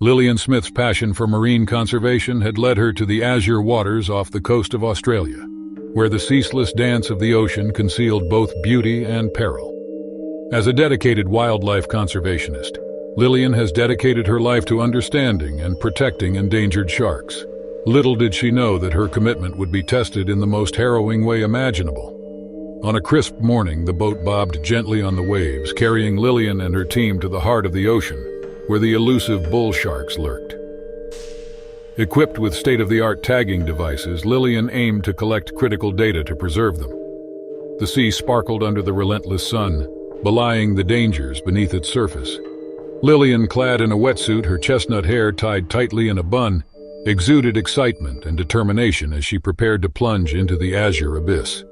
Lillian Smith's passion for marine conservation had led her to the azure waters off the coast of Australia, where the ceaseless dance of the ocean concealed both beauty and peril. As a dedicated wildlife conservationist, Lillian has dedicated her life to understanding and protecting endangered sharks. Little did she know that her commitment would be tested in the most harrowing way imaginable. On a crisp morning, the boat bobbed gently on the waves, carrying Lillian and her team to the heart of the ocean, where the elusive bull sharks lurked. Equipped with state-of-the-art tagging devices, Lillian aimed to collect critical data to preserve them. The sea sparkled under the relentless sun, belying the dangers beneath its surface. Lillian, clad in a wetsuit, her chestnut hair tied tightly in a bun, exuded excitement and determination as she prepared to plunge into the azure abyss.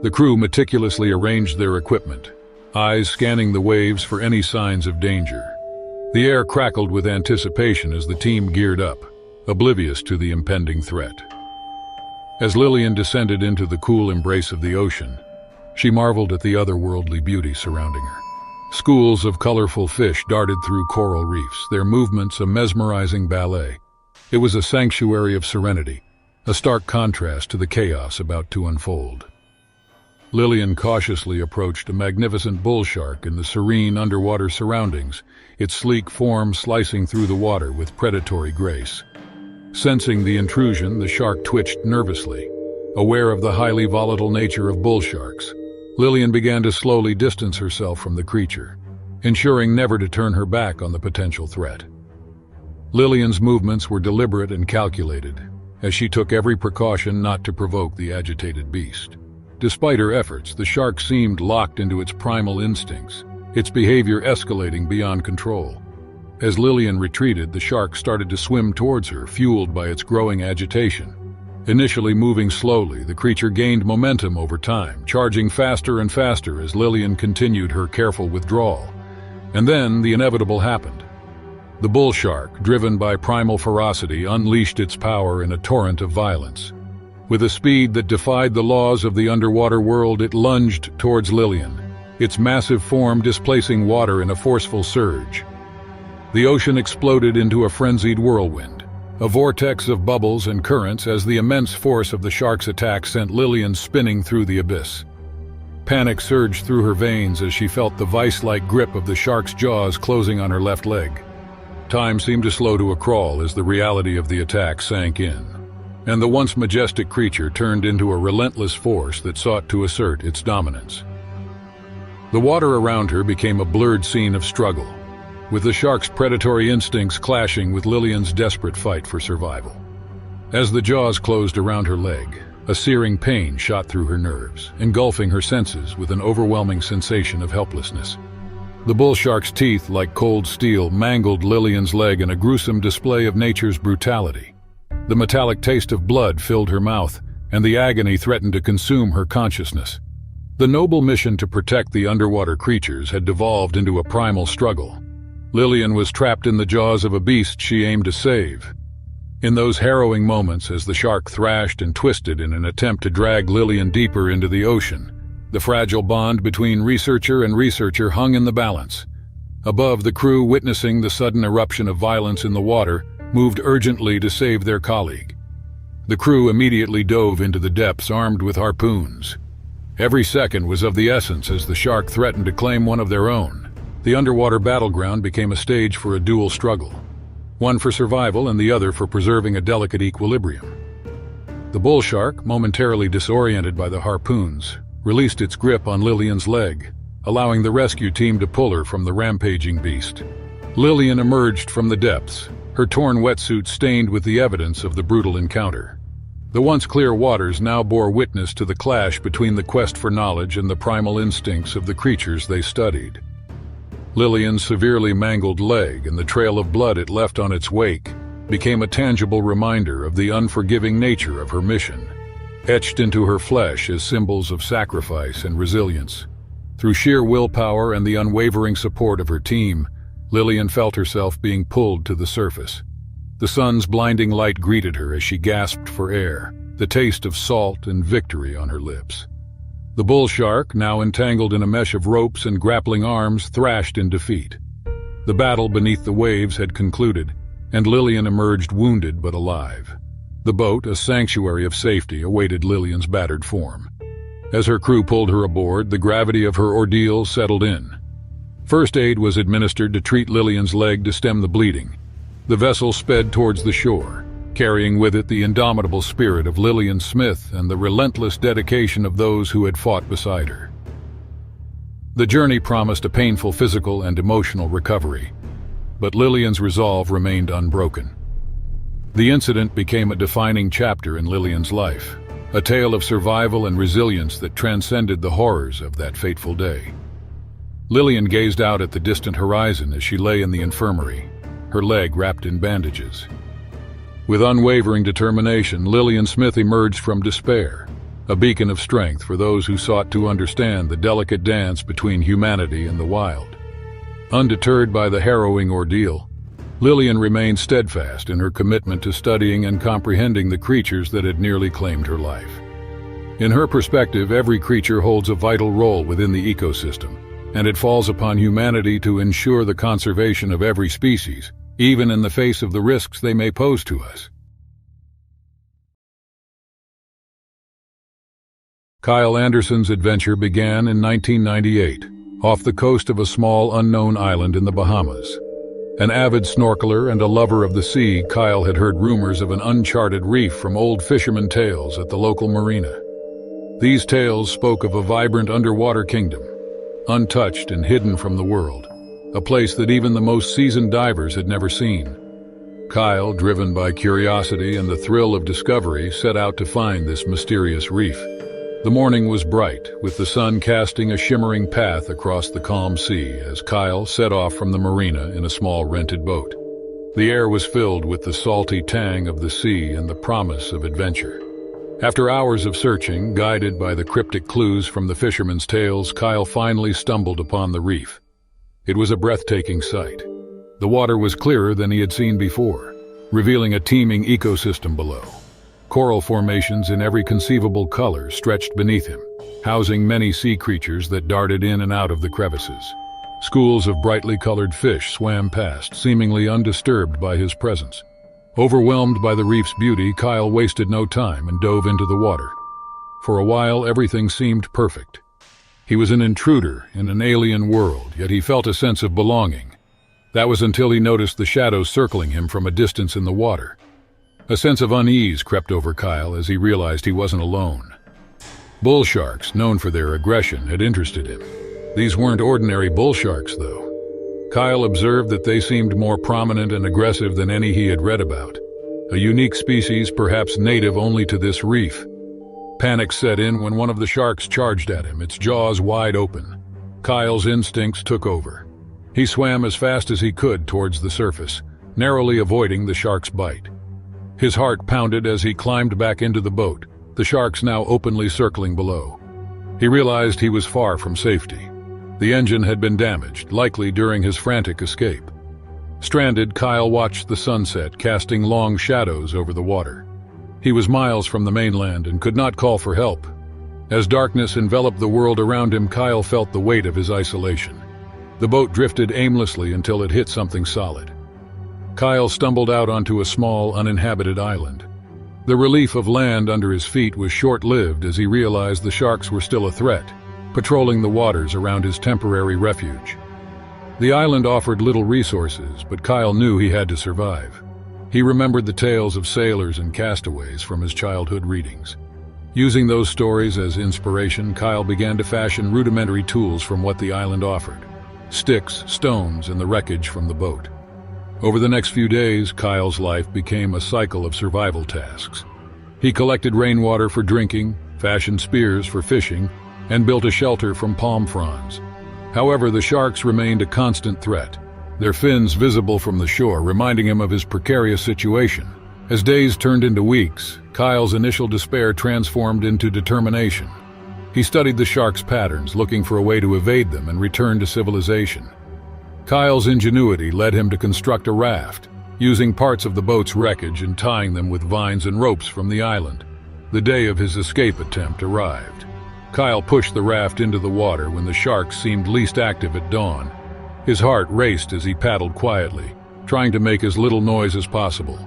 The crew meticulously arranged their equipment, eyes scanning the waves for any signs of danger. The air crackled with anticipation as the team geared up, oblivious to the impending threat. As Lillian descended into the cool embrace of the ocean, she marveled at the otherworldly beauty surrounding her. Schools of colorful fish darted through coral reefs, their movements a mesmerizing ballet. It was a sanctuary of serenity, a stark contrast to the chaos about to unfold. Lillian cautiously approached a magnificent bull shark in the serene underwater surroundings, its sleek form slicing through the water with predatory grace. Sensing the intrusion, the shark twitched nervously. Aware of the highly volatile nature of bull sharks, Lillian began to slowly distance herself from the creature, ensuring never to turn her back on the potential threat. Lillian's movements were deliberate and calculated, as she took every precaution not to provoke the agitated beast. Despite her efforts, the shark seemed locked into its primal instincts, its behavior escalating beyond control. As Lillian retreated, the shark started to swim towards her, fueled by its growing agitation. Initially moving slowly, the creature gained momentum over time, charging faster and faster as Lillian continued her careful withdrawal. And then the inevitable happened. The bull shark, driven by primal ferocity, unleashed its power in a torrent of violence. With a speed that defied the laws of the underwater world, it lunged towards Lillian, its massive form displacing water in a forceful surge. The ocean exploded into a frenzied whirlwind, a vortex of bubbles and currents as the immense force of the shark's attack sent Lillian spinning through the abyss. Panic surged through her veins as she felt the vice-like grip of the shark's jaws closing on her left leg. Time seemed to slow to a crawl as the reality of the attack sank in, and the once majestic creature turned into a relentless force that sought to assert its dominance. The water around her became a blurred scene of struggle, with the shark's predatory instincts clashing with Lillian's desperate fight for survival. As the jaws closed around her leg, a searing pain shot through her nerves, engulfing her senses with an overwhelming sensation of helplessness. The bull shark's teeth, like cold steel, mangled Lillian's leg in a gruesome display of nature's brutality. The metallic taste of blood filled her mouth, and the agony threatened to consume her consciousness. The noble mission to protect the underwater creatures had devolved into a primal struggle. Lillian was trapped in the jaws of a beast she aimed to save. In those harrowing moments, as the shark thrashed and twisted in an attempt to drag Lillian deeper into the ocean, the fragile bond between researcher and researcher hung in the balance. Above, the crew, witnessing the sudden eruption of violence in the water, moved urgently to save their colleague. The crew immediately dove into the depths armed with harpoons. Every second was of the essence as the shark threatened to claim one of their own. The underwater battleground became a stage for a dual struggle, one for survival and the other for preserving a delicate equilibrium. The bull shark, momentarily disoriented by the harpoons, released its grip on Lillian's leg, allowing the rescue team to pull her from the rampaging beast. Lillian emerged from the depths, her torn wetsuit stained with the evidence of the brutal encounter. The once clear waters now bore witness to the clash between the quest for knowledge and the primal instincts of the creatures they studied. Lillian's severely mangled leg and the trail of blood it left on its wake became a tangible reminder of the unforgiving nature of her mission, etched into her flesh as symbols of sacrifice and resilience. Through sheer willpower and the unwavering support of her team, Lillian felt herself being pulled to the surface. The sun's blinding light greeted her as she gasped for air, the taste of salt and victory on her lips. The bull shark, now entangled in a mesh of ropes and grappling arms, thrashed in defeat. The battle beneath the waves had concluded, and Lillian emerged wounded but alive. The boat, a sanctuary of safety, awaited Lillian's battered form. As her crew pulled her aboard, the gravity of her ordeal settled in. First aid was administered to treat Lillian's leg to stem the bleeding. The vessel sped towards the shore, carrying with it the indomitable spirit of Lillian Smith and the relentless dedication of those who had fought beside her. The journey promised a painful physical and emotional recovery, but Lillian's resolve remained unbroken. The incident became a defining chapter in Lillian's life, a tale of survival and resilience that transcended the horrors of that fateful day. Lillian gazed out at the distant horizon as she lay in the infirmary, her leg wrapped in bandages. With unwavering determination, Lillian Smith emerged from despair, a beacon of strength for those who sought to understand the delicate dance between humanity and the wild. Undeterred by the harrowing ordeal, Lillian remained steadfast in her commitment to studying and comprehending the creatures that had nearly claimed her life. In her perspective, every creature holds a vital role within the ecosystem, and it falls upon humanity to ensure the conservation of every species, even in the face of the risks they may pose to us. Kyle Anderson's adventure began in 1998, off the coast of a small unknown island in the Bahamas. An avid snorkeler and a lover of the sea, Kyle had heard rumors of an uncharted reef from old fishermen tales at the local marina. These tales spoke of a vibrant underwater kingdom, untouched and hidden from the world, a place that even the most seasoned divers had never seen. Kyle, driven by curiosity and the thrill of discovery, set out to find this mysterious reef. The morning was bright, with the sun casting a shimmering path across the calm sea as Kyle set off from the marina in a small rented boat. The air was filled with the salty tang of the sea and the promise of adventure. After hours of searching, guided by the cryptic clues from the fishermen's tales, Kyle finally stumbled upon the reef. It was a breathtaking sight. The water was clearer than he had seen before, revealing a teeming ecosystem below. Coral formations in every conceivable color stretched beneath him, housing many sea creatures that darted in and out of the crevices. Schools of brightly colored fish swam past, seemingly undisturbed by his presence. Overwhelmed by the reef's beauty, Kyle wasted no time and dove into the water. For a while, everything seemed perfect. He was an intruder in an alien world, yet he felt a sense of belonging. That was until he noticed the shadows circling him from a distance in the water. A sense of unease crept over Kyle as he realized he wasn't alone. Bull sharks, known for their aggression, had interested him. These weren't ordinary bull sharks, though. Kyle observed that they seemed more prominent and aggressive than any he had read about. A unique species, perhaps native only to this reef. Panic set in when one of the sharks charged at him, its jaws wide open. Kyle's instincts took over. He swam as fast as he could towards the surface, narrowly avoiding the shark's bite. His heart pounded as he climbed back into the boat, the sharks now openly circling below. He realized he was far from safety. The engine had been damaged, likely during his frantic escape. Stranded, Kyle watched the sunset, casting long shadows over the water. He was miles from the mainland and could not call for help. As darkness enveloped the world around him, Kyle felt the weight of his isolation. The boat drifted aimlessly until it hit something solid. Kyle stumbled out onto a small, uninhabited island. The relief of land under his feet was short-lived as he realized the sharks were still a threat, patrolling the waters around his temporary refuge. The island offered little resources, but Kyle knew he had to survive. He remembered the tales of sailors and castaways from his childhood readings. Using those stories as inspiration, Kyle began to fashion rudimentary tools from what the island offered: sticks, stones, and the wreckage from the boat. Over the next few days, Kyle's life became a cycle of survival tasks. He collected rainwater for drinking, fashioned spears for fishing, and built a shelter from palm fronds. However, the sharks remained a constant threat, their fins visible from the shore, reminding him of his precarious situation. As days turned into weeks, Kyle's initial despair transformed into determination. He studied the sharks' patterns, looking for a way to evade them and return to civilization. Kyle's ingenuity led him to construct a raft, using parts of the boat's wreckage and tying them with vines and ropes from the island. The day of his escape attempt arrived. Kyle pushed the raft into the water when the sharks seemed least active at dawn. His heart raced as he paddled quietly, trying to make as little noise as possible.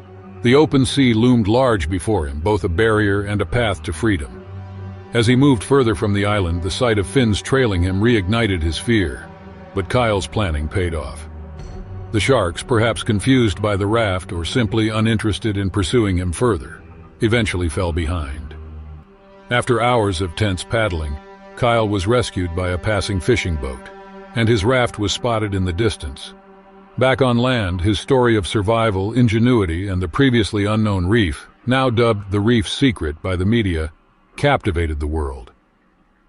The open sea loomed large before him, both a barrier and a path to freedom. As he moved further from the island, the sight of fins trailing him reignited his fear. But Kyle's planning paid off. The sharks, perhaps confused by the raft or simply uninterested in pursuing him further, eventually fell behind. After hours of tense paddling, Kyle was rescued by a passing fishing boat, and his raft was spotted in the distance. Back on land, his story of survival, ingenuity, and the previously unknown reef, now dubbed the reef's secret by the media, captivated the world.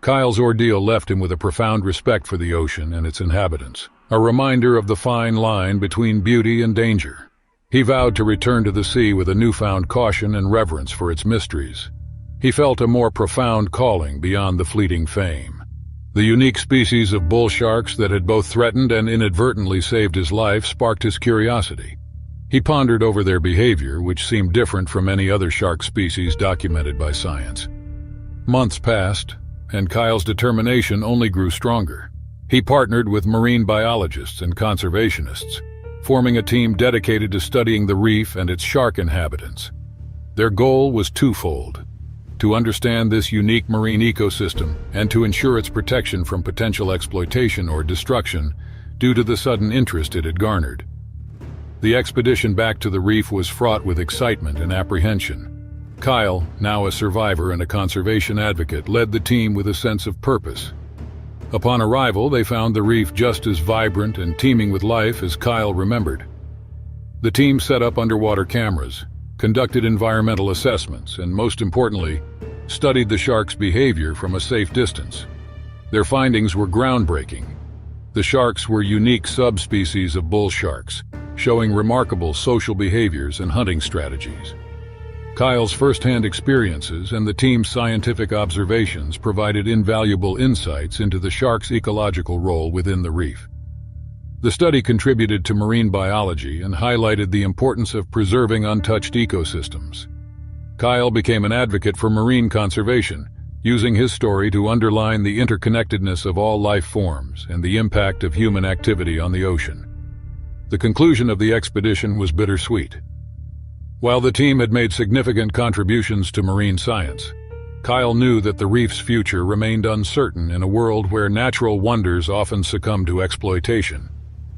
Kyle's ordeal left him with a profound respect for the ocean and its inhabitants, a reminder of the fine line between beauty and danger. He vowed to return to the sea with a newfound caution and reverence for its mysteries. He felt a more profound calling beyond the fleeting fame. The unique species of bull sharks that had both threatened and inadvertently saved his life sparked his curiosity. He pondered over their behavior, which seemed different from any other shark species documented by science. Months passed, and Kyle's determination only grew stronger. He partnered with marine biologists and conservationists, forming a team dedicated to studying the reef and its shark inhabitants. Their goal was twofold: to understand this unique marine ecosystem and to ensure its protection from potential exploitation or destruction due to the sudden interest it had garnered. The expedition back to the reef was fraught with excitement and apprehension. Kyle, now a survivor and a conservation advocate, led the team with a sense of purpose. Upon arrival, they found the reef just as vibrant and teeming with life as Kyle remembered. The team set up underwater cameras, conducted environmental assessments, and most importantly, studied the sharks' behavior from a safe distance. Their findings were groundbreaking. The sharks were unique subspecies of bull sharks, showing remarkable social behaviors and hunting strategies. Kyle's first-hand experiences and the team's scientific observations provided invaluable insights into the shark's ecological role within the reef. The study contributed to marine biology and highlighted the importance of preserving untouched ecosystems. Kyle became an advocate for marine conservation, using his story to underline the interconnectedness of all life forms and the impact of human activity on the ocean. The conclusion of the expedition was bittersweet. While the team had made significant contributions to marine science, Kyle knew that the reef's future remained uncertain in a world where natural wonders often succumb to exploitation.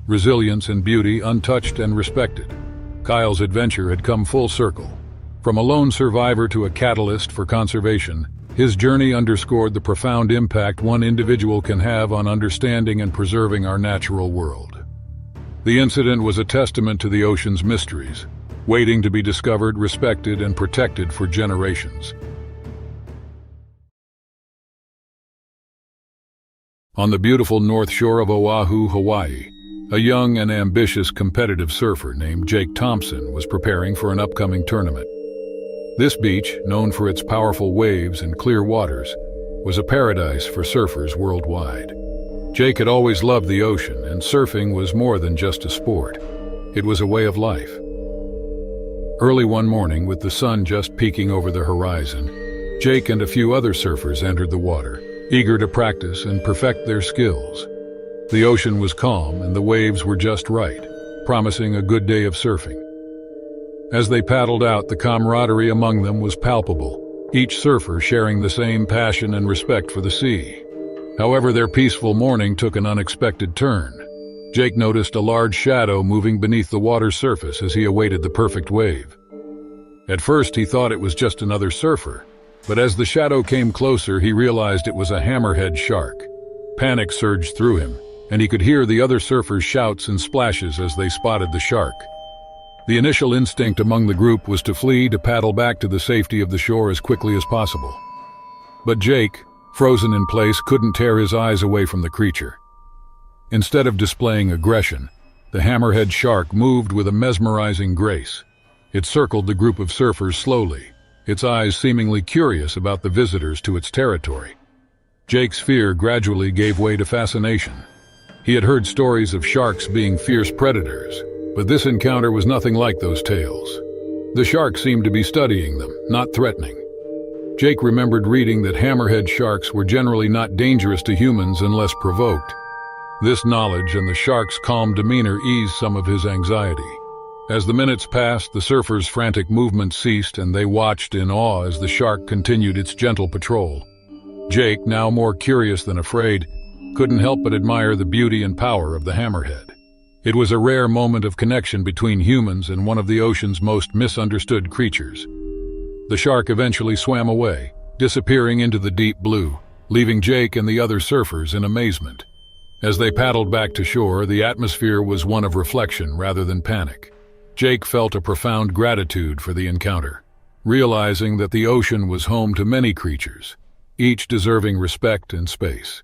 Resilience and beauty untouched and respected. Kyle's adventure had come full circle. From a lone survivor to a catalyst for conservation, his journey underscored the profound impact one individual can have on understanding and preserving our natural world. The incident was a testament to the ocean's mysteries, waiting to be discovered, respected, and protected for generations. On the beautiful north shore of Oahu, Hawaii, a young and ambitious competitive surfer named Jake Thompson was preparing for an upcoming tournament. This beach, known for its powerful waves and clear waters, was a paradise for surfers worldwide. Jake had always loved the ocean, and surfing was more than just a sport. It was a way of life. Early one morning, with the sun just peeking over the horizon, Jake and a few other surfers entered the water, eager to practice and perfect their skills. The ocean was calm and the waves were just right, promising a good day of surfing. As they paddled out, the camaraderie among them was palpable, each surfer sharing the same passion and respect for the sea. However, their peaceful morning took an unexpected turn. Jake noticed a large shadow moving beneath the water's surface as he awaited the perfect wave. At first, he thought it was just another surfer, but as the shadow came closer, he realized it was a hammerhead shark. Panic surged through him, and he could hear the other surfers' shouts and splashes as they spotted the shark. The initial instinct among the group was to flee, to paddle back to the safety of the shore as quickly as possible. But Jake, frozen in place, couldn't tear his eyes away from the creature. Instead of displaying aggression, the hammerhead shark moved with a mesmerizing grace. It circled the group of surfers slowly, its eyes seemingly curious about the visitors to its territory. Jake's fear gradually gave way to fascination. He had heard stories of sharks being fierce predators, but this encounter was nothing like those tales. The shark seemed to be studying them, not threatening. Jake remembered reading that hammerhead sharks were generally not dangerous to humans unless provoked. This knowledge and the shark's calm demeanor eased some of his anxiety. As the minutes passed, the surfers' frantic movement ceased, and they watched in awe as the shark continued its gentle patrol. Jake, now more curious than afraid, couldn't help but admire the beauty and power of the hammerhead. It was a rare moment of connection between humans and one of the ocean's most misunderstood creatures. The shark eventually swam away, disappearing into the deep blue, leaving Jake and the other surfers in amazement. As they paddled back to shore, the atmosphere was one of reflection rather than panic. Jake felt a profound gratitude for the encounter, realizing that the ocean was home to many creatures, each deserving respect and space.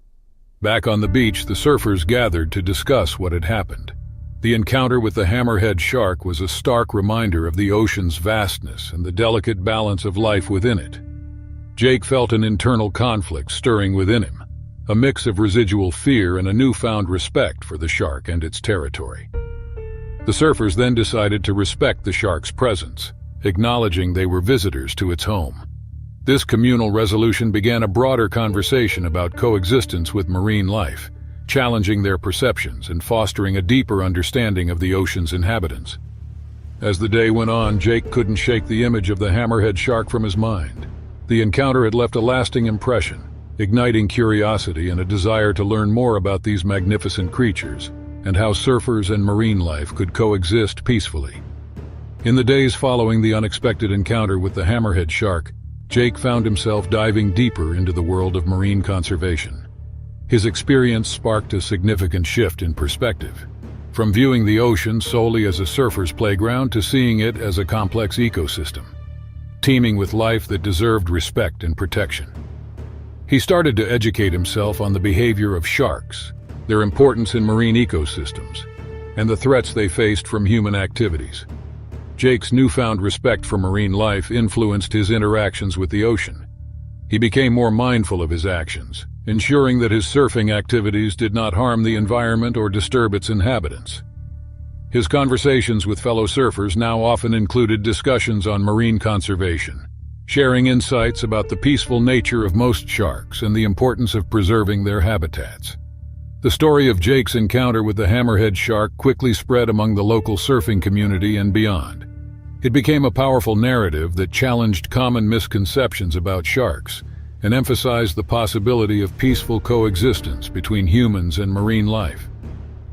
Back on the beach, the surfers gathered to discuss what had happened. The encounter with the hammerhead shark was a stark reminder of the ocean's vastness and the delicate balance of life within it. Jake felt an internal conflict stirring within him, a mix of residual fear and a newfound respect for the shark and its territory. The surfers then decided to respect the shark's presence, acknowledging they were visitors to its home. This communal resolution began a broader conversation about coexistence with marine life, challenging their perceptions and fostering a deeper understanding of the ocean's inhabitants. As the day went on, Jake couldn't shake the image of the hammerhead shark from his mind. The encounter had left a lasting impression, igniting curiosity and a desire to learn more about these magnificent creatures and how surfers and marine life could coexist peacefully. In the days following the unexpected encounter with the hammerhead shark, Jake found himself diving deeper into the world of marine conservation. His experience sparked a significant shift in perspective, from viewing the ocean solely as a surfer's playground to seeing it as a complex ecosystem, teeming with life that deserved respect and protection. He started to educate himself on the behavior of sharks, their importance in marine ecosystems, and the threats they faced from human activities. Jake's newfound respect for marine life influenced his interactions with the ocean. He became more mindful of his actions, ensuring that his surfing activities did not harm the environment or disturb its inhabitants. His conversations with fellow surfers now often included discussions on marine conservation, sharing insights about the peaceful nature of most sharks and the importance of preserving their habitats. The story of Jake's encounter with the hammerhead shark quickly spread among the local surfing community and beyond. It became a powerful narrative that challenged common misconceptions about sharks and emphasized the possibility of peaceful coexistence between humans and marine life.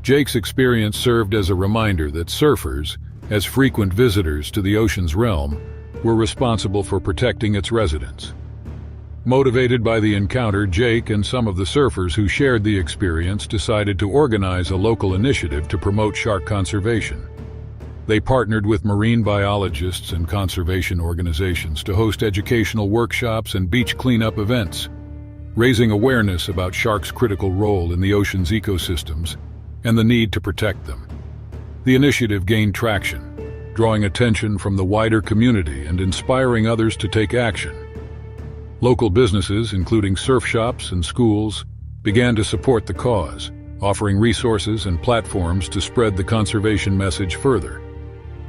Jake's experience served as a reminder that surfers, as frequent visitors to the ocean's realm, were responsible for protecting its residents. Motivated by the encounter, Jake and some of the surfers who shared the experience decided to organize a local initiative to promote shark conservation. They partnered with marine biologists and conservation organizations to host educational workshops and beach cleanup events, raising awareness about sharks' critical role in the ocean's ecosystems and the need to protect them. The initiative gained traction, drawing attention from the wider community and inspiring others to take action. Local businesses, including surf shops and schools, began to support the cause, offering resources and platforms to spread the conservation message further.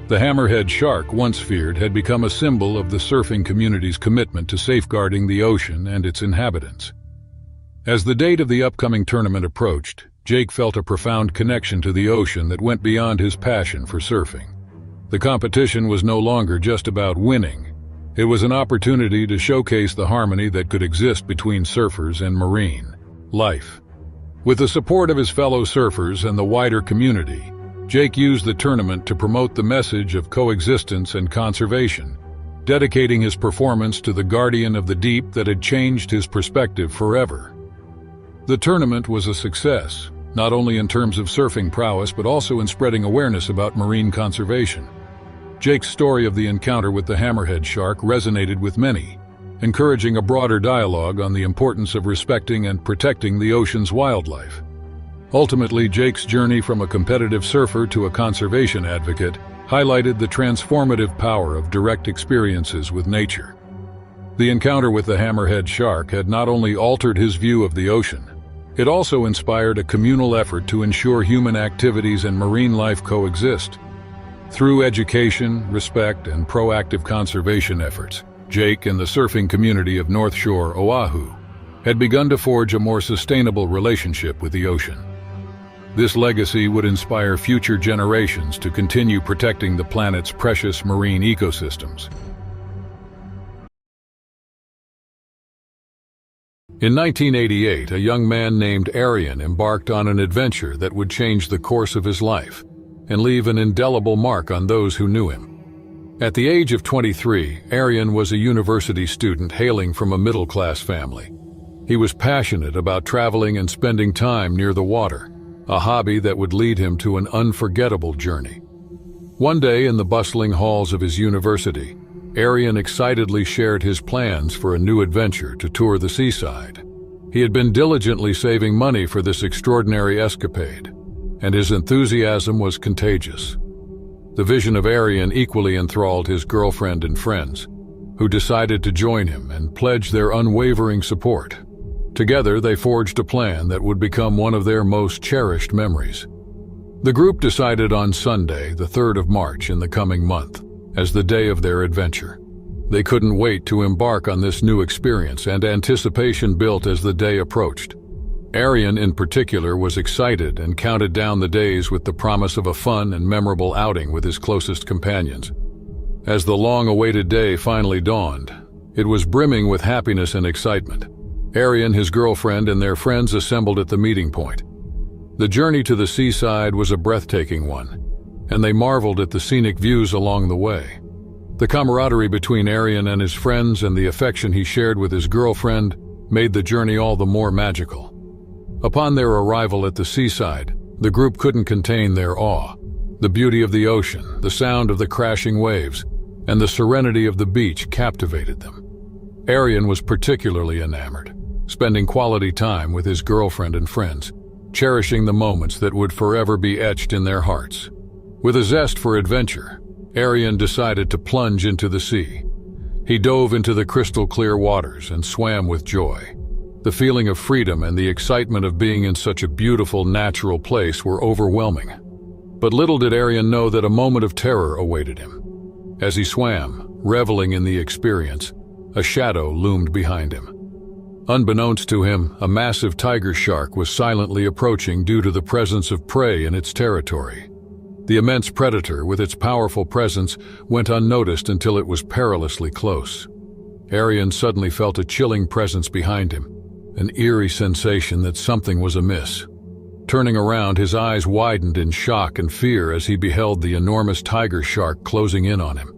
The hammerhead shark, once feared, had become a symbol of the surfing community's commitment to safeguarding the ocean and its inhabitants. As the date of the upcoming tournament approached, Jake felt a profound connection to the ocean that went beyond his passion for surfing. The competition was no longer just about winning. It was an opportunity to showcase the harmony that could exist between surfers and marine life. With the support of his fellow surfers and the wider community, Jake used the tournament to promote the message of coexistence and conservation, dedicating his performance to the guardian of the deep that had changed his perspective forever. The tournament was a success, not only in terms of surfing prowess but also in spreading awareness about marine conservation. Jake's story of the encounter with the hammerhead shark resonated with many, encouraging a broader dialogue on the importance of respecting and protecting the ocean's wildlife. Ultimately, Jake's journey from a competitive surfer to a conservation advocate highlighted the transformative power of direct experiences with nature. The encounter with the hammerhead shark had not only altered his view of the ocean, it also inspired a communal effort to ensure human activities and marine life coexist. Through education, respect, and proactive conservation efforts, Jake and the surfing community of North Shore, Oahu, had begun to forge a more sustainable relationship with the ocean. This legacy would inspire future generations to continue protecting the planet's precious marine ecosystems. In 1988, a young man named Arian embarked on an adventure that would change the course of his life and leave an indelible mark on those who knew him. At the age of 23, Arian was a university student hailing from a middle-class family. He was passionate about traveling and spending time near the water, a hobby that would lead him to an unforgettable journey. One day in the bustling halls of his university, Arian excitedly shared his plans for a new adventure to tour the seaside. He had been diligently saving money for this extraordinary escapade, and his enthusiasm was contagious. The vision of Arian equally enthralled his girlfriend and friends, who decided to join him and pledge their unwavering support. Together, they forged a plan that would become one of their most cherished memories. The group decided on Sunday, the 3rd of March in the coming month, as the day of their adventure. They couldn't wait to embark on this new experience, and anticipation built as the day approached. Arian, in particular, was excited and counted down the days with the promise of a fun and memorable outing with his closest companions. As the long-awaited day finally dawned, it was brimming with happiness and excitement. Arian, his girlfriend, and their friends assembled at the meeting point. The journey to the seaside was a breathtaking one, and they marveled at the scenic views along the way. The camaraderie between Arian and his friends and the affection he shared with his girlfriend made the journey all the more magical. Upon their arrival at the seaside, the group couldn't contain their awe. The beauty of the ocean, the sound of the crashing waves, and the serenity of the beach captivated them. Arian was particularly enamored, spending quality time with his girlfriend and friends, cherishing the moments that would forever be etched in their hearts. With a zest for adventure, Arian decided to plunge into the sea. He dove into the crystal-clear waters and swam with joy. The feeling of freedom and the excitement of being in such a beautiful, natural place were overwhelming. But little did Arian know that a moment of terror awaited him. As he swam, reveling in the experience, a shadow loomed behind him. Unbeknownst to him, a massive tiger shark was silently approaching due to the presence of prey in its territory. The immense predator, with its powerful presence, went unnoticed until it was perilously close. Arian suddenly felt a chilling presence behind him, an eerie sensation that something was amiss. Turning around, his eyes widened in shock and fear as he beheld the enormous tiger shark closing in on him.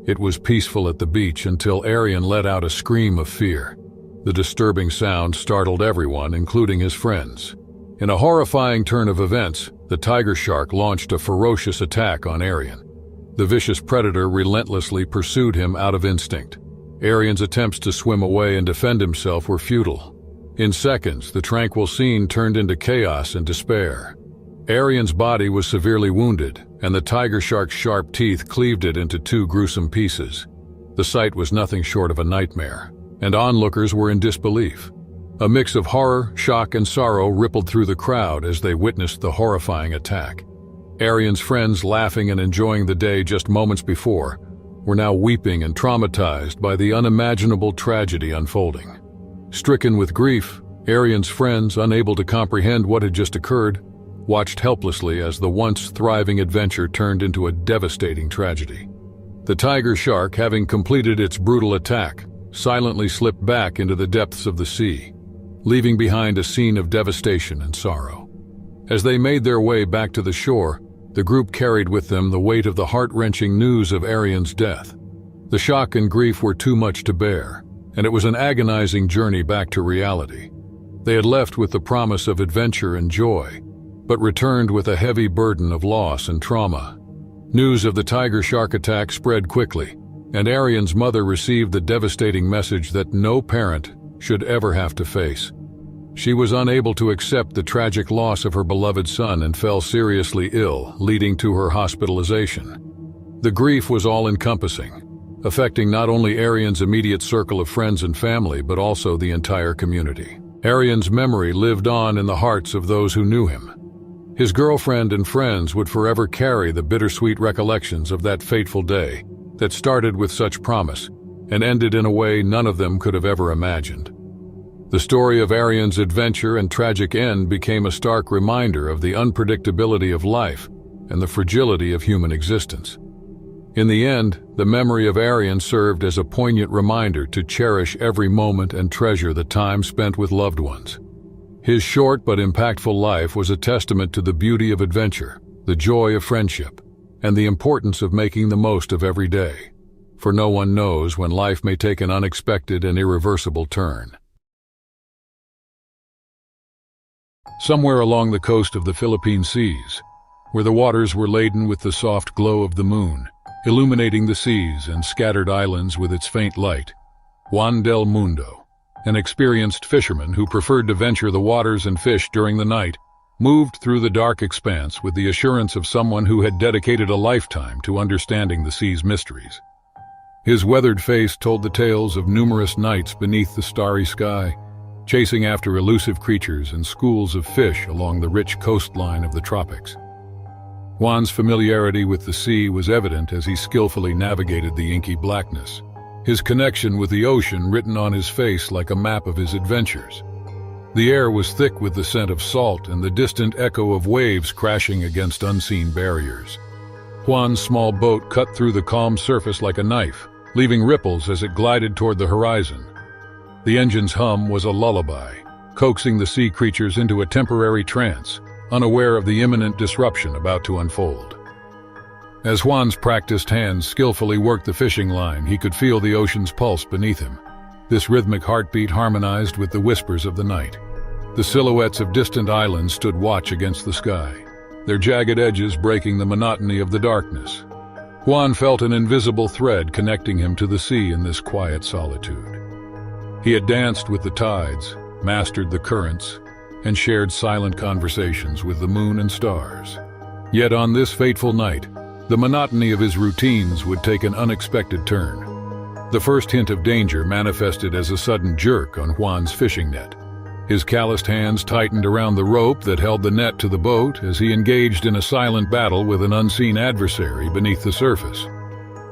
It was peaceful at the beach until Arian let out a scream of fear. The disturbing sound startled everyone, including his friends. In a horrifying turn of events, the tiger shark launched a ferocious attack on Arian. The vicious predator relentlessly pursued him out of instinct. Arian's attempts to swim away and defend himself were futile. In seconds, the tranquil scene turned into chaos and despair. Arian's body was severely wounded, and the tiger shark's sharp teeth cleaved it into 2 gruesome pieces. The sight was nothing short of a nightmare, and onlookers were in disbelief. A mix of horror, shock, and sorrow rippled through the crowd as they witnessed the horrifying attack. Arian's friends, laughing and enjoying the day just moments before, were now weeping and traumatized by the unimaginable tragedy unfolding. Stricken with grief, Arian's friends, unable to comprehend what had just occurred, watched helplessly as the once thriving adventure turned into a devastating tragedy. The tiger shark, having completed its brutal attack, silently slipped back into the depths of the sea, leaving behind a scene of devastation and sorrow. As they made their way back to the shore, the group carried with them the weight of the heart-wrenching news of Arian's death. The shock and grief were too much to bear, and it was an agonizing journey back to reality. They had left with the promise of adventure and joy, but returned with a heavy burden of loss and trauma. News of the tiger shark attack spread quickly, and Arian's mother received the devastating message that no parent should ever have to face. She was unable to accept the tragic loss of her beloved son and fell seriously ill, leading to her hospitalization. The grief was all-encompassing, affecting not only Arian's immediate circle of friends and family, but also the entire community. Arian's memory lived on in the hearts of those who knew him. His girlfriend and friends would forever carry the bittersweet recollections of that fateful day that started with such promise and ended in a way none of them could have ever imagined. The story of Arian's adventure and tragic end became a stark reminder of the unpredictability of life and the fragility of human existence. In the end, the memory of Arian served as a poignant reminder to cherish every moment and treasure the time spent with loved ones. His short but impactful life was a testament to the beauty of adventure, the joy of friendship, and the importance of making the most of every day. For no one knows when life may take an unexpected and irreversible turn. Somewhere along the coast of the Philippine Seas, where the waters were laden with the soft glow of the moon, illuminating the seas and scattered islands with its faint light, Juan del Mundo, an experienced fisherman who preferred to venture the waters and fish during the night, moved through the dark expanse with the assurance of someone who had dedicated a lifetime to understanding the sea's mysteries. His weathered face told the tales of numerous nights beneath the starry sky, chasing after elusive creatures and schools of fish along the rich coastline of the tropics. Juan's familiarity with the sea was evident as he skillfully navigated the inky blackness, his connection with the ocean written on his face like a map of his adventures. The air was thick with the scent of salt and the distant echo of waves crashing against unseen barriers. Juan's small boat cut through the calm surface like a knife, leaving ripples as it glided toward the horizon. The engine's hum was a lullaby, coaxing the sea creatures into a temporary trance, unaware of the imminent disruption about to unfold. As Juan's practiced hands skillfully worked the fishing line, he could feel the ocean's pulse beneath him. This rhythmic heartbeat harmonized with the whispers of the night. The silhouettes of distant islands stood watch against the sky, their jagged edges breaking the monotony of the darkness. Juan felt an invisible thread connecting him to the sea in this quiet solitude. He had danced with the tides, mastered the currents, and shared silent conversations with the moon and stars. Yet on this fateful night, the monotony of his routines would take an unexpected turn. The first hint of danger manifested as a sudden jerk on Juan's fishing net. His calloused hands tightened around the rope that held the net to the boat as he engaged in a silent battle with an unseen adversary beneath the surface.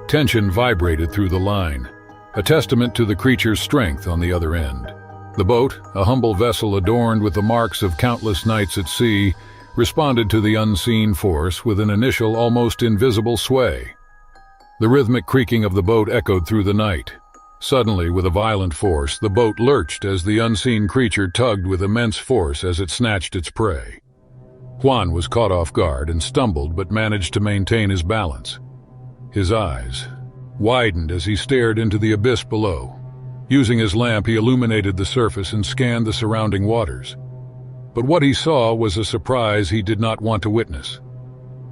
Tension vibrated through the line, a testament to the creature's strength on the other end. The boat, a humble vessel adorned with the marks of countless nights at sea, responded to the unseen force with an initial, almost invisible sway. The rhythmic creaking of the boat echoed through the night. Suddenly, with a violent force, the boat lurched as the unseen creature tugged with immense force as it snatched its prey. Juan was caught off guard and stumbled but managed to maintain his balance. His eyes widened as he stared into the abyss below. Using his lamp, he illuminated the surface and scanned the surrounding waters. But what he saw was a surprise he did not want to witness.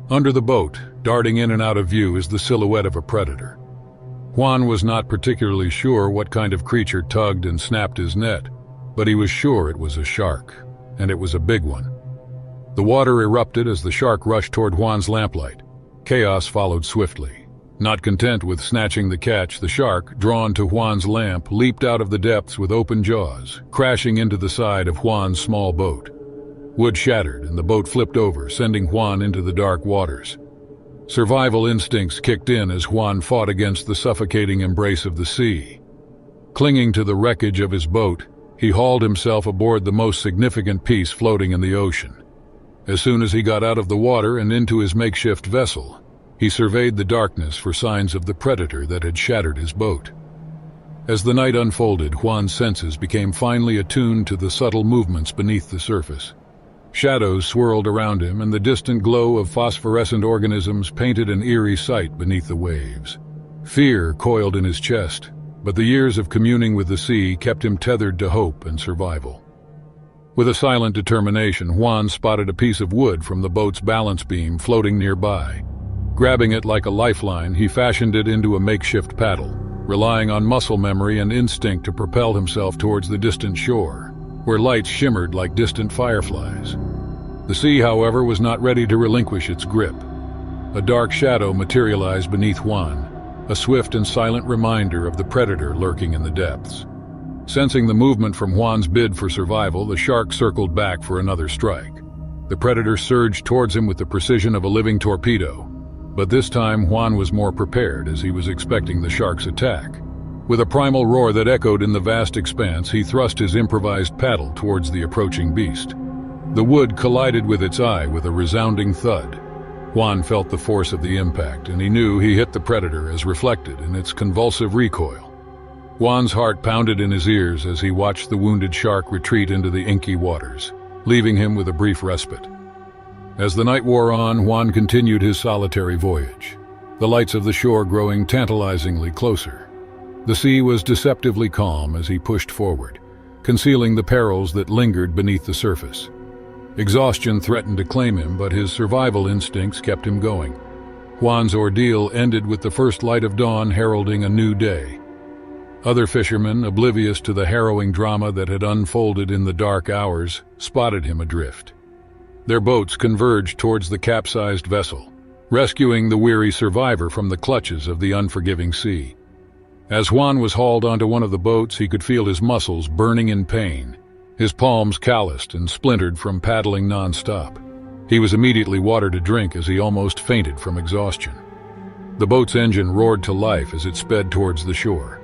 Under the boat, darting in and out of view, is the silhouette of a predator. Juan was not particularly sure what kind of creature tugged and snapped his net, but he was sure it was a shark, and it was a big one. The water erupted as the shark rushed toward Juan's lamplight. Chaos followed swiftly. Not content with snatching the catch, the shark, drawn to Juan's lamp, leaped out of the depths with open jaws, crashing into the side of Juan's small boat. Wood shattered and the boat flipped over, sending Juan into the dark waters. Survival instincts kicked in as Juan fought against the suffocating embrace of the sea. Clinging to the wreckage of his boat, he hauled himself aboard the most significant piece floating in the ocean. As soon as he got out of the water and into his makeshift vessel, he surveyed the darkness for signs of the predator that had shattered his boat. As the night unfolded, Juan's senses became finely attuned to the subtle movements beneath the surface. Shadows swirled around him, and the distant glow of phosphorescent organisms painted an eerie sight beneath the waves. Fear coiled in his chest, but the years of communing with the sea kept him tethered to hope and survival. With a silent determination, Juan spotted a piece of wood from the boat's balance beam floating nearby. Grabbing it like a lifeline, he fashioned it into a makeshift paddle, relying on muscle memory and instinct to propel himself towards the distant shore, where lights shimmered like distant fireflies. The sea, however, was not ready to relinquish its grip. A dark shadow materialized beneath Juan, a swift and silent reminder of the predator lurking in the depths. Sensing the movement from Juan's bid for survival, the shark circled back for another strike. The predator surged towards him with the precision of a living torpedo. But this time, Juan was more prepared as he was expecting the shark's attack. With a primal roar that echoed in the vast expanse, he thrust his improvised paddle towards the approaching beast. The wood collided with its eye with a resounding thud. Juan felt the force of the impact, and he knew he hit the predator as reflected in its convulsive recoil. Juan's heart pounded in his ears as he watched the wounded shark retreat into the inky waters, leaving him with a brief respite. As the night wore on, Juan continued his solitary voyage, the lights of the shore growing tantalizingly closer. The sea was deceptively calm as he pushed forward, concealing the perils that lingered beneath the surface. Exhaustion threatened to claim him, but his survival instincts kept him going. Juan's ordeal ended with the first light of dawn heralding a new day. Other fishermen, oblivious to the harrowing drama that had unfolded in the dark hours, spotted him adrift. Their boats converged towards the capsized vessel, rescuing the weary survivor from the clutches of the unforgiving sea. As Juan was hauled onto one of the boats, he could feel his muscles burning in pain, his palms calloused and splintered from paddling non-stop. He was immediately water to drink as he almost fainted from exhaustion. The boat's engine roared to life as it sped towards the shore.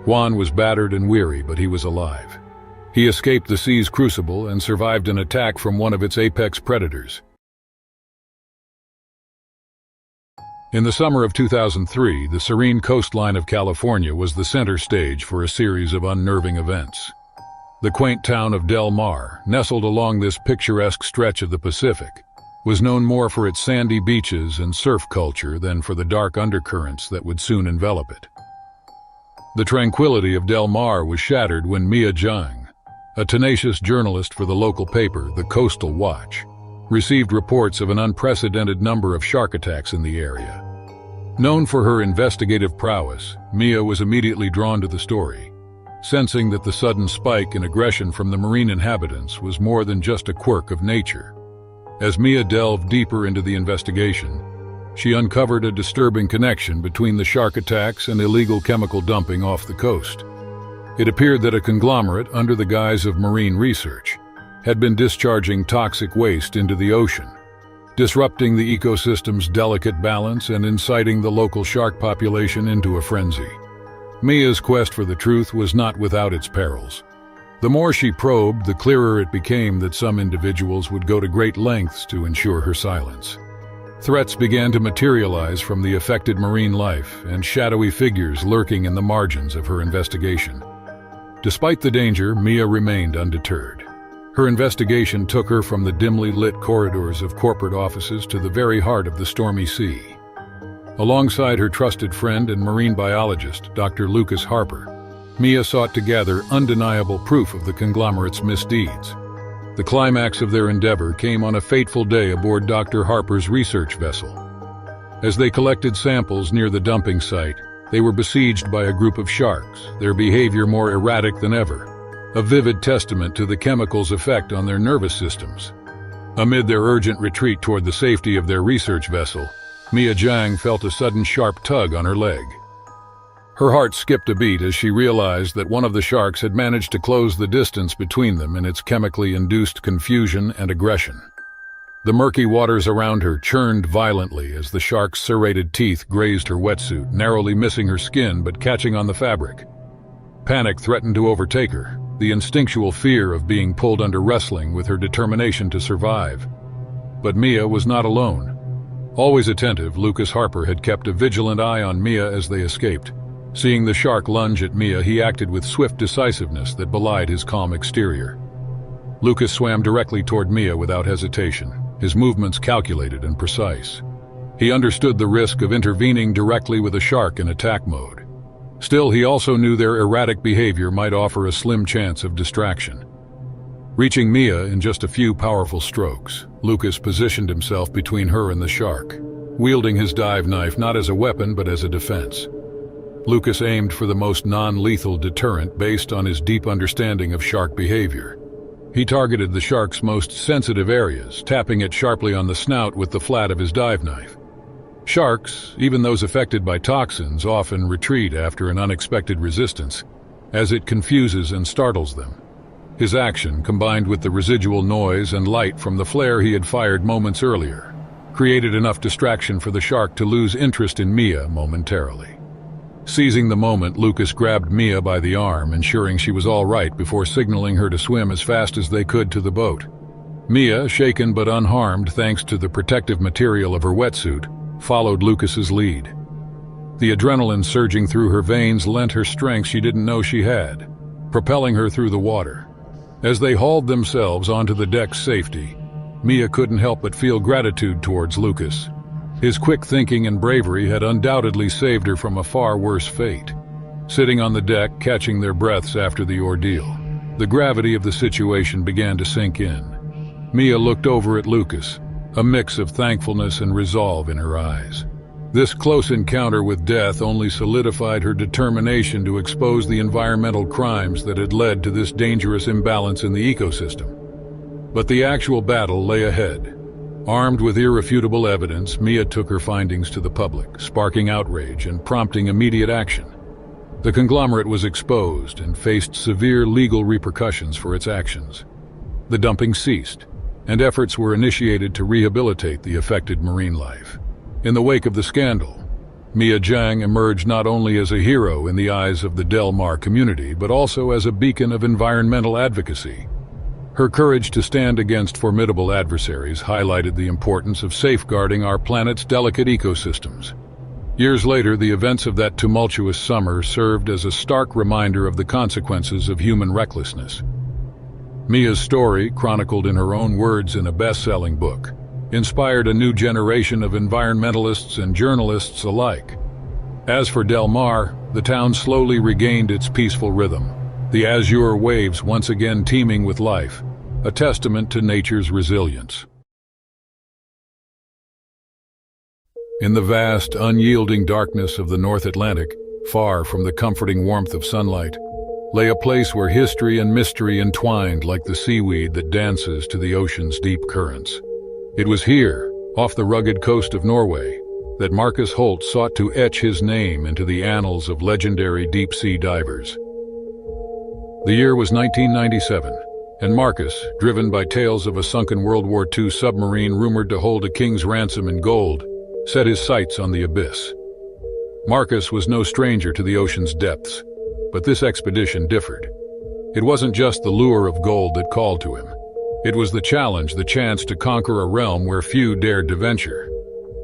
Juan was battered and weary, but he was alive. He escaped the sea's crucible and survived an attack from one of its apex predators. In the summer of 2003, the serene coastline of California was the center stage for a series of unnerving events. The quaint town of Del Mar, nestled along this picturesque stretch of the Pacific, was known more for its sandy beaches and surf culture than for the dark undercurrents that would soon envelop it. The tranquility of Del Mar was shattered when Mia Jiang, a tenacious journalist for the local paper, the Coastal Watch, received reports of an unprecedented number of shark attacks in the area. Known for her investigative prowess, Mia was immediately drawn to the story, sensing that the sudden spike in aggression from the marine inhabitants was more than just a quirk of nature. As Mia delved deeper into the investigation, she uncovered a disturbing connection between the shark attacks and illegal chemical dumping off the coast. It appeared that a conglomerate, under the guise of marine research, had been discharging toxic waste into the ocean, disrupting the ecosystem's delicate balance and inciting the local shark population into a frenzy. Mia's quest for the truth was not without its perils. The more she probed, the clearer it became that some individuals would go to great lengths to ensure her silence. Threats began to materialize from the affected marine life and shadowy figures lurking in the margins of her investigation. Despite the danger, Mia remained undeterred. Her investigation took her from the dimly lit corridors of corporate offices to the very heart of the stormy sea. Alongside her trusted friend and marine biologist, Dr. Lucas Harper, Mia sought to gather undeniable proof of the conglomerate's misdeeds. The climax of their endeavor came on a fateful day aboard Dr. Harper's research vessel. As they collected samples near the dumping site, they were besieged by a group of sharks, their behavior more erratic than ever, a vivid testament to the chemicals' effect on their nervous systems. Amid their urgent retreat toward the safety of their research vessel, Mia Jiang felt a sudden sharp tug on her leg. Her heart skipped a beat as she realized that one of the sharks had managed to close the distance between them in its chemically induced confusion and aggression. The murky waters around her churned violently as the shark's serrated teeth grazed her wetsuit, narrowly missing her skin but catching on the fabric. Panic threatened to overtake her, the instinctual fear of being pulled under wrestling with her determination to survive. But Mia was not alone. Always attentive, Lucas Harper had kept a vigilant eye on Mia as they escaped. Seeing the shark lunge at Mia, he acted with swift decisiveness that belied his calm exterior. Lucas swam directly toward Mia without hesitation, his movements calculated and precise. He understood the risk of intervening directly with a shark in attack mode. Still, he also knew their erratic behavior might offer a slim chance of distraction. Reaching Mia in just a few powerful strokes, Lucas positioned himself between her and the shark, wielding his dive knife not as a weapon but as a defense. Lucas aimed for the most non-lethal deterrent based on his deep understanding of shark behavior. He targeted the shark's most sensitive areas, tapping it sharply on the snout with the flat of his dive knife. Sharks, even those affected by toxins, often retreat after an unexpected resistance, as it confuses and startles them. His action, combined with the residual noise and light from the flare he had fired moments earlier, created enough distraction for the shark to lose interest in Mia momentarily. Seizing the moment, Lucas grabbed Mia by the arm, ensuring she was all right before signaling her to swim as fast as they could to the boat. Mia, shaken but unharmed thanks to the protective material of her wetsuit, followed Lucas's lead. The adrenaline surging through her veins lent her strength she didn't know she had, propelling her through the water. As they hauled themselves onto the deck's safety, Mia couldn't help but feel gratitude towards Lucas. His quick thinking and bravery had undoubtedly saved her from a far worse fate. Sitting on the deck, catching their breaths after the ordeal, the gravity of the situation began to sink in. Mia looked over at Lucas, a mix of thankfulness and resolve in her eyes. This close encounter with death only solidified her determination to expose the environmental crimes that had led to this dangerous imbalance in the ecosystem. But the actual battle lay ahead. Armed with irrefutable evidence, Mia took her findings to the public, sparking outrage and prompting immediate action. The conglomerate was exposed and faced severe legal repercussions for its actions. The dumping ceased, and efforts were initiated to rehabilitate the affected marine life. In the wake of the scandal, Mia Jiang emerged not only as a hero in the eyes of the Del Mar community, but also as a beacon of environmental advocacy. Her courage to stand against formidable adversaries highlighted the importance of safeguarding our planet's delicate ecosystems. Years later, the events of that tumultuous summer served as a stark reminder of the consequences of human recklessness. Mia's story, chronicled in her own words in a best-selling book, inspired a new generation of environmentalists and journalists alike. As for Del Mar, the town slowly regained its peaceful rhythm, the azure waves once again teeming with life, a testament to nature's resilience. In the vast, unyielding darkness of the North Atlantic, far from the comforting warmth of sunlight, lay a place where history and mystery entwined like the seaweed that dances to the ocean's deep currents. It was here, off the rugged coast of Norway, that Marcus Holt sought to etch his name into the annals of legendary deep-sea divers. The year was 1997, and Marcus, driven by tales of a sunken World War II submarine rumored to hold a king's ransom in gold, set his sights on the abyss. Marcus was no stranger to the ocean's depths, but this expedition differed. It wasn't just the lure of gold that called to him. It was the challenge, the chance to conquer a realm where few dared to venture.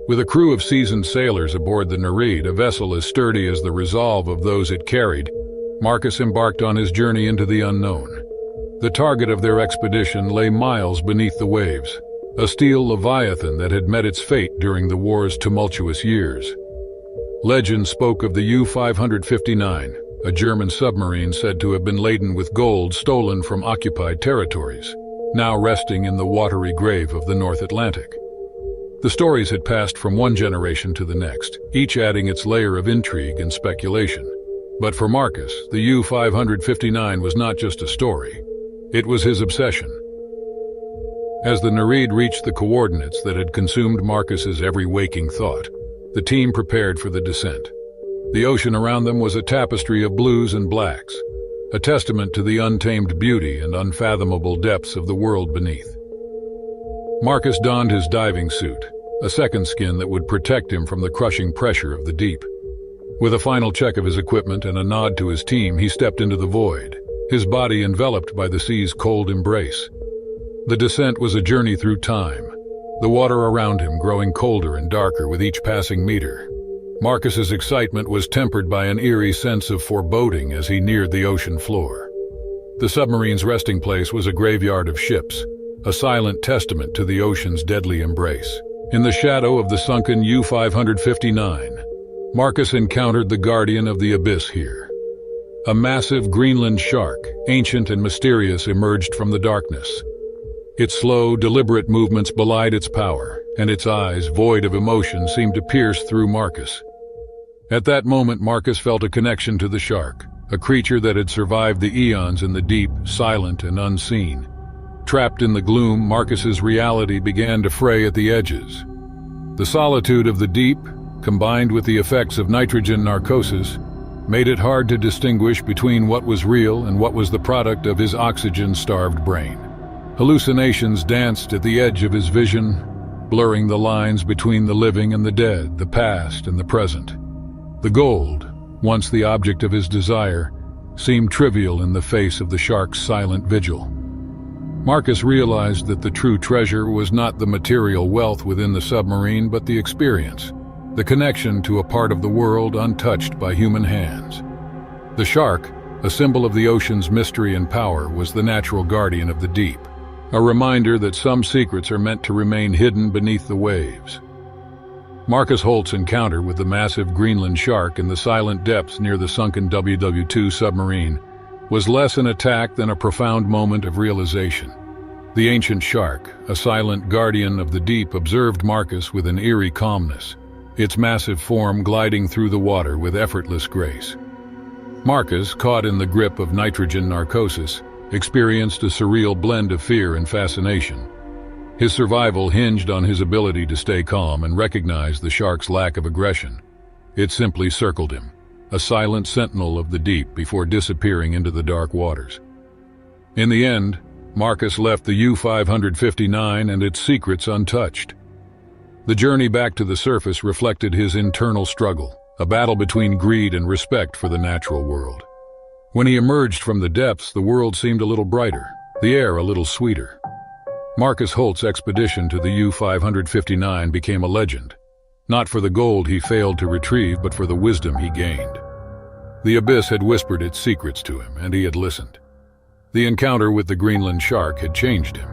With a crew of seasoned sailors aboard the Nereid, a vessel as sturdy as the resolve of those it carried, Marcus embarked on his journey into the unknown. The target of their expedition lay miles beneath the waves, a steel leviathan that had met its fate during the war's tumultuous years. Legend spoke of the U-559, a German submarine said to have been laden with gold stolen from occupied territories, now resting in the watery grave of the North Atlantic. The stories had passed from one generation to the next, each adding its layer of intrigue and speculation. But for Marcus, the U-559 was not just a story. It was his obsession. As the Nereid reached the coordinates that had consumed Marcus's every waking thought, the team prepared for the descent. The ocean around them was a tapestry of blues and blacks, a testament to the untamed beauty and unfathomable depths of the world beneath. Marcus donned his diving suit, a second skin that would protect him from the crushing pressure of the deep. With a final check of his equipment and a nod to his team, he stepped into the void, his body enveloped by the sea's cold embrace. The descent was a journey through time, the water around him growing colder and darker with each passing meter. Marcus's excitement was tempered by an eerie sense of foreboding as he neared the ocean floor. The submarine's resting place was a graveyard of ships, a silent testament to the ocean's deadly embrace. In the shadow of the sunken U-559, Marcus encountered the guardian of the abyss here. A massive Greenland shark, ancient and mysterious, emerged from the darkness. Its slow, deliberate movements belied its power, and its eyes, void of emotion, seemed to pierce through Marcus. At that moment, Marcus felt a connection to the shark, a creature that had survived the eons in the deep, silent and unseen. Trapped in the gloom, Marcus's reality began to fray at the edges. The solitude of the deep, combined with the effects of nitrogen narcosis, made it hard to distinguish between what was real and what was the product of his oxygen-starved brain. Hallucinations danced at the edge of his vision, blurring the lines between the living and the dead, the past and the present. The gold, once the object of his desire, seemed trivial in the face of the shark's silent vigil. Marcus realized that the true treasure was not the material wealth within the submarine, but the experience, the connection to a part of the world untouched by human hands. The shark, a symbol of the ocean's mystery and power, was the natural guardian of the deep, a reminder that some secrets are meant to remain hidden beneath the waves. Marcus Holt's encounter with the massive Greenland shark in the silent depths near the sunken WW2 submarine was less an attack than a profound moment of realization. The ancient shark, a silent guardian of the deep, observed Marcus with an eerie calmness, its massive form gliding through the water with effortless grace. Marcus, caught in the grip of nitrogen narcosis, experienced a surreal blend of fear and fascination. His survival hinged on his ability to stay calm and recognize the shark's lack of aggression. It simply circled him, a silent sentinel of the deep, before disappearing into the dark waters. In the end, Marcus left the U-559 and its secrets untouched. The journey back to the surface reflected his internal struggle, a battle between greed and respect for the natural world. When he emerged from the depths, the world seemed a little brighter, the air a little sweeter. Marcus Holt's expedition to the U-559 became a legend, not for the gold he failed to retrieve, but for the wisdom he gained. The abyss had whispered its secrets to him, and he had listened. The encounter with the Greenland shark had changed him.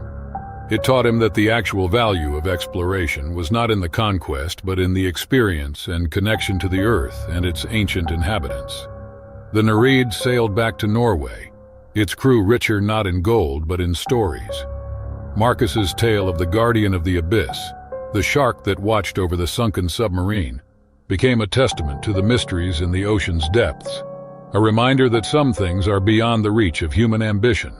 It taught him that the actual value of exploration was not in the conquest, but in the experience and connection to the earth and its ancient inhabitants. The Nereid sailed back to Norway, its crew richer not in gold but in stories. Marcus's tale of the guardian of the abyss, the shark that watched over the sunken submarine, became a testament to the mysteries in the ocean's depths, a reminder that some things are beyond the reach of human ambition.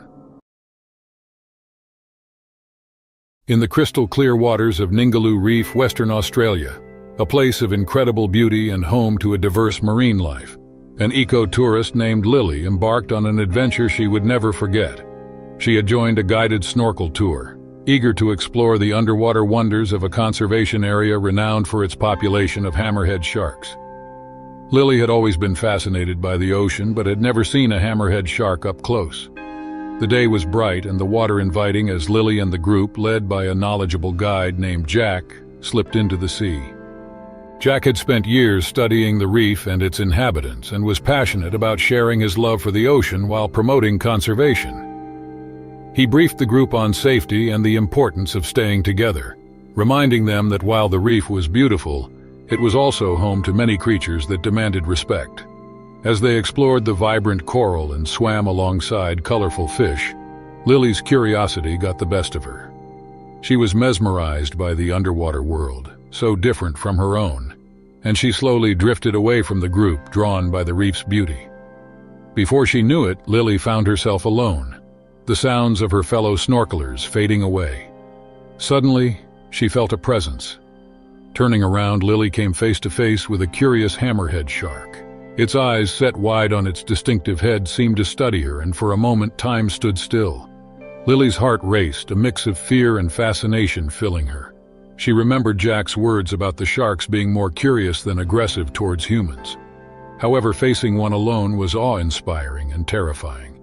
In the crystal-clear waters of Ningaloo Reef, Western Australia, a place of incredible beauty and home to a diverse marine life, an eco-tourist named Lily embarked on an adventure she would never forget. She had joined a guided snorkel tour, eager to explore the underwater wonders of a conservation area renowned for its population of hammerhead sharks. Lily had always been fascinated by the ocean, but had never seen a hammerhead shark up close. The day was bright and the water inviting as Lily and the group, led by a knowledgeable guide named Jack, slipped into the sea. Jack had spent years studying the reef and its inhabitants and was passionate about sharing his love for the ocean while promoting conservation. He briefed the group on safety and the importance of staying together, reminding them that while the reef was beautiful, it was also home to many creatures that demanded respect. As they explored the vibrant coral and swam alongside colorful fish, Lily's curiosity got the best of her. She was mesmerized by the underwater world, so different from her own, and she slowly drifted away from the group, drawn by the reef's beauty. Before she knew it, Lily found herself alone, the sounds of her fellow snorkelers fading away. Suddenly, she felt a presence. Turning around, Lily came face to face with a curious hammerhead shark. Its eyes, set wide on its distinctive head, seemed to study her, and for a moment time stood still. Lily's heart raced, a mix of fear and fascination filling her. She remembered Jack's words about the sharks being more curious than aggressive towards humans. However, facing one alone was awe-inspiring and terrifying.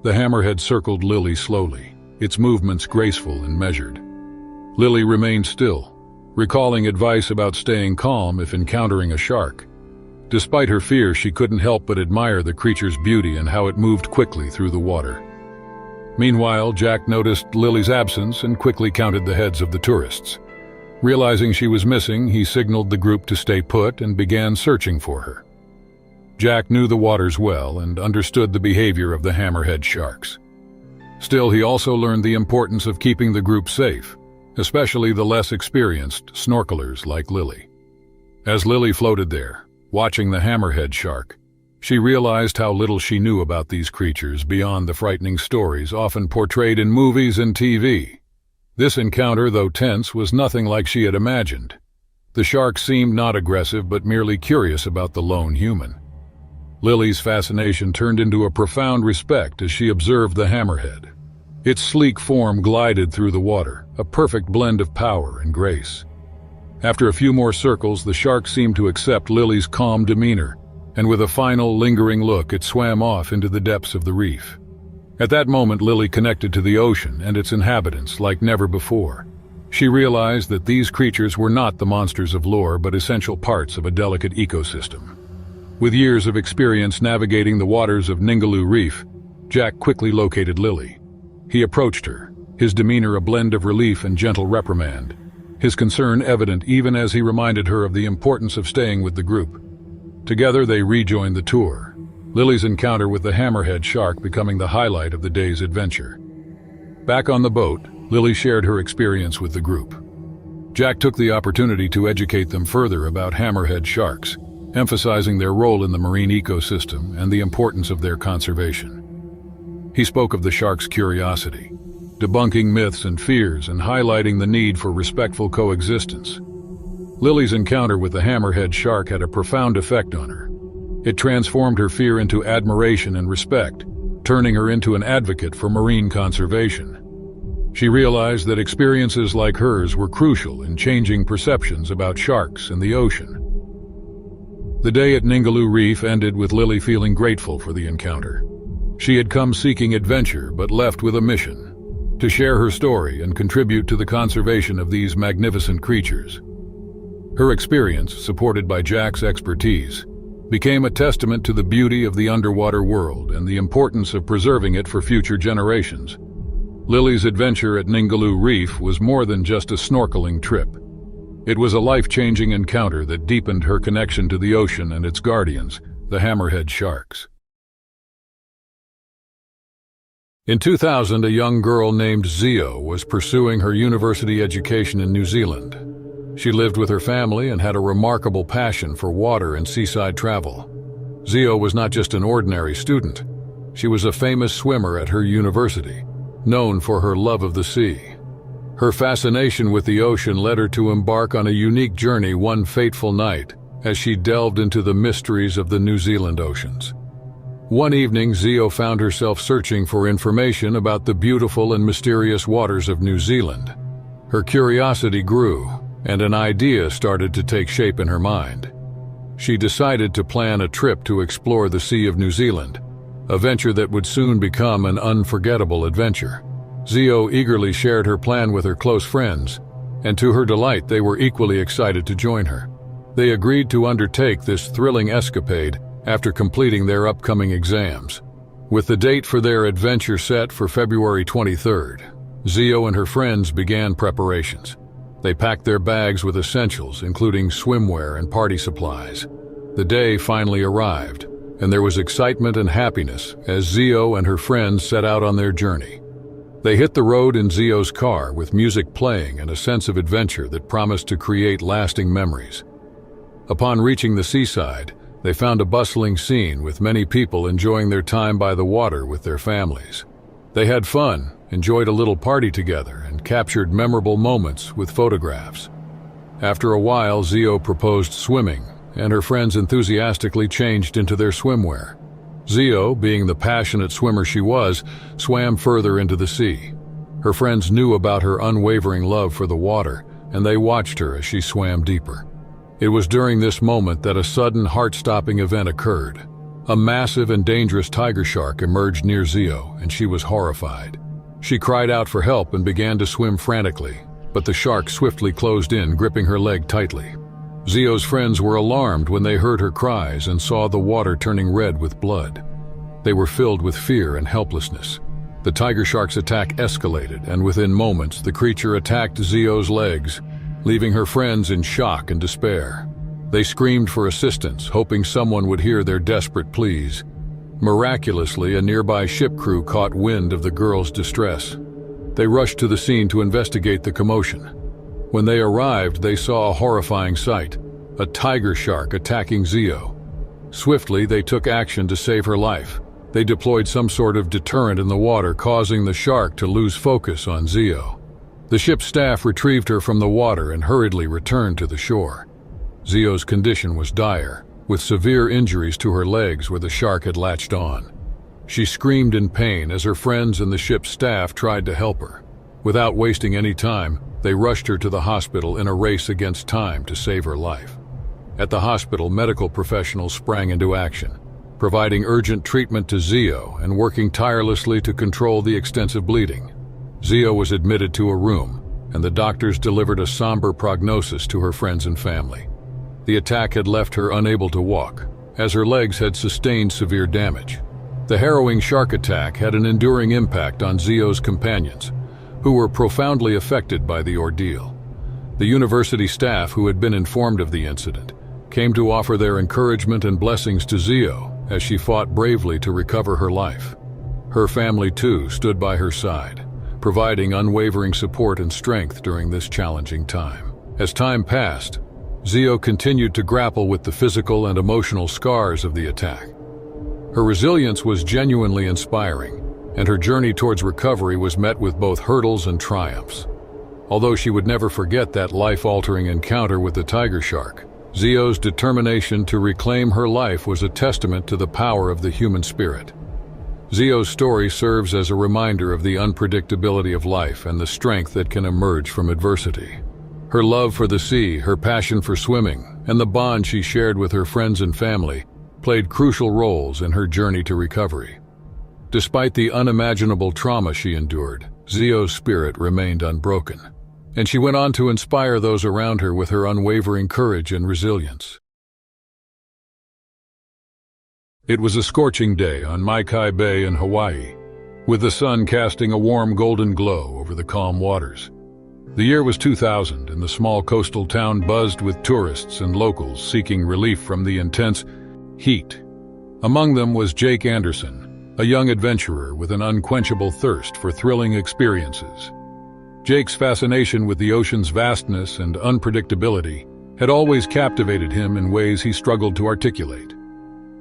The hammerhead circled Lily slowly, its movements graceful and measured. Lily remained still, recalling advice about staying calm if encountering a shark. Despite her fear, she couldn't help but admire the creature's beauty and how it moved quickly through the water. Meanwhile, Jack noticed Lily's absence and quickly counted the heads of the tourists. Realizing she was missing, he signaled the group to stay put and began searching for her. Jack knew the waters well and understood the behavior of the hammerhead sharks. Still, he also learned the importance of keeping the group safe, especially the less experienced snorkelers like Lily. As Lily floated there, watching the hammerhead shark, she realized how little she knew about these creatures beyond the frightening stories often portrayed in movies and TV. This encounter, though tense, was nothing like she had imagined. The shark seemed not aggressive but merely curious about the lone human. Lily's fascination turned into a profound respect as she observed the hammerhead. Its sleek form glided through the water, a perfect blend of power and grace. After a few more circles, the shark seemed to accept Lily's calm demeanor, and with a final, lingering look, it swam off into the depths of the reef. At that moment, Lily connected to the ocean and its inhabitants like never before. She realized that these creatures were not the monsters of lore, but essential parts of a delicate ecosystem. With years of experience navigating the waters of Ningaloo Reef, Jack quickly located Lily. He approached her, his demeanor a blend of relief and gentle reprimand, his concern evident even as he reminded her of the importance of staying with the group. Together they rejoined the tour, Lily's encounter with the hammerhead shark becoming the highlight of the day's adventure. Back on the boat, Lily shared her experience with the group. Jack took the opportunity to educate them further about hammerhead sharks, emphasizing their role in the marine ecosystem and the importance of their conservation. He spoke of the shark's curiosity, debunking myths and fears and highlighting the need for respectful coexistence. Lily's encounter with the hammerhead shark had a profound effect on her. It transformed her fear into admiration and respect, turning her into an advocate for marine conservation. She realized that experiences like hers were crucial in changing perceptions about sharks and the ocean. The day at Ningaloo Reef ended with Lily feeling grateful for the encounter. She had come seeking adventure but left with a mission: to share her story and contribute to the conservation of these magnificent creatures. Her experience, supported by Jack's expertise, became a testament to the beauty of the underwater world and the importance of preserving it for future generations. Lily's adventure at Ningaloo Reef was more than just a snorkeling trip. It was a life-changing encounter that deepened her connection to the ocean and its guardians, the hammerhead sharks. In 2000, a young girl named Zio was pursuing her university education in New Zealand. She lived with her family and had a remarkable passion for water and seaside travel. Zio was not just an ordinary student. She was a famous swimmer at her university, known for her love of the sea. Her fascination with the ocean led her to embark on a unique journey one fateful night as she delved into the mysteries of the New Zealand oceans. One evening, Zio found herself searching for information about the beautiful and mysterious waters of New Zealand. Her curiosity grew, and an idea started to take shape in her mind. She decided to plan a trip to explore the Sea of New Zealand, a venture that would soon become an unforgettable adventure. Zio eagerly shared her plan with her close friends, and to her delight, they were equally excited to join her. They agreed to undertake this thrilling escapade after completing their upcoming exams. With the date for their adventure set for February 23rd, Zio and her friends began preparations. They packed their bags with essentials, including swimwear and party supplies. The day finally arrived, and there was excitement and happiness as Zio and her friends set out on their journey. They hit the road in Zio's car with music playing and a sense of adventure that promised to create lasting memories. Upon reaching the seaside, they found a bustling scene with many people enjoying their time by the water with their families. They had fun, enjoyed a little party together, and captured memorable moments with photographs. After a while, Zio proposed swimming, and her friends enthusiastically changed into their swimwear. Zio, being the passionate swimmer she was, swam further into the sea. Her friends knew about her unwavering love for the water, and they watched her as she swam deeper. It was during this moment that a sudden, heart-stopping event occurred. A massive and dangerous tiger shark emerged near Zio, and she was horrified. She cried out for help and began to swim frantically, but the shark swiftly closed in, gripping her leg tightly. Zio's friends were alarmed when they heard her cries and saw the water turning red with blood. They were filled with fear and helplessness. The tiger shark's attack escalated, and within moments the creature attacked Zio's legs, leaving her friends in shock and despair. They screamed for assistance, hoping someone would hear their desperate pleas. Miraculously, a nearby ship crew caught wind of the girls' distress. They rushed to the scene to investigate the commotion. When they arrived, they saw a horrifying sight: a tiger shark attacking Zio. Swiftly, they took action to save her life. They deployed some sort of deterrent in the water, causing the shark to lose focus on Zio. The ship's staff retrieved her from the water and hurriedly returned to the shore. Zio's condition was dire, with severe injuries to her legs where the shark had latched on. She screamed in pain as her friends and the ship's staff tried to help her. Without wasting any time, they rushed her to the hospital in a race against time to save her life. At the hospital, medical professionals sprang into action, providing urgent treatment to Zio and working tirelessly to control the extensive bleeding. Zio was admitted to a room, and the doctors delivered a somber prognosis to her friends and family. The attack had left her unable to walk, as her legs had sustained severe damage. The harrowing shark attack had an enduring impact on Zio's companions, who were profoundly affected by the ordeal. The university staff, who had been informed of the incident, came to offer their encouragement and blessings to Zio as she fought bravely to recover her life. Her family, too, stood by her side, providing unwavering support and strength during this challenging time. As time passed, Zio continued to grapple with the physical and emotional scars of the attack. Her resilience was genuinely inspiring, and her journey towards recovery was met with both hurdles and triumphs. Although she would never forget that life-altering encounter with the tiger shark, Zio's determination to reclaim her life was a testament to the power of the human spirit. Zio's story serves as a reminder of the unpredictability of life and the strength that can emerge from adversity. Her love for the sea, her passion for swimming, and the bond she shared with her friends and family played crucial roles in her journey to recovery. Despite the unimaginable trauma she endured, Zio's spirit remained unbroken, and she went on to inspire those around her with her unwavering courage and resilience. It was a scorching day on Maikai Bay in Hawaii, with the sun casting a warm golden glow over the calm waters. The year was 2000, and the small coastal town buzzed with tourists and locals seeking relief from the intense heat. Among them was Jake Anderson, a young adventurer with an unquenchable thirst for thrilling experiences. Jake's fascination with the ocean's vastness and unpredictability had always captivated him in ways he struggled to articulate.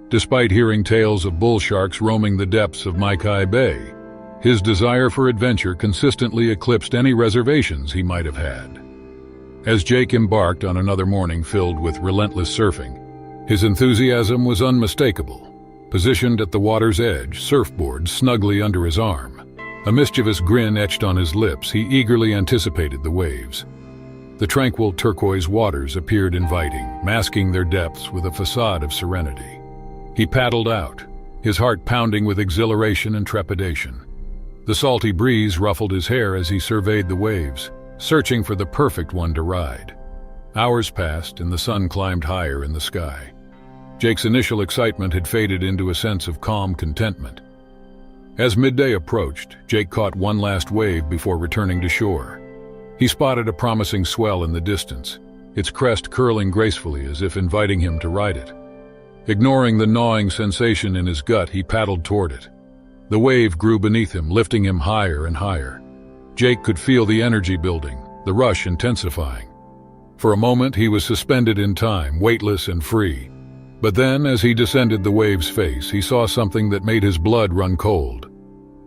Despite hearing tales of bull sharks roaming the depths of Maikai Bay, his desire for adventure consistently eclipsed any reservations he might have had. As Jake embarked on another morning filled with relentless surfing, his enthusiasm was unmistakable. Positioned at the water's edge, surfboard snugly under his arm, a mischievous grin etched on his lips, he eagerly anticipated the waves. The tranquil turquoise waters appeared inviting, masking their depths with a facade of serenity. He paddled out, his heart pounding with exhilaration and trepidation. The salty breeze ruffled his hair as he surveyed the waves, searching for the perfect one to ride. Hours passed, and the sun climbed higher in the sky. Jake's initial excitement had faded into a sense of calm contentment. As midday approached, Jake caught one last wave before returning to shore. He spotted a promising swell in the distance, its crest curling gracefully as if inviting him to ride it. Ignoring the gnawing sensation in his gut, he paddled toward it. The wave grew beneath him, lifting him higher and higher. Jake could feel the energy building, the rush intensifying. For a moment, he was suspended in time, weightless and free. But then, as he descended the wave's face, he saw something that made his blood run cold.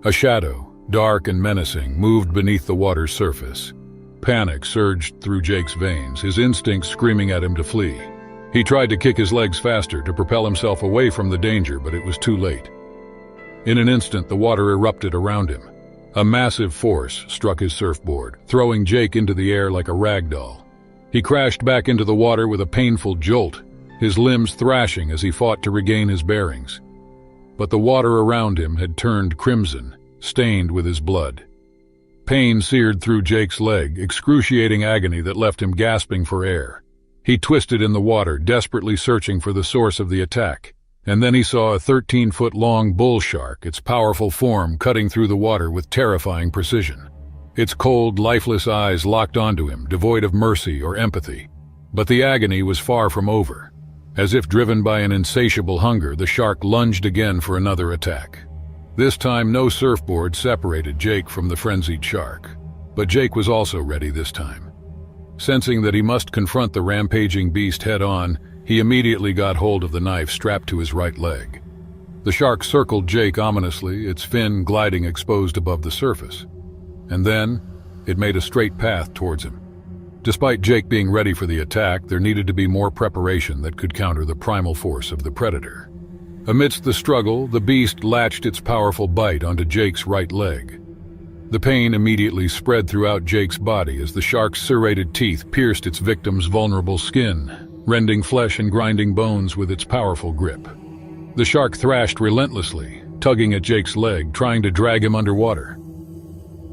A shadow, dark and menacing, moved beneath the water's surface. Panic surged through Jake's veins, his instincts screaming at him to flee. He tried to kick his legs faster to propel himself away from the danger, but it was too late. In an instant, the water erupted around him. A massive force struck his surfboard, throwing Jake into the air like a rag doll. He crashed back into the water with a painful jolt, his limbs thrashing as he fought to regain his bearings. But the water around him had turned crimson, stained with his blood. Pain seared through Jake's leg, excruciating agony that left him gasping for air. He twisted in the water, desperately searching for the source of the attack. And then he saw a 13-foot-long bull shark, its powerful form cutting through the water with terrifying precision. Its cold, lifeless eyes locked onto him, devoid of mercy or empathy. But the agony was far from over. As if driven by an insatiable hunger, the shark lunged again for another attack. This time, no surfboard separated Jake from the frenzied shark. But Jake was also ready this time. Sensing that he must confront the rampaging beast head-on, he immediately got hold of the knife strapped to his right leg. The shark circled Jake ominously, its fin gliding exposed above the surface. And then, it made a straight path towards him. Despite Jake being ready for the attack, there needed to be more preparation that could counter the primal force of the predator. Amidst the struggle, the beast latched its powerful bite onto Jake's right leg. The pain immediately spread throughout Jake's body as the shark's serrated teeth pierced its victim's vulnerable skin. rending flesh and grinding bones with its powerful grip. The shark thrashed relentlessly, tugging at Jake's leg, trying to drag him underwater.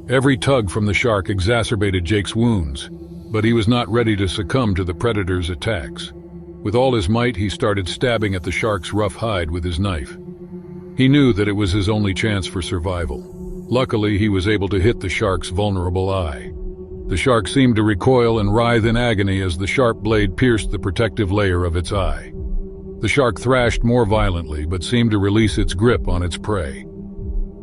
Every tug from the shark exacerbated Jake's wounds, but he was not ready to succumb to the predator's attacks. With all his might, he started stabbing at the shark's rough hide with his knife. He knew that it was his only chance for survival. Luckily, he was able to hit the shark's vulnerable eye. The shark seemed to recoil and writhe in agony as the sharp blade pierced the protective layer of its eye. The shark thrashed more violently, but seemed to release its grip on its prey.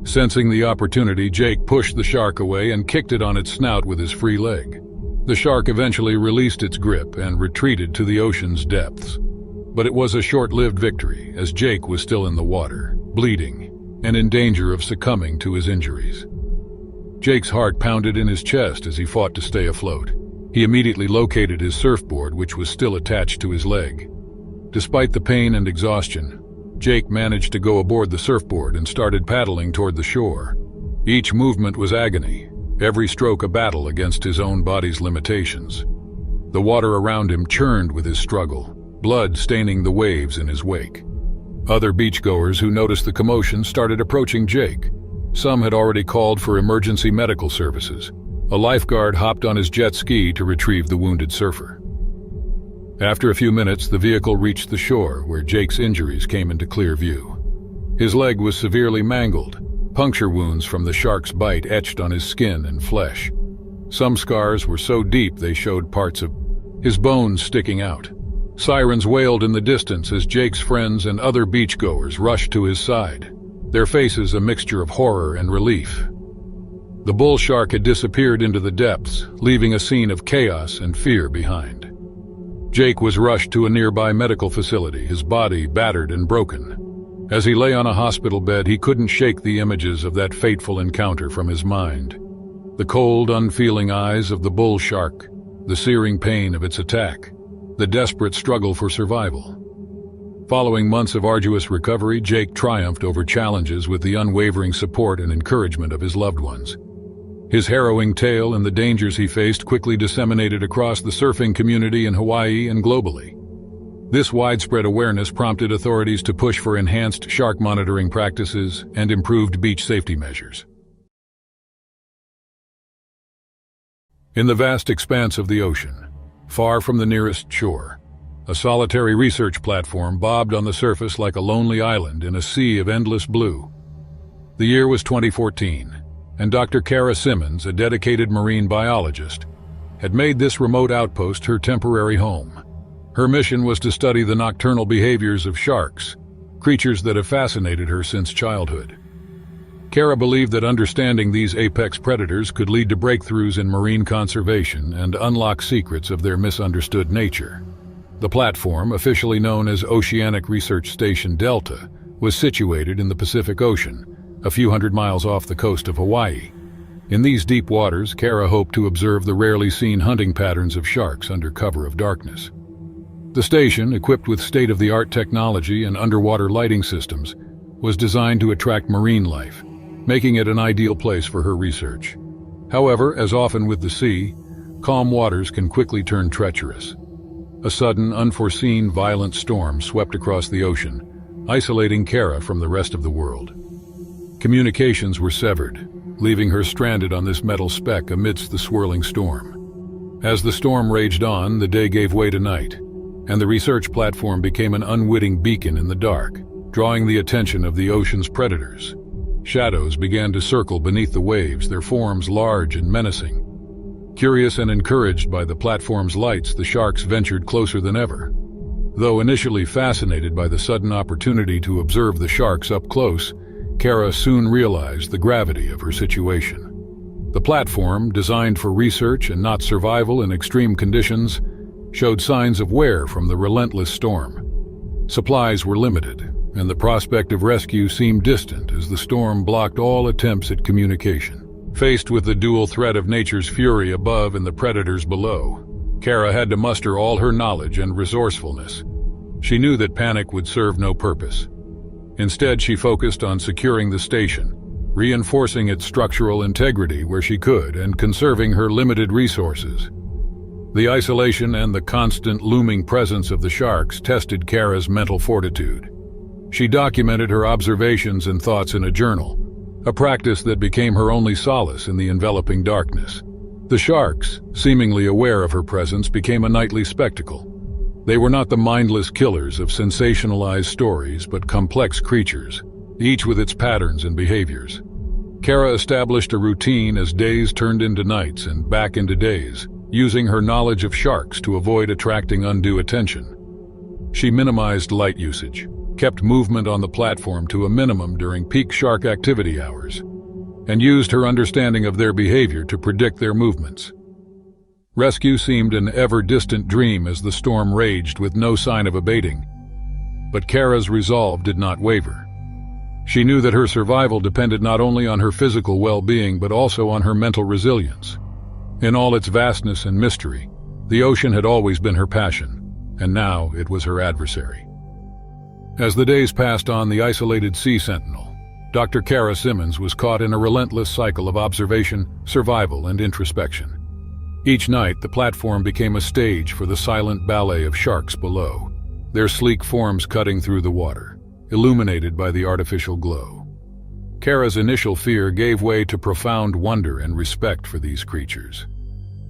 Sensing the opportunity, Jake pushed the shark away and kicked it on its snout with his free leg. The shark eventually released its grip and retreated to the ocean's depths. But it was a short-lived victory, as Jake was still in the water, bleeding, and in danger of succumbing to his injuries. Jake's heart pounded in his chest as he fought to stay afloat. He immediately located his surfboard, which was still attached to his leg. Despite the pain and exhaustion, Jake managed to go aboard the surfboard and started paddling toward the shore. Each movement was agony, every stroke a battle against his own body's limitations. The water around him churned with his struggle, blood staining the waves in his wake. Other beachgoers who noticed the commotion started approaching Jake. Some had already called for emergency medical services. A lifeguard hopped on his jet ski to retrieve the wounded surfer. After a few minutes, the vehicle reached the shore, where Jake's injuries came into clear view. His leg was severely mangled, puncture wounds from the shark's bite etched on his skin and flesh. Some scars were so deep they showed parts of his bones sticking out. Sirens wailed in the distance as Jake's friends and other beachgoers rushed to his side, their faces a mixture of horror and relief. The bull shark had disappeared into the depths, leaving a scene of chaos and fear behind. Jake was rushed to a nearby medical facility, his body battered and broken. As he lay on a hospital bed, he couldn't shake the images of that fateful encounter from his mind. The cold, unfeeling eyes of the bull shark, the searing pain of its attack, the desperate struggle for survival. Following months of arduous recovery, Jake triumphed over challenges with the unwavering support and encouragement of his loved ones. His harrowing tale and the dangers he faced quickly disseminated across the surfing community in Hawaii and globally. This widespread awareness prompted authorities to push for enhanced shark monitoring practices and improved beach safety measures. In the vast expanse of the ocean, far from the nearest shore, a solitary research platform bobbed on the surface like a lonely island in a sea of endless blue. The year was 2014, and Dr. Kara Simmons, a dedicated marine biologist, had made this remote outpost her temporary home. Her mission was to study the nocturnal behaviors of sharks, creatures that have fascinated her since childhood. Kara believed that understanding these apex predators could lead to breakthroughs in marine conservation and unlock secrets of their misunderstood nature. The platform, officially known as Oceanic Research Station Delta, was situated in the Pacific Ocean, a few hundred miles off the coast of Hawaii. In these deep waters, Kara hoped to observe the rarely seen hunting patterns of sharks under cover of darkness. The station, equipped with state-of-the-art technology and underwater lighting systems, was designed to attract marine life, making it an ideal place for her research. However, as often with the sea, calm waters can quickly turn treacherous. A sudden, unforeseen, violent storm swept across the ocean, isolating Kara from the rest of the world. Communications were severed, leaving her stranded on this metal speck amidst the swirling storm. As the storm raged on, the day gave way to night, and the research platform became an unwitting beacon in the dark, drawing the attention of the ocean's predators. Shadows began to circle beneath the waves, their forms large and menacing. Curious and encouraged by the platform's lights, the sharks ventured closer than ever. Though initially fascinated by the sudden opportunity to observe the sharks up close, Kara soon realized the gravity of her situation. The platform, designed for research and not survival in extreme conditions, showed signs of wear from the relentless storm. Supplies were limited, and the prospect of rescue seemed distant as the storm blocked all attempts at communication. Faced with the dual threat of nature's fury above and the predators below, Kara had to muster all her knowledge and resourcefulness. She knew that panic would serve no purpose. Instead, she focused on securing the station, reinforcing its structural integrity where she could, and conserving her limited resources. The isolation and the constant looming presence of the sharks tested Kara's mental fortitude. She documented her observations and thoughts in a journal, a practice that became her only solace in the enveloping darkness. The sharks, seemingly aware of her presence, became a nightly spectacle. They were not the mindless killers of sensationalized stories, but complex creatures, each with its patterns and behaviors. Kara established a routine as days turned into nights and back into days, using her knowledge of sharks to avoid attracting undue attention. She minimized light usage, kept movement on the platform to a minimum during peak shark activity hours, and used her understanding of their behavior to predict their movements. Rescue seemed an ever-distant dream as the storm raged with no sign of abating. But Kara's resolve did not waver. She knew that her survival depended not only on her physical well-being but also on her mental resilience. In all its vastness and mystery, the ocean had always been her passion, and now it was her adversary. As the days passed on the isolated sea sentinel, Dr. Kara Simmons was caught in a relentless cycle of observation, survival, and introspection. Each night, the platform became a stage for the silent ballet of sharks below, their sleek forms cutting through the water, illuminated by the artificial glow. Kara's initial fear gave way to profound wonder and respect for these creatures.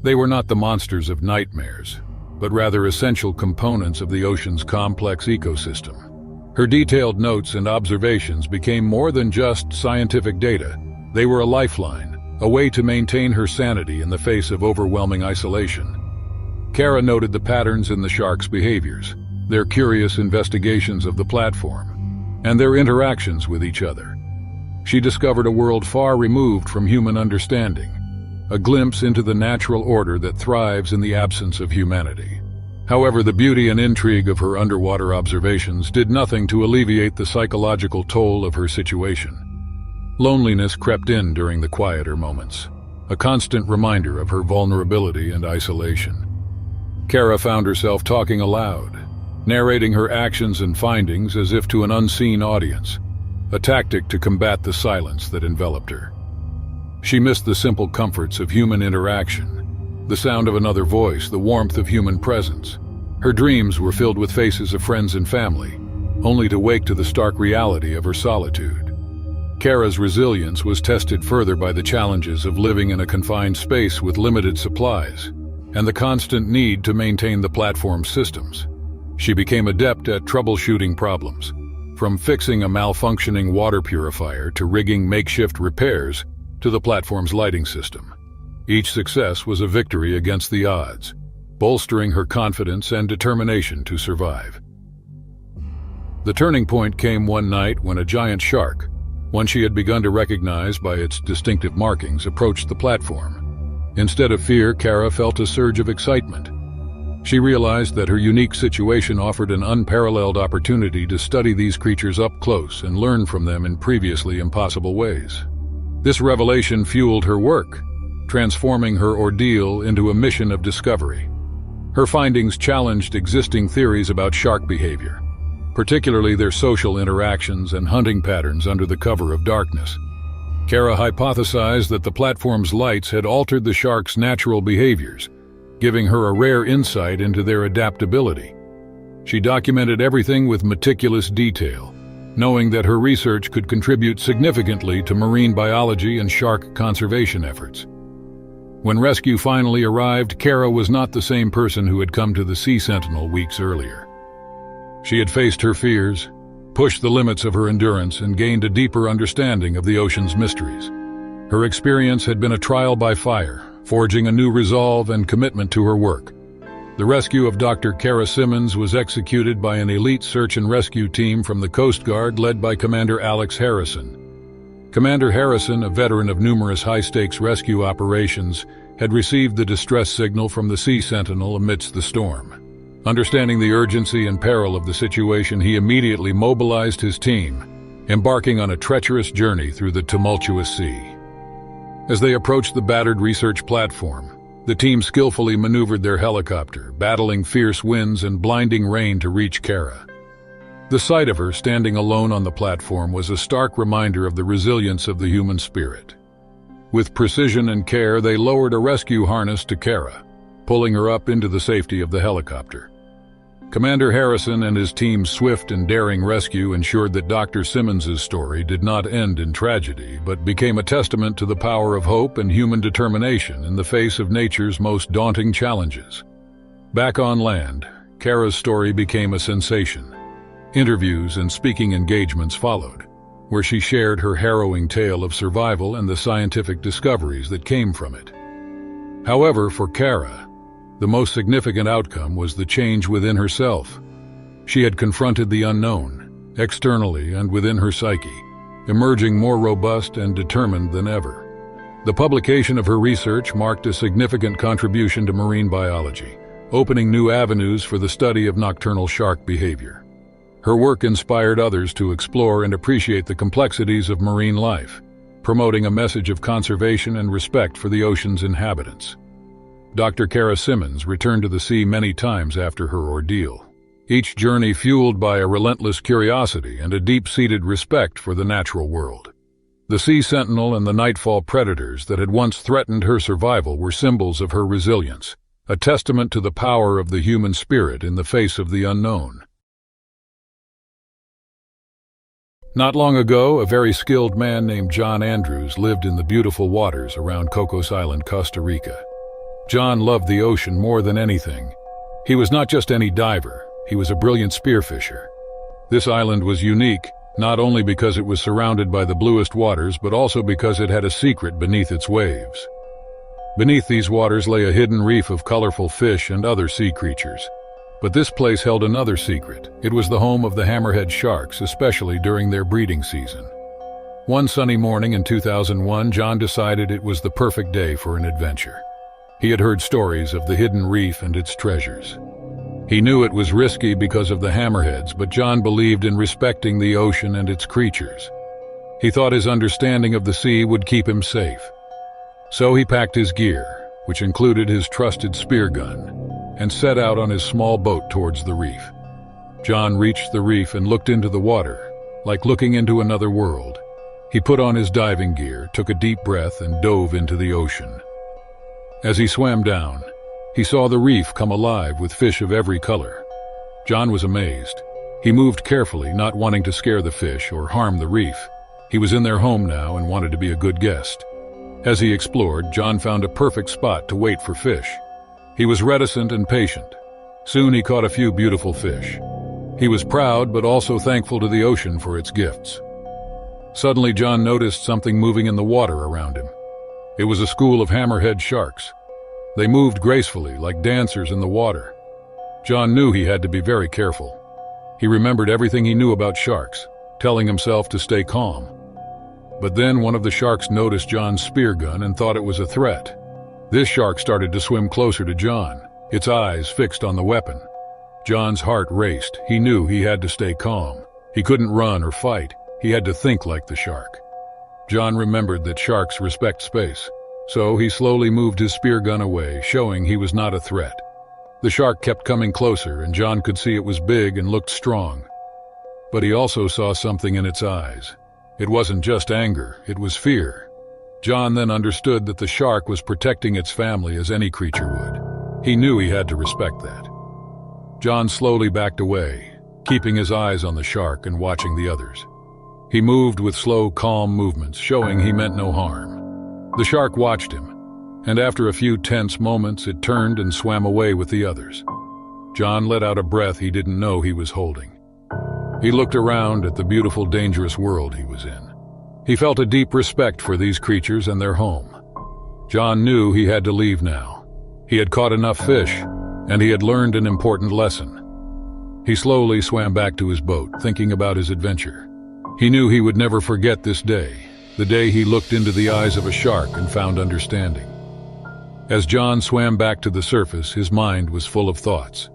They were not the monsters of nightmares, but rather essential components of the ocean's complex ecosystem. Her detailed notes and observations became more than just scientific data. They were a lifeline, a way to maintain her sanity in the face of overwhelming isolation. Kara noted the patterns in the sharks' behaviors, their curious investigations of the platform, and their interactions with each other. She discovered a world far removed from human understanding, a glimpse into the natural order that thrives in the absence of humanity. However, the beauty and intrigue of her underwater observations did nothing to alleviate the psychological toll of her situation. Loneliness crept in during the quieter moments, a constant reminder of her vulnerability and isolation. Kara found herself talking aloud, narrating her actions and findings as if to an unseen audience, a tactic to combat the silence that enveloped her. She missed the simple comforts of human interaction, the sound of another voice, the warmth of human presence. Her dreams were filled with faces of friends and family, only to wake to the stark reality of her solitude. Kara's resilience was tested further by the challenges of living in a confined space with limited supplies, and the constant need to maintain the platform's systems. She became adept at troubleshooting problems, from fixing a malfunctioning water purifier to rigging makeshift repairs to the platform's lighting system. Each success was a victory against the odds, bolstering her confidence and determination to survive. The turning point came one night when a giant shark, one she had begun to recognize by its distinctive markings, approached the platform. Instead of fear, Kara felt a surge of excitement. She realized that her unique situation offered an unparalleled opportunity to study these creatures up close and learn from them in previously impossible ways. This revelation fueled her work, transforming her ordeal into a mission of discovery. Her findings challenged existing theories about shark behavior, particularly their social interactions and hunting patterns under the cover of darkness. Kara hypothesized that the platform's lights had altered the shark's natural behaviors, giving her a rare insight into their adaptability. She documented everything with meticulous detail, knowing that her research could contribute significantly to marine biology and shark conservation efforts. When rescue finally arrived, Kara was not the same person who had come to the Sea Sentinel weeks earlier. She had faced her fears, pushed the limits of her endurance, and gained a deeper understanding of the ocean's mysteries. Her experience had been a trial by fire, forging a new resolve and commitment to her work. The rescue of Dr. Kara Simmons was executed by an elite search and rescue team from the Coast Guard led by Commander Alex Harrison. Commander Harrison, a veteran of numerous high-stakes rescue operations, had received the distress signal from the Sea Sentinel amidst the storm. Understanding the urgency and peril of the situation, he immediately mobilized his team, embarking on a treacherous journey through the tumultuous sea. As they approached the battered research platform, the team skillfully maneuvered their helicopter, battling fierce winds and blinding rain to reach Kara. The sight of her standing alone on the platform was a stark reminder of the resilience of the human spirit. With precision and care, they lowered a rescue harness to Kara, pulling her up into the safety of the helicopter. Commander Harrison and his team's swift and daring rescue ensured that Dr. Simmons's story did not end in tragedy, but became a testament to the power of hope and human determination in the face of nature's most daunting challenges. Back on land, Kara's story became a sensation. Interviews and speaking engagements followed, where she shared her harrowing tale of survival and the scientific discoveries that came from it. However, for Kara, the most significant outcome was the change within herself. She had confronted the unknown, externally and within her psyche, emerging more robust and determined than ever. The publication of her research marked a significant contribution to marine biology, opening new avenues for the study of nocturnal shark behavior. Her work inspired others to explore and appreciate the complexities of marine life, promoting a message of conservation and respect for the ocean's inhabitants. Dr. Kara Simmons returned to the sea many times after her ordeal, each journey fueled by a relentless curiosity and a deep-seated respect for the natural world. The sea sentinel and the nightfall predators that had once threatened her survival were symbols of her resilience, a testament to the power of the human spirit in the face of the unknown. Not long ago, a very skilled man named John Andrews lived in the beautiful waters around Cocos Island, Costa Rica. John loved the ocean more than anything. He was not just any diver, he was a brilliant spearfisher. This island was unique, not only because it was surrounded by the bluest waters, but also because it had a secret beneath its waves. Beneath these waters lay a hidden reef of colorful fish and other sea creatures. But this place held another secret. It was the home of the hammerhead sharks, especially during their breeding season. One sunny morning in 2001, John decided it was the perfect day for an adventure. He had heard stories of the hidden reef and its treasures. He knew it was risky because of the hammerheads, but John believed in respecting the ocean and its creatures. He thought his understanding of the sea would keep him safe. So he packed his gear, which included his trusted spear gun, and set out on his small boat towards the reef. John reached the reef and looked into the water, like looking into another world. He put on his diving gear, took a deep breath, and dove into the ocean. As he swam down, he saw the reef come alive with fish of every color. John was amazed. He moved carefully, not wanting to scare the fish or harm the reef. He was in their home now and wanted to be a good guest. As he explored, John found a perfect spot to wait for fish. He was reticent and patient. Soon he caught a few beautiful fish. He was proud but also thankful to the ocean for its gifts. Suddenly, John noticed something moving in the water around him. It was a school of hammerhead sharks. They moved gracefully, like dancers in the water. John knew he had to be very careful. He remembered everything he knew about sharks, telling himself to stay calm. But then one of the sharks noticed John's spear gun and thought it was a threat. This shark started to swim closer to John, its eyes fixed on the weapon. John's heart raced. He knew he had to stay calm. He couldn't run or fight. He had to think like the shark. John remembered that sharks respect space, so he slowly moved his spear gun away, showing he was not a threat. The shark kept coming closer, and John could see it was big and looked strong. But he also saw something in its eyes. It wasn't just anger, it was fear. John then understood that the shark was protecting its family as any creature would. He knew he had to respect that. John slowly backed away, keeping his eyes on the shark and watching the others. He moved with slow, calm movements, showing he meant no harm. The shark watched him, and after a few tense moments, it turned and swam away with the others. John let out a breath he didn't know he was holding. He looked around at the beautiful, dangerous world he was in. He felt a deep respect for these creatures and their home. John knew he had to leave now. He had caught enough fish, and he had learned an important lesson. He slowly swam back to his boat, thinking about his adventure. He knew he would never forget this day, the day he looked into the eyes of a shark and found understanding. As John swam back to the surface, his mind was full of thoughts.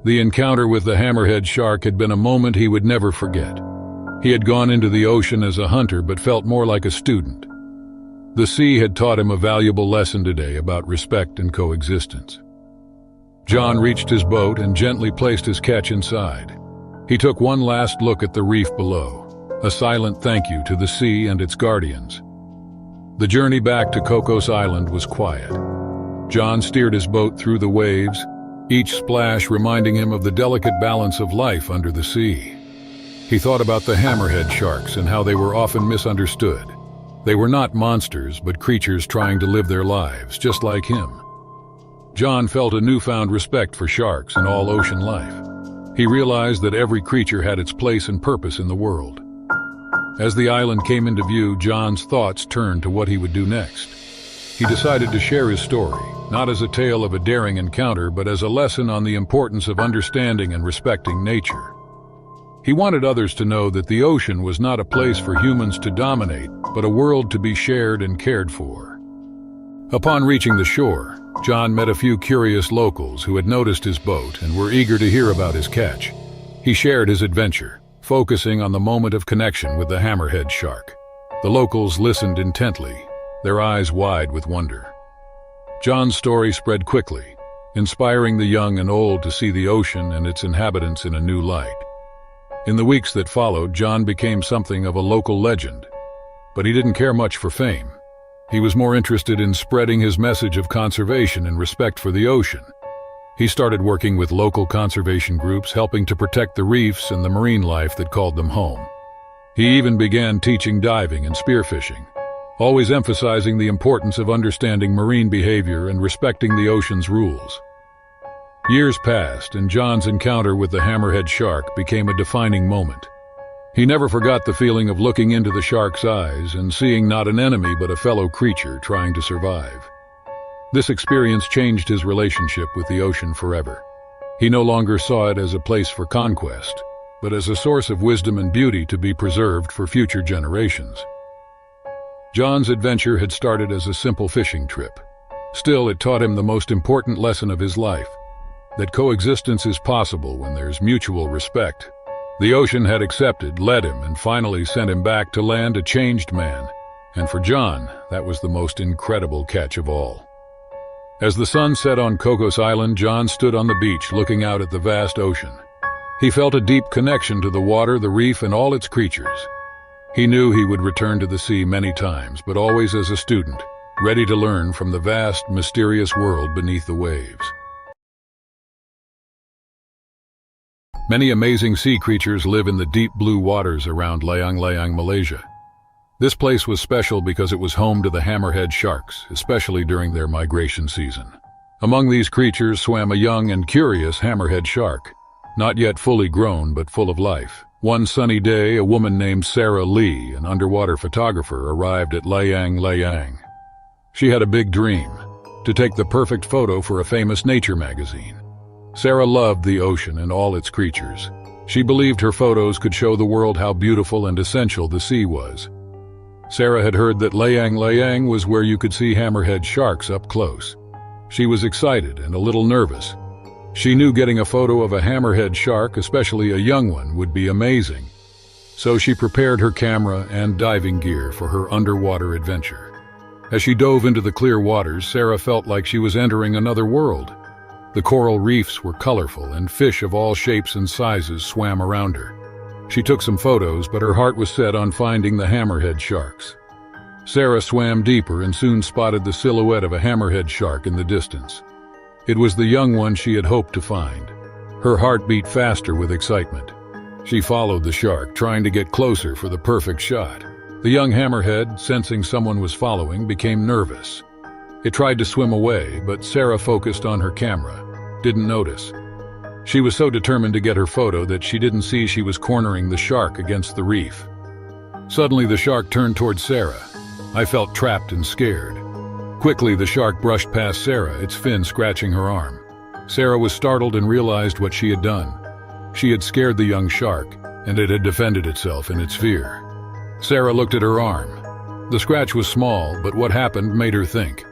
The encounter with the hammerhead shark had been a moment he would never forget. He had gone into the ocean as a hunter but felt more like a student. The sea had taught him a valuable lesson today about respect and coexistence. John reached his boat and gently placed his catch inside. He took one last look at the reef below, a silent thank you to the sea and its guardians. The journey back to Cocos Island was quiet. John steered his boat through the waves, each splash reminding him of the delicate balance of life under the sea. He thought about the hammerhead sharks and how they were often misunderstood. They were not monsters, but creatures trying to live their lives, just like him. John felt a newfound respect for sharks and all ocean life. He realized that every creature had its place and purpose in the world. As the island came into view, John's thoughts turned to what he would do next. He decided to share his story, not as a tale of a daring encounter, but as a lesson on the importance of understanding and respecting nature. He wanted others to know that the ocean was not a place for humans to dominate, but a world to be shared and cared for. Upon reaching the shore, John met a few curious locals who had noticed his boat and were eager to hear about his catch. He shared his adventure, focusing on the moment of connection with the hammerhead shark. The locals listened intently, their eyes wide with wonder. John's story spread quickly, inspiring the young and old to see the ocean and its inhabitants in a new light. In the weeks that followed, John became something of a local legend, but he didn't care much for fame. He was more interested in spreading his message of conservation and respect for the ocean. He started working with local conservation groups, helping to protect the reefs and the marine life that called them home. He even began teaching diving and spearfishing, always emphasizing the importance of understanding marine behavior and respecting the ocean's rules. Years passed, and John's encounter with the hammerhead shark became a defining moment. He never forgot the feeling of looking into the shark's eyes and seeing not an enemy but a fellow creature trying to survive. This experience changed his relationship with the ocean forever. He no longer saw it as a place for conquest, but as a source of wisdom and beauty to be preserved for future generations. John's adventure had started as a simple fishing trip. Still, it taught him the most important lesson of his life, that coexistence is possible when there's mutual respect. The ocean had accepted, led him, and finally sent him back to land a changed man. And for John, that was the most incredible catch of all. As the sun set on Cocos Island, John stood on the beach looking out at the vast ocean. He felt a deep connection to the water, the reef, and all its creatures. He knew he would return to the sea many times, but always as a student, ready to learn from the vast, mysterious world beneath the waves. Many amazing sea creatures live in the deep blue waters around Layang Layang, Malaysia. This place was special because it was home to the hammerhead sharks, especially during their migration season. Among these creatures swam a young and curious hammerhead shark, not yet fully grown but full of life. One sunny day, a woman named Sarah Lee, an underwater photographer, arrived at Layang Layang. She had a big dream: to take the perfect photo for a famous nature magazine. Sarah loved the ocean and all its creatures. She believed her photos could show the world how beautiful and essential the sea was. Sarah had heard that Layang Layang was where you could see hammerhead sharks up close. She was excited and a little nervous. She knew getting a photo of a hammerhead shark, especially a young one, would be amazing. So she prepared her camera and diving gear for her underwater adventure. As she dove into the clear waters, Sarah felt like she was entering another world. The coral reefs were colorful, and fish of all shapes and sizes swam around her. She took some photos, but her heart was set on finding the hammerhead sharks. Sarah swam deeper and soon spotted the silhouette of a hammerhead shark in the distance. It was the young one she had hoped to find. Her heart beat faster with excitement. She followed the shark, trying to get closer for the perfect shot. The young hammerhead, sensing someone was following, became nervous. It tried to swim away, but Sarah focused on her camera, didn't notice. She was so determined to get her photo that she didn't see she was cornering the shark against the reef. Suddenly, the shark turned towards Sarah. I felt trapped and scared. Quickly, the shark brushed past Sarah, its fin scratching her arm. Sarah was startled and realized what she had done. She had scared the young shark, and it had defended itself in its fear. Sarah looked at her arm. The scratch was small, but what happened made her think.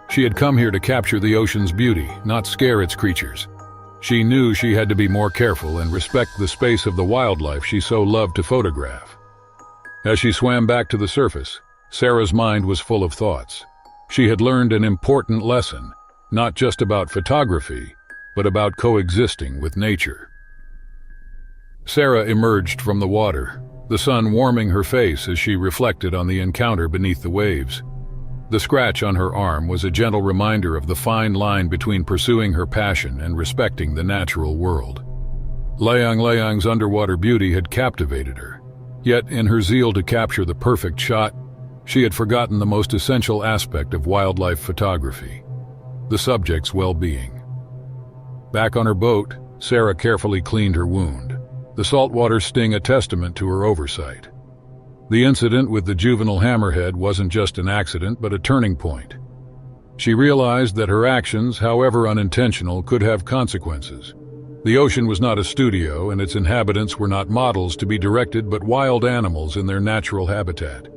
She had come here to capture the ocean's beauty, not scare its creatures. She knew she had to be more careful and respect the space of the wildlife she so loved to photograph. As she swam back to the surface, Sarah's mind was full of thoughts. She had learned an important lesson, not just about photography, but about coexisting with nature. Sarah emerged from the water, the sun warming her face as she reflected on the encounter beneath the waves. The scratch on her arm was a gentle reminder of the fine line between pursuing her passion and respecting the natural world. Liang Liang's underwater beauty had captivated her, yet in her zeal to capture the perfect shot, she had forgotten the most essential aspect of wildlife photography: the subject's well-being. Back on her boat, Sarah carefully cleaned her wound, the saltwater sting a testament to her oversight. The incident with the juvenile hammerhead wasn't just an accident, but a turning point. She realized that her actions, however unintentional, could have consequences. The ocean was not a studio, and its inhabitants were not models to be directed, but wild animals in their natural habitat.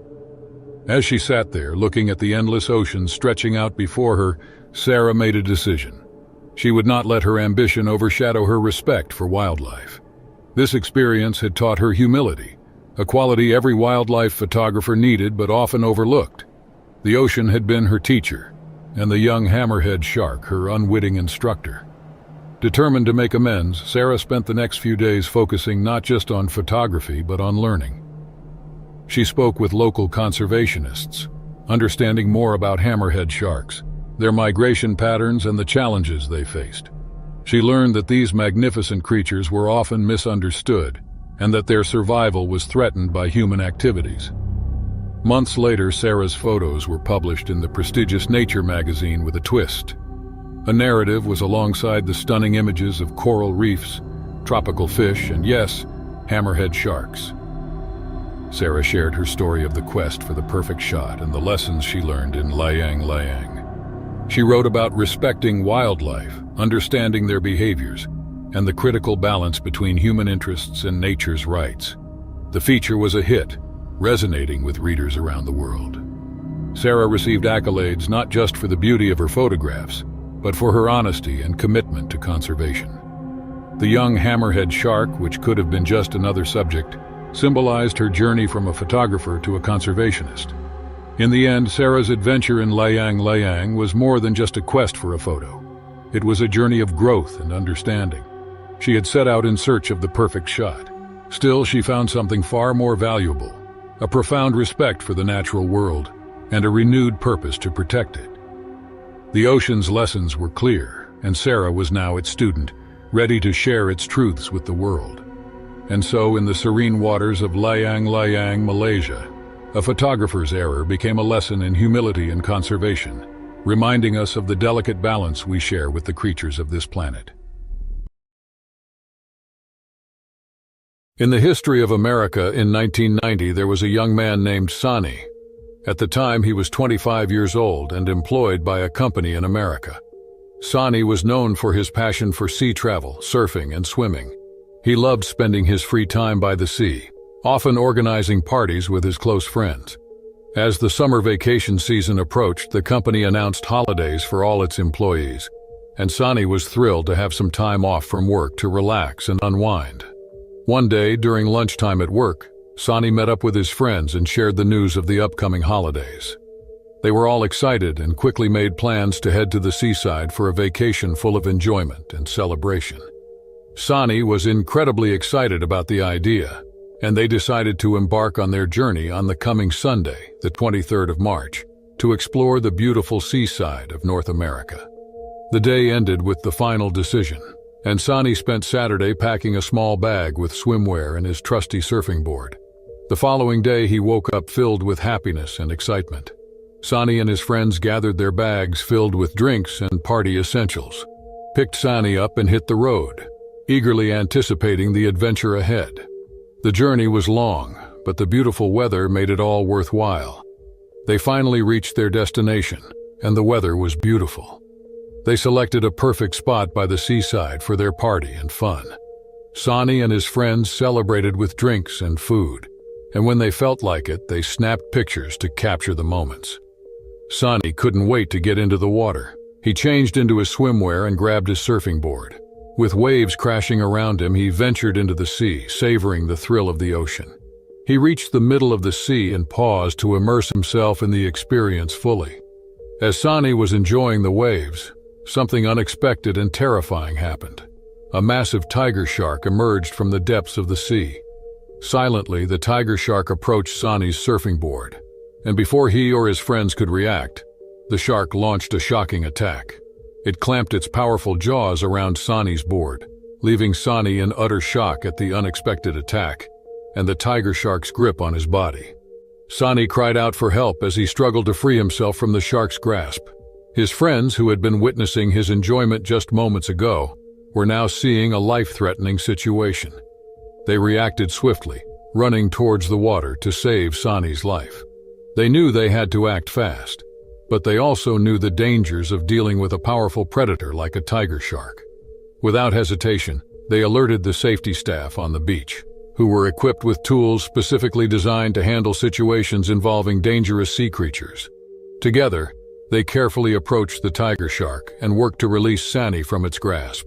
As she sat there, looking at the endless ocean stretching out before her, Sarah made a decision. She would not let her ambition overshadow her respect for wildlife. This experience had taught her humility, a quality every wildlife photographer needed but often overlooked. The ocean had been her teacher, and the young hammerhead shark her unwitting instructor. Determined to make amends, Sarah spent the next few days focusing not just on photography but on learning. She spoke with local conservationists, understanding more about hammerhead sharks, their migration patterns, and the challenges they faced. She learned that these magnificent creatures were often misunderstood, and that their survival was threatened by human activities. Months later, Sarah's photos were published in the prestigious Nature magazine with a twist. A narrative was alongside the stunning images of coral reefs, tropical fish, and yes, hammerhead sharks. Sarah shared her story of the quest for the perfect shot and the lessons she learned in Liang Liang. She wrote about respecting wildlife, understanding their behaviors, and the critical balance between human interests and nature's rights. The feature was a hit, resonating with readers around the world. Sarah received accolades not just for the beauty of her photographs, but for her honesty and commitment to conservation. The young hammerhead shark, which could have been just another subject, symbolized her journey from a photographer to a conservationist. In the end, Sarah's adventure in Liang Liang was more than just a quest for a photo. It was a journey of growth and understanding. She had set out in search of the perfect shot. Still, she found something far more valuable: a profound respect for the natural world and a renewed purpose to protect it. The ocean's lessons were clear, and Sarah was now its student, ready to share its truths with the world. And so, in the serene waters of Liang Liang, Malaysia, a photographer's error became a lesson in humility and conservation, reminding us of the delicate balance we share with the creatures of this planet. In the history of America in 1990, there was a young man named Sonny. At the time, he was 25 years old and employed by a company in America. Sonny was known for his passion for sea travel, surfing, and swimming. He loved spending his free time by the sea, often organizing parties with his close friends. As the summer vacation season approached, the company announced holidays for all its employees, and Sonny was thrilled to have some time off from work to relax and unwind. One day, during lunchtime at work, Sonny met up with his friends and shared the news of the upcoming holidays. They were all excited and quickly made plans to head to the seaside for a vacation full of enjoyment and celebration. Sonny was incredibly excited about the idea, and they decided to embark on their journey on the coming Sunday, the 23rd of March, to explore the beautiful seaside of North America. The day ended with the final decision, and Sonny spent Saturday packing a small bag with swimwear and his trusty surfing board. The following day, he woke up filled with happiness and excitement. Sonny and his friends gathered their bags filled with drinks and party essentials, picked Sonny up and hit the road, eagerly anticipating the adventure ahead. The journey was long, but the beautiful weather made it all worthwhile. They finally reached their destination, and the weather was beautiful. They selected a perfect spot by the seaside for their party and fun. Sonny and his friends celebrated with drinks and food, and when they felt like it, they snapped pictures to capture the moments. Sonny couldn't wait to get into the water. He changed into his swimwear and grabbed his surfing board. With waves crashing around him, he ventured into the sea, savoring the thrill of the ocean. He reached the middle of the sea and paused to immerse himself in the experience fully. As Sonny was enjoying the waves, something unexpected and terrifying happened. A massive tiger shark emerged from the depths of the sea. Silently, the tiger shark approached Sonny's surfing board. and before he or his friends could react, the shark launched a shocking attack. It clamped its powerful jaws around Sonny's board, leaving Sonny in utter shock at the unexpected attack and the tiger shark's grip on his body. Sonny cried out for help as he struggled to free himself from the shark's grasp. His friends, who had been witnessing his enjoyment just moments ago, were now seeing a life-threatening situation. They reacted swiftly, running towards the water to save Sonny's life. They knew they had to act fast, but they also knew the dangers of dealing with a powerful predator like a tiger shark. Without hesitation, they alerted the safety staff on the beach, who were equipped with tools specifically designed to handle situations involving dangerous sea creatures. Together, they carefully approached the tiger shark and worked to release Sonny from its grasp.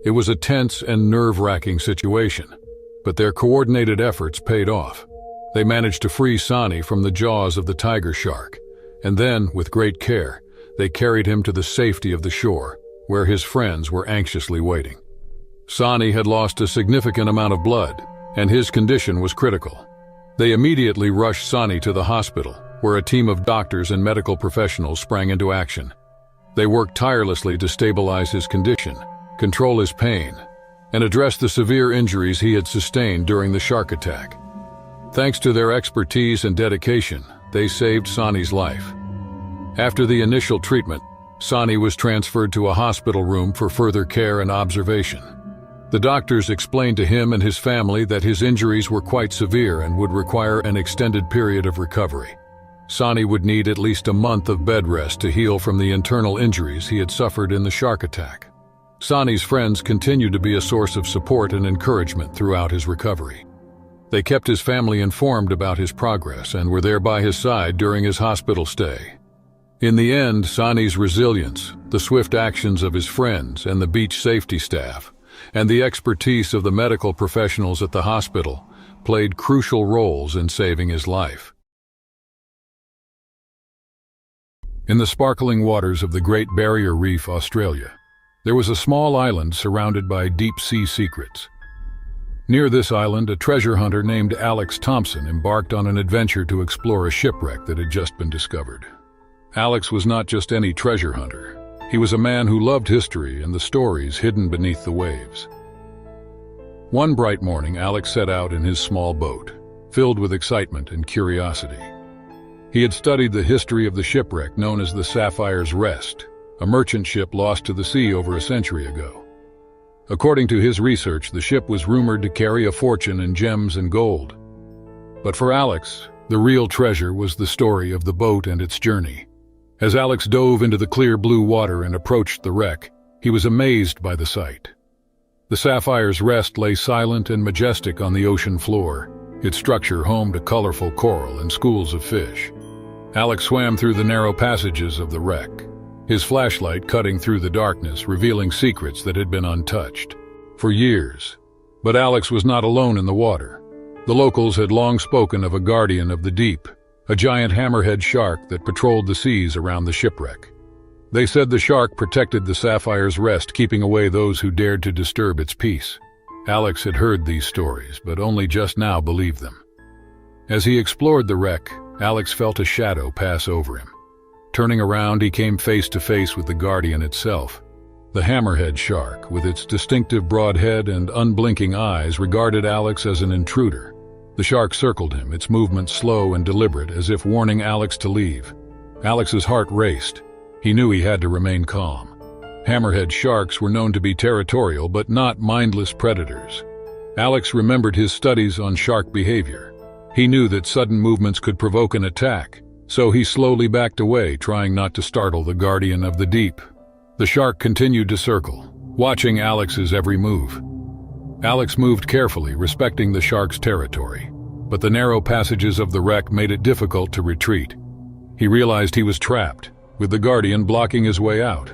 It was a tense and nerve-wracking situation, but their coordinated efforts paid off. They managed to free Sonny from the jaws of the tiger shark, and then, with great care, they carried him to the safety of the shore, where his friends were anxiously waiting. Sonny had lost a significant amount of blood, and his condition was critical. They immediately rushed Sonny to the hospital, where a team of doctors and medical professionals sprang into action. They worked tirelessly to stabilize his condition, control his pain, and address the severe injuries he had sustained during the shark attack. Thanks to their expertise and dedication, they saved Sonny's life. After the initial treatment, Sonny was transferred to a hospital room for further care and observation. The doctors explained to him and his family that his injuries were quite severe and would require an extended period of recovery. Sonny would need at least a month of bed rest to heal from the internal injuries he had suffered in the shark attack. Sonny's friends continued to be a source of support and encouragement throughout his recovery. They kept his family informed about his progress and were there by his side during his hospital stay. In the end, Sonny's resilience, the swift actions of his friends and the beach safety staff, and the expertise of the medical professionals at the hospital played crucial roles in saving his life. In the sparkling waters of the Great Barrier Reef, Australia, there was a small island surrounded by deep-sea secrets. Near this island, a treasure hunter named Alex Thompson embarked on an adventure to explore a shipwreck that had just been discovered. Alex was not just any treasure hunter. He was a man who loved history and the stories hidden beneath the waves. One bright morning, Alex set out in his small boat, filled with excitement and curiosity. He had studied the history of the shipwreck known as the Sapphire's Rest, a merchant ship lost to the sea over a century ago. According to his research, the ship was rumored to carry a fortune in gems and gold. But for Alex, the real treasure was the story of the boat and its journey. As Alex dove into the clear blue water and approached the wreck, he was amazed by the sight. The Sapphire's Rest lay silent and majestic on the ocean floor, its structure home to colorful coral and schools of fish. Alex swam through the narrow passages of the wreck, his flashlight cutting through the darkness, revealing secrets that had been untouched for years. But Alex was not alone in the water. The locals had long spoken of a guardian of the deep, a giant hammerhead shark that patrolled the seas around the shipwreck. They said the shark protected the Sapphire's Rest, keeping away those who dared to disturb its peace. Alex had heard these stories, but only just now believed them. As he explored the wreck, Alex felt a shadow pass over him. Turning around, he came face to face with the guardian itself. The hammerhead shark, with its distinctive broad head and unblinking eyes, regarded Alex as an intruder. The shark circled him, its movements slow and deliberate, as if warning Alex to leave. Alex's heart raced. He knew he had to remain calm. Hammerhead sharks were known to be territorial, but not mindless predators. Alex remembered his studies on shark behavior. He knew that sudden movements could provoke an attack, so he slowly backed away, trying not to startle the guardian of the deep. The shark continued to circle, watching Alex's every move. Alex moved carefully, respecting the shark's territory, but the narrow passages of the wreck made it difficult to retreat. He realized he was trapped, with the guardian blocking his way out.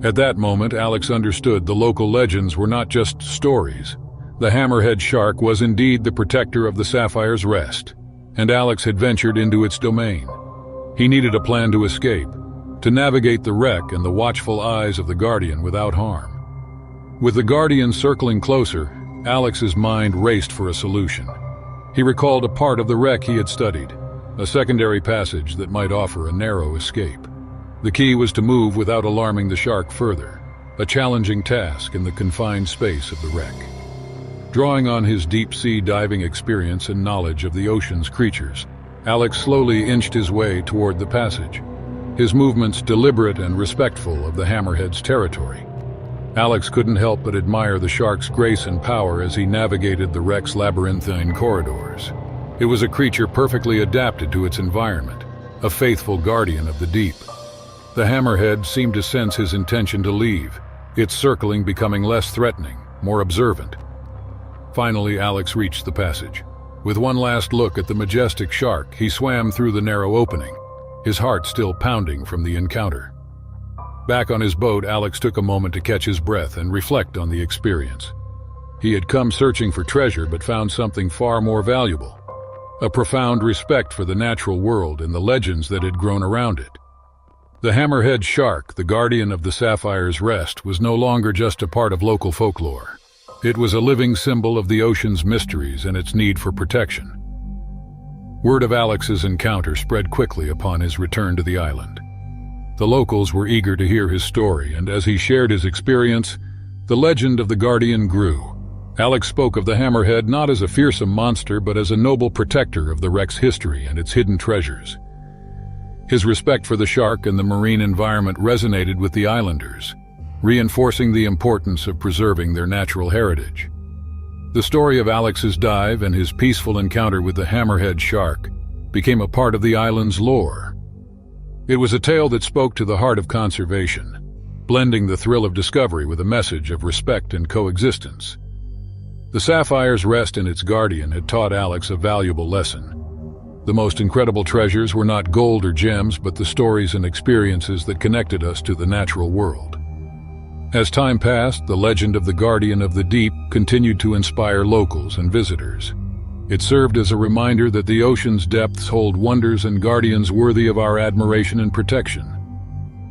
At that moment, Alex understood the local legends were not just stories. The hammerhead shark was indeed the protector of the Sapphire's Rest, and Alex had ventured into its domain. He needed a plan to escape, to navigate the wreck and the watchful eyes of the guardian without harm. With the guardian circling closer, Alex's mind raced for a solution. He recalled a part of the wreck he had studied, a secondary passage that might offer a narrow escape. The key was to move without alarming the shark further, a challenging task in the confined space of the wreck. Drawing on his deep-sea diving experience and knowledge of the ocean's creatures, Alex slowly inched his way toward the passage, his movements deliberate and respectful of the hammerhead's territory. Alex couldn't help but admire the shark's grace and power as he navigated the wreck's labyrinthine corridors. It was a creature perfectly adapted to its environment, a faithful guardian of the deep. The hammerhead seemed to sense his intention to leave, its circling becoming less threatening, more observant. Finally, Alex reached the passage. With one last look at the majestic shark, he swam through the narrow opening, his heart still pounding from the encounter. Back on his boat, Alex took a moment to catch his breath and reflect on the experience. He had come searching for treasure but found something far more valuable, a profound respect for the natural world and the legends that had grown around it. The hammerhead shark, the guardian of the Sapphire's Rest, was no longer just a part of local folklore. It was a living symbol of the ocean's mysteries and its need for protection. Word of Alex's encounter spread quickly upon his return to the island. The locals were eager to hear his story, and as he shared his experience, the legend of the Guardian grew. Alex spoke of the hammerhead not as a fearsome monster, but as a noble protector of the wreck's history and its hidden treasures. His respect for the shark and the marine environment resonated with the islanders, reinforcing the importance of preserving their natural heritage. The story of Alex's dive and his peaceful encounter with the hammerhead shark became a part of the island's lore. It was a tale that spoke to the heart of conservation, blending the thrill of discovery with a message of respect and coexistence. The Sapphire's Rest and its guardian had taught Alex a valuable lesson. The most incredible treasures were not gold or gems, but the stories and experiences that connected us to the natural world. As time passed, the legend of the Guardian of the Deep continued to inspire locals and visitors. It served as a reminder that the ocean's depths hold wonders and guardians worthy of our admiration and protection.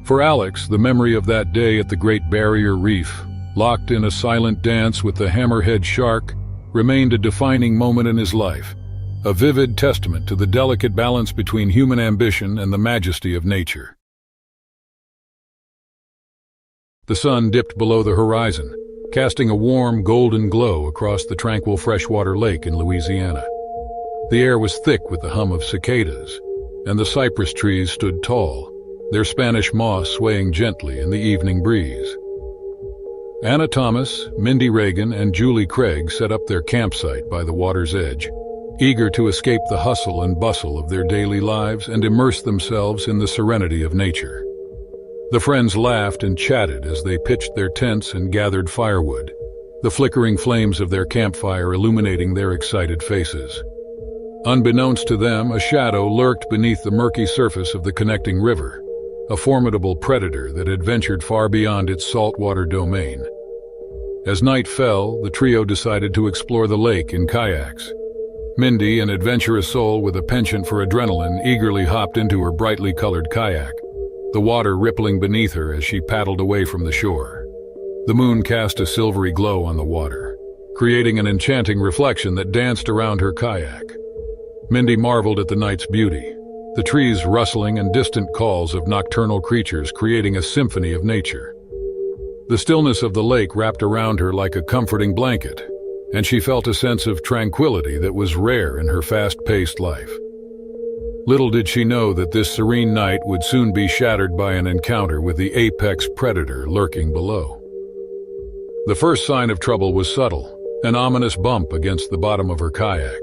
For Alex, the memory of that day at the Great Barrier Reef, locked in a silent dance with the hammerhead shark, remained a defining moment in his life, a vivid testament to the delicate balance between human ambition and the majesty of nature. The sun dipped below the horizon, casting a warm, golden glow across the tranquil freshwater lake in Louisiana. The air was thick with the hum of cicadas, and the cypress trees stood tall, their Spanish moss swaying gently in the evening breeze. Anna Thomas, Mindy Reagan, and Julie Craig set up their campsite by the water's edge, eager to escape the hustle and bustle of their daily lives and immerse themselves in the serenity of nature. The friends laughed and chatted as they pitched their tents and gathered firewood, the flickering flames of their campfire illuminating their excited faces. Unbeknownst to them, a shadow lurked beneath the murky surface of the connecting river, a formidable predator that had ventured far beyond its saltwater domain. As night fell, the trio decided to explore the lake in kayaks. Mindy, an adventurous soul with a penchant for adrenaline, eagerly hopped into her brightly colored kayak, the water rippling beneath her as she paddled away from the shore. The moon cast a silvery glow on the water, creating an enchanting reflection that danced around her kayak. Mindy marveled at the night's beauty, the trees rustling and distant calls of nocturnal creatures creating a symphony of nature. The stillness of the lake wrapped around her like a comforting blanket, and she felt a sense of tranquility that was rare in her fast-paced life. Little did she know that this serene night would soon be shattered by an encounter with the apex predator lurking below. The first sign of trouble was subtle, an ominous bump against the bottom of her kayak.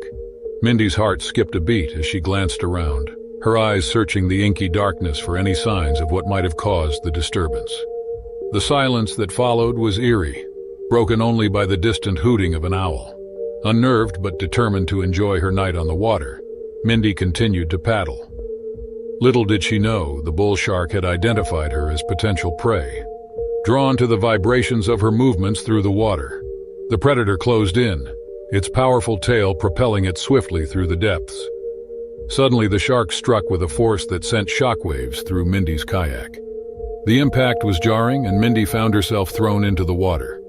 Mindy's heart skipped a beat as she glanced around, her eyes searching the inky darkness for any signs of what might have caused the disturbance. The silence that followed was eerie, broken only by the distant hooting of an owl. Unnerved but determined to enjoy her night on the water, Mindy continued to paddle. Little did she know, the bull shark had identified her as potential prey. Drawn to the vibrations of her movements through the water, the predator closed in, its powerful tail propelling it swiftly through the depths. Suddenly, the shark struck with a force that sent shockwaves through Mindy's kayak. The impact was jarring, and Mindy found herself thrown into the water.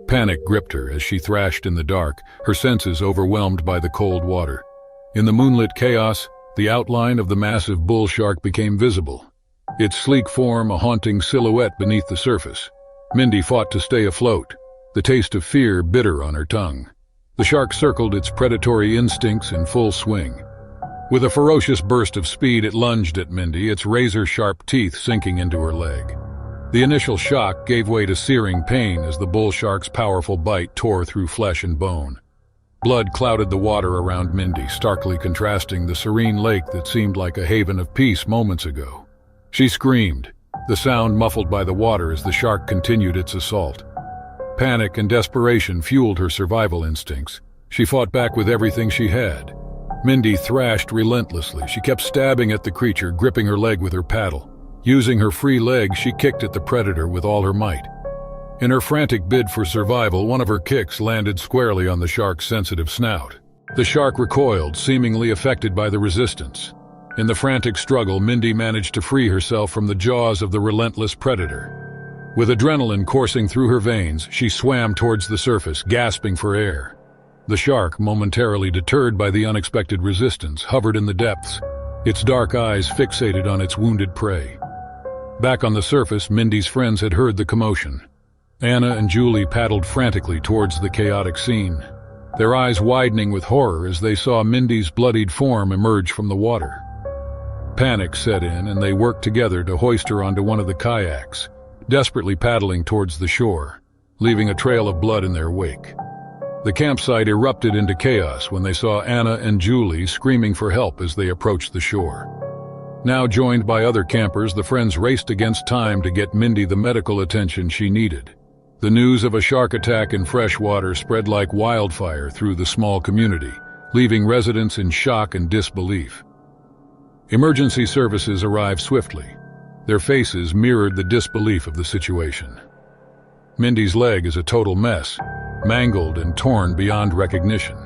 Panic gripped her as she thrashed in the dark, her senses overwhelmed by the cold water. In the moonlit chaos, The outline of the massive bull shark became visible, its sleek form a haunting silhouette beneath the surface. Mindy fought to stay afloat, the taste of fear bitter on her tongue. The shark circled its predatory instincts in full swing. With a ferocious burst of speed, it lunged at Mindy, its razor-sharp teeth sinking into her leg. The initial shock gave way to searing pain as the bull shark's powerful bite tore through flesh and bone. Blood clouded the water around Mindy, starkly contrasting the serene lake that seemed like a haven of peace moments ago. She screamed, the sound muffled by the water as the shark continued its assault. Panic and desperation fueled her survival instincts. She fought back with everything she had. Mindy thrashed relentlessly. She kept stabbing at the creature, gripping her leg with her paddle. Using her free leg, she kicked at the predator with all her might. In her frantic bid for survival, one of her kicks landed squarely on the shark's sensitive snout. The shark recoiled, seemingly affected by the resistance. In the frantic struggle, Mindy managed to free herself from the jaws of the relentless predator. With adrenaline coursing through her veins, she swam towards the surface, gasping for air. The shark, momentarily deterred by the unexpected resistance, hovered in the depths, its dark eyes fixated on its wounded prey. Back on the surface, Mindy's friends had heard the commotion. Anna and Julie paddled frantically towards the chaotic scene, their eyes widening with horror as they saw Mindy's bloodied form emerge from the water. Panic set in, and they worked together to hoist her onto one of the kayaks, desperately paddling towards the shore, leaving a trail of blood in their wake. The campsite erupted into chaos when they saw Anna and Julie screaming for help as they approached the shore. Now joined by other campers, the friends raced against time to get Mindy the medical attention she needed. The news of a shark attack in fresh water spread like wildfire through the small community, leaving residents in shock and disbelief. Emergency services arrived swiftly. Their faces mirrored the disbelief of the situation. Mindy's leg is a total mess, mangled and torn beyond recognition.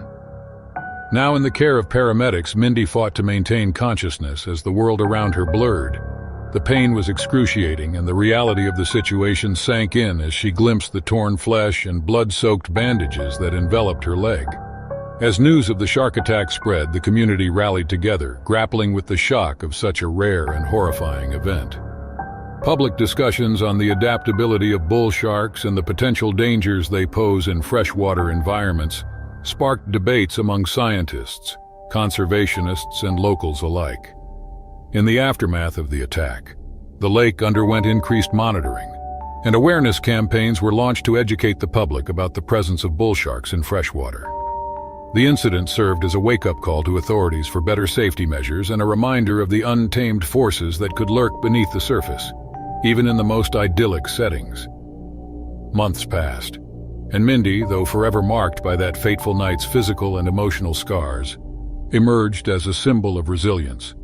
Now in the care of paramedics, Mindy fought to maintain consciousness as the world around her blurred. The pain was excruciating, and the reality of the situation sank in as she glimpsed the torn flesh and blood-soaked bandages that enveloped her leg. As news of the shark attack spread, the community rallied together, grappling with the shock of such a rare and horrifying event. Public discussions on the adaptability of bull sharks and the potential dangers they pose in freshwater environments sparked debates among scientists, conservationists, and locals alike. In the aftermath of the attack, the lake underwent increased monitoring, and awareness campaigns were launched to educate the public about the presence of bull sharks in freshwater. The incident served as a wake-up call to authorities for better safety measures and a reminder of the untamed forces that could lurk beneath the surface, even in the most idyllic settings. Months passed, and Mindy, though forever marked by that fateful night's physical and emotional scars, emerged as a symbol of resilience.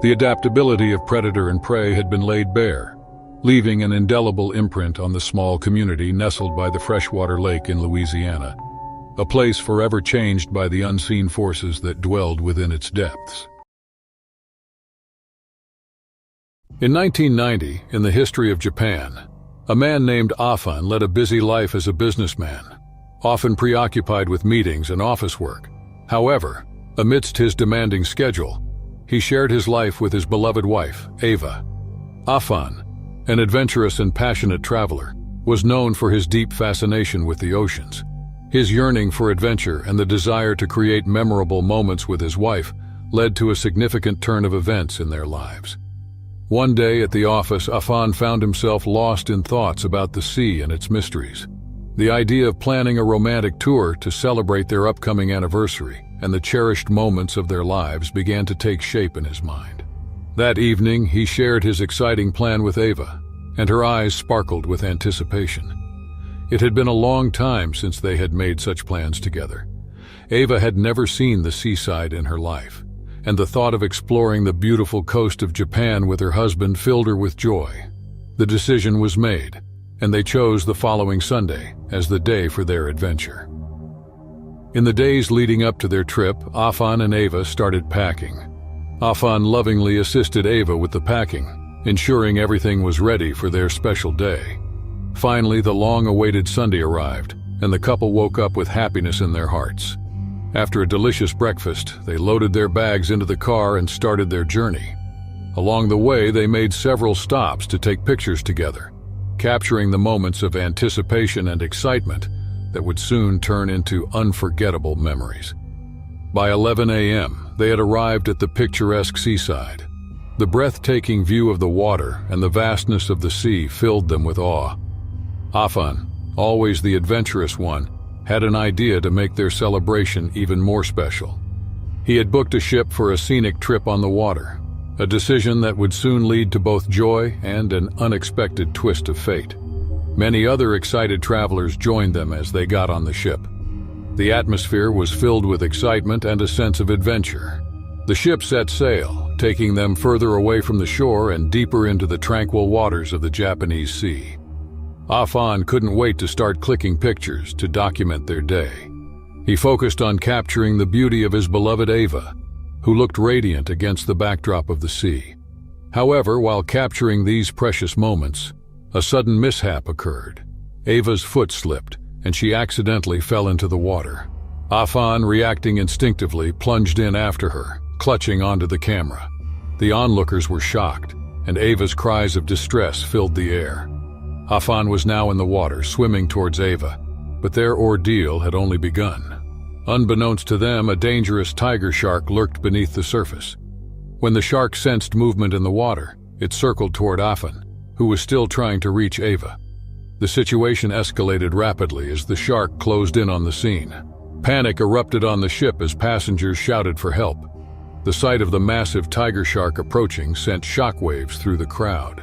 The adaptability of predator and prey had been laid bare, leaving an indelible imprint on the small community nestled by the freshwater lake in Louisiana, a place forever changed by the unseen forces that dwelled within its depths. In 1990, in the history of Japan, a man named Afan led a busy life as a businessman, often preoccupied with meetings and office work. However, amidst his demanding schedule, he shared his life with his beloved wife, Ava. Afan, an adventurous and passionate traveler, was known for his deep fascination with the oceans. His yearning for adventure and the desire to create memorable moments with his wife led to a significant turn of events in their lives. One day at the office, Afan found himself lost in thoughts about the sea and its mysteries. The idea of planning a romantic tour to celebrate their upcoming anniversary and the cherished moments of their lives began to take shape in his mind. That evening, he shared his exciting plan with Ava, and her eyes sparkled with anticipation. It had been a long time since they had made such plans together. Ava had never seen the seaside in her life, and the thought of exploring the beautiful coast of Japan with her husband filled her with joy. The decision was made, and they chose the following Sunday as the day for their adventure. In the days leading up to their trip, Afan and Ava started packing. Afan lovingly assisted Ava with the packing, ensuring everything was ready for their special day. Finally, the long-awaited Sunday arrived, and the couple woke up with happiness in their hearts. After a delicious breakfast, they loaded their bags into the car and started their journey. Along the way, they made several stops to take pictures together, capturing the moments of anticipation and excitement that would soon turn into unforgettable memories. By 11 a.m., they had arrived at the picturesque seaside. The breathtaking view of the water and the vastness of the sea filled them with awe. Afan, always the adventurous one, had an idea to make their celebration even more special. He had booked a ship for a scenic trip on the water, a decision that would soon lead to both joy and an unexpected twist of fate. Many other excited travelers joined them as they got on the ship. The atmosphere was filled with excitement and a sense of adventure. The ship set sail, taking them further away from the shore and deeper into the tranquil waters of the Japanese Sea. Afan couldn't wait to start clicking pictures to document their day. He focused on capturing the beauty of his beloved Ava, who looked radiant against the backdrop of the sea. However, while capturing these precious moments, a sudden mishap occurred. Ava's foot slipped, and she accidentally fell into the water. Afan, reacting instinctively, plunged in after her, clutching onto the camera. The onlookers were shocked, and Ava's cries of distress filled the air. Afan was now in the water, swimming towards Ava, but their ordeal had only begun. Unbeknownst to them, a dangerous tiger shark lurked beneath the surface. When the shark sensed movement in the water, it circled toward Afan, who was still trying to reach Ava. The situation escalated rapidly as the shark closed in on the scene. Panic erupted on the ship as passengers shouted for help. The sight of the massive tiger shark approaching sent shockwaves through the crowd.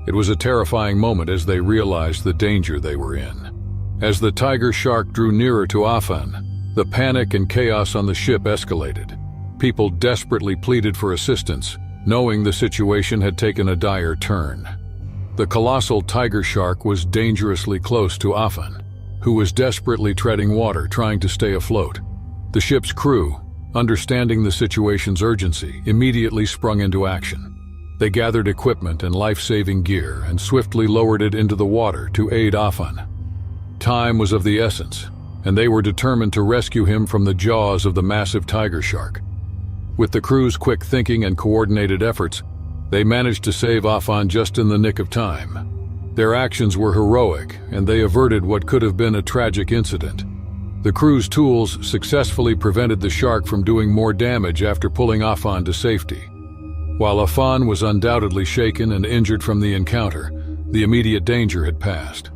It was a terrifying moment as they realized the danger they were in. As the tiger shark drew nearer to Afan, the panic and chaos on the ship escalated. People desperately pleaded for assistance, knowing the situation had taken a dire turn. The colossal tiger shark was dangerously close to Afan, who was desperately treading water trying to stay afloat. The ship's crew, understanding the situation's urgency, immediately sprung into action. They gathered equipment and life-saving gear and swiftly lowered it into the water to aid Afan. Time was of the essence, and they were determined to rescue him from the jaws of the massive tiger shark. With the crew's quick thinking and coordinated efforts, they managed to save Afan just in the nick of time. Their actions were heroic, and they averted what could have been a tragic incident. The crew's tools successfully prevented the shark from doing more damage after pulling Afan to safety. While Afan was undoubtedly shaken and injured from the encounter, the immediate danger had passed.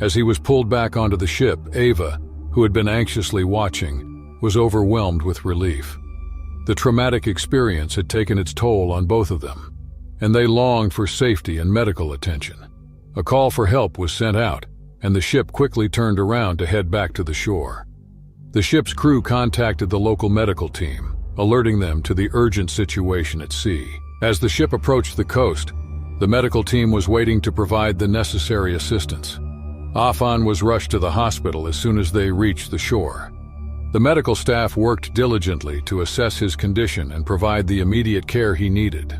As he was pulled back onto the ship, Ava, who had been anxiously watching, was overwhelmed with relief. The traumatic experience had taken its toll on both of them, and they longed for safety and medical attention. A call for help was sent out, and the ship quickly turned around to head back to the shore. The ship's crew contacted the local medical team, alerting them to the urgent situation at sea. As the ship approached the coast, the medical team was waiting to provide the necessary assistance. Afan was rushed to the hospital as soon as they reached the shore. The medical staff worked diligently to assess his condition and provide the immediate care he needed.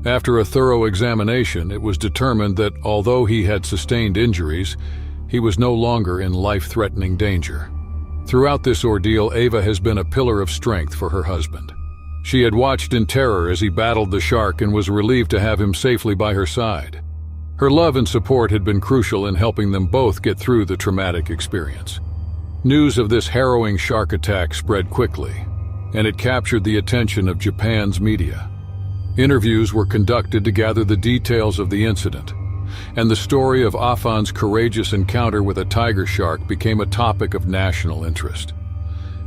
After a thorough examination, it was determined that although he had sustained injuries, he was no longer in life-threatening danger. Throughout this ordeal, Ava has been a pillar of strength for her husband. She had watched in terror as he battled the shark and was relieved to have him safely by her side. Her love and support had been crucial in helping them both get through the traumatic experience. News of this harrowing shark attack spread quickly, and it captured the attention of Japan's media. Interviews were conducted to gather the details of the incident, and the story of Afan's courageous encounter with a tiger shark became a topic of national interest.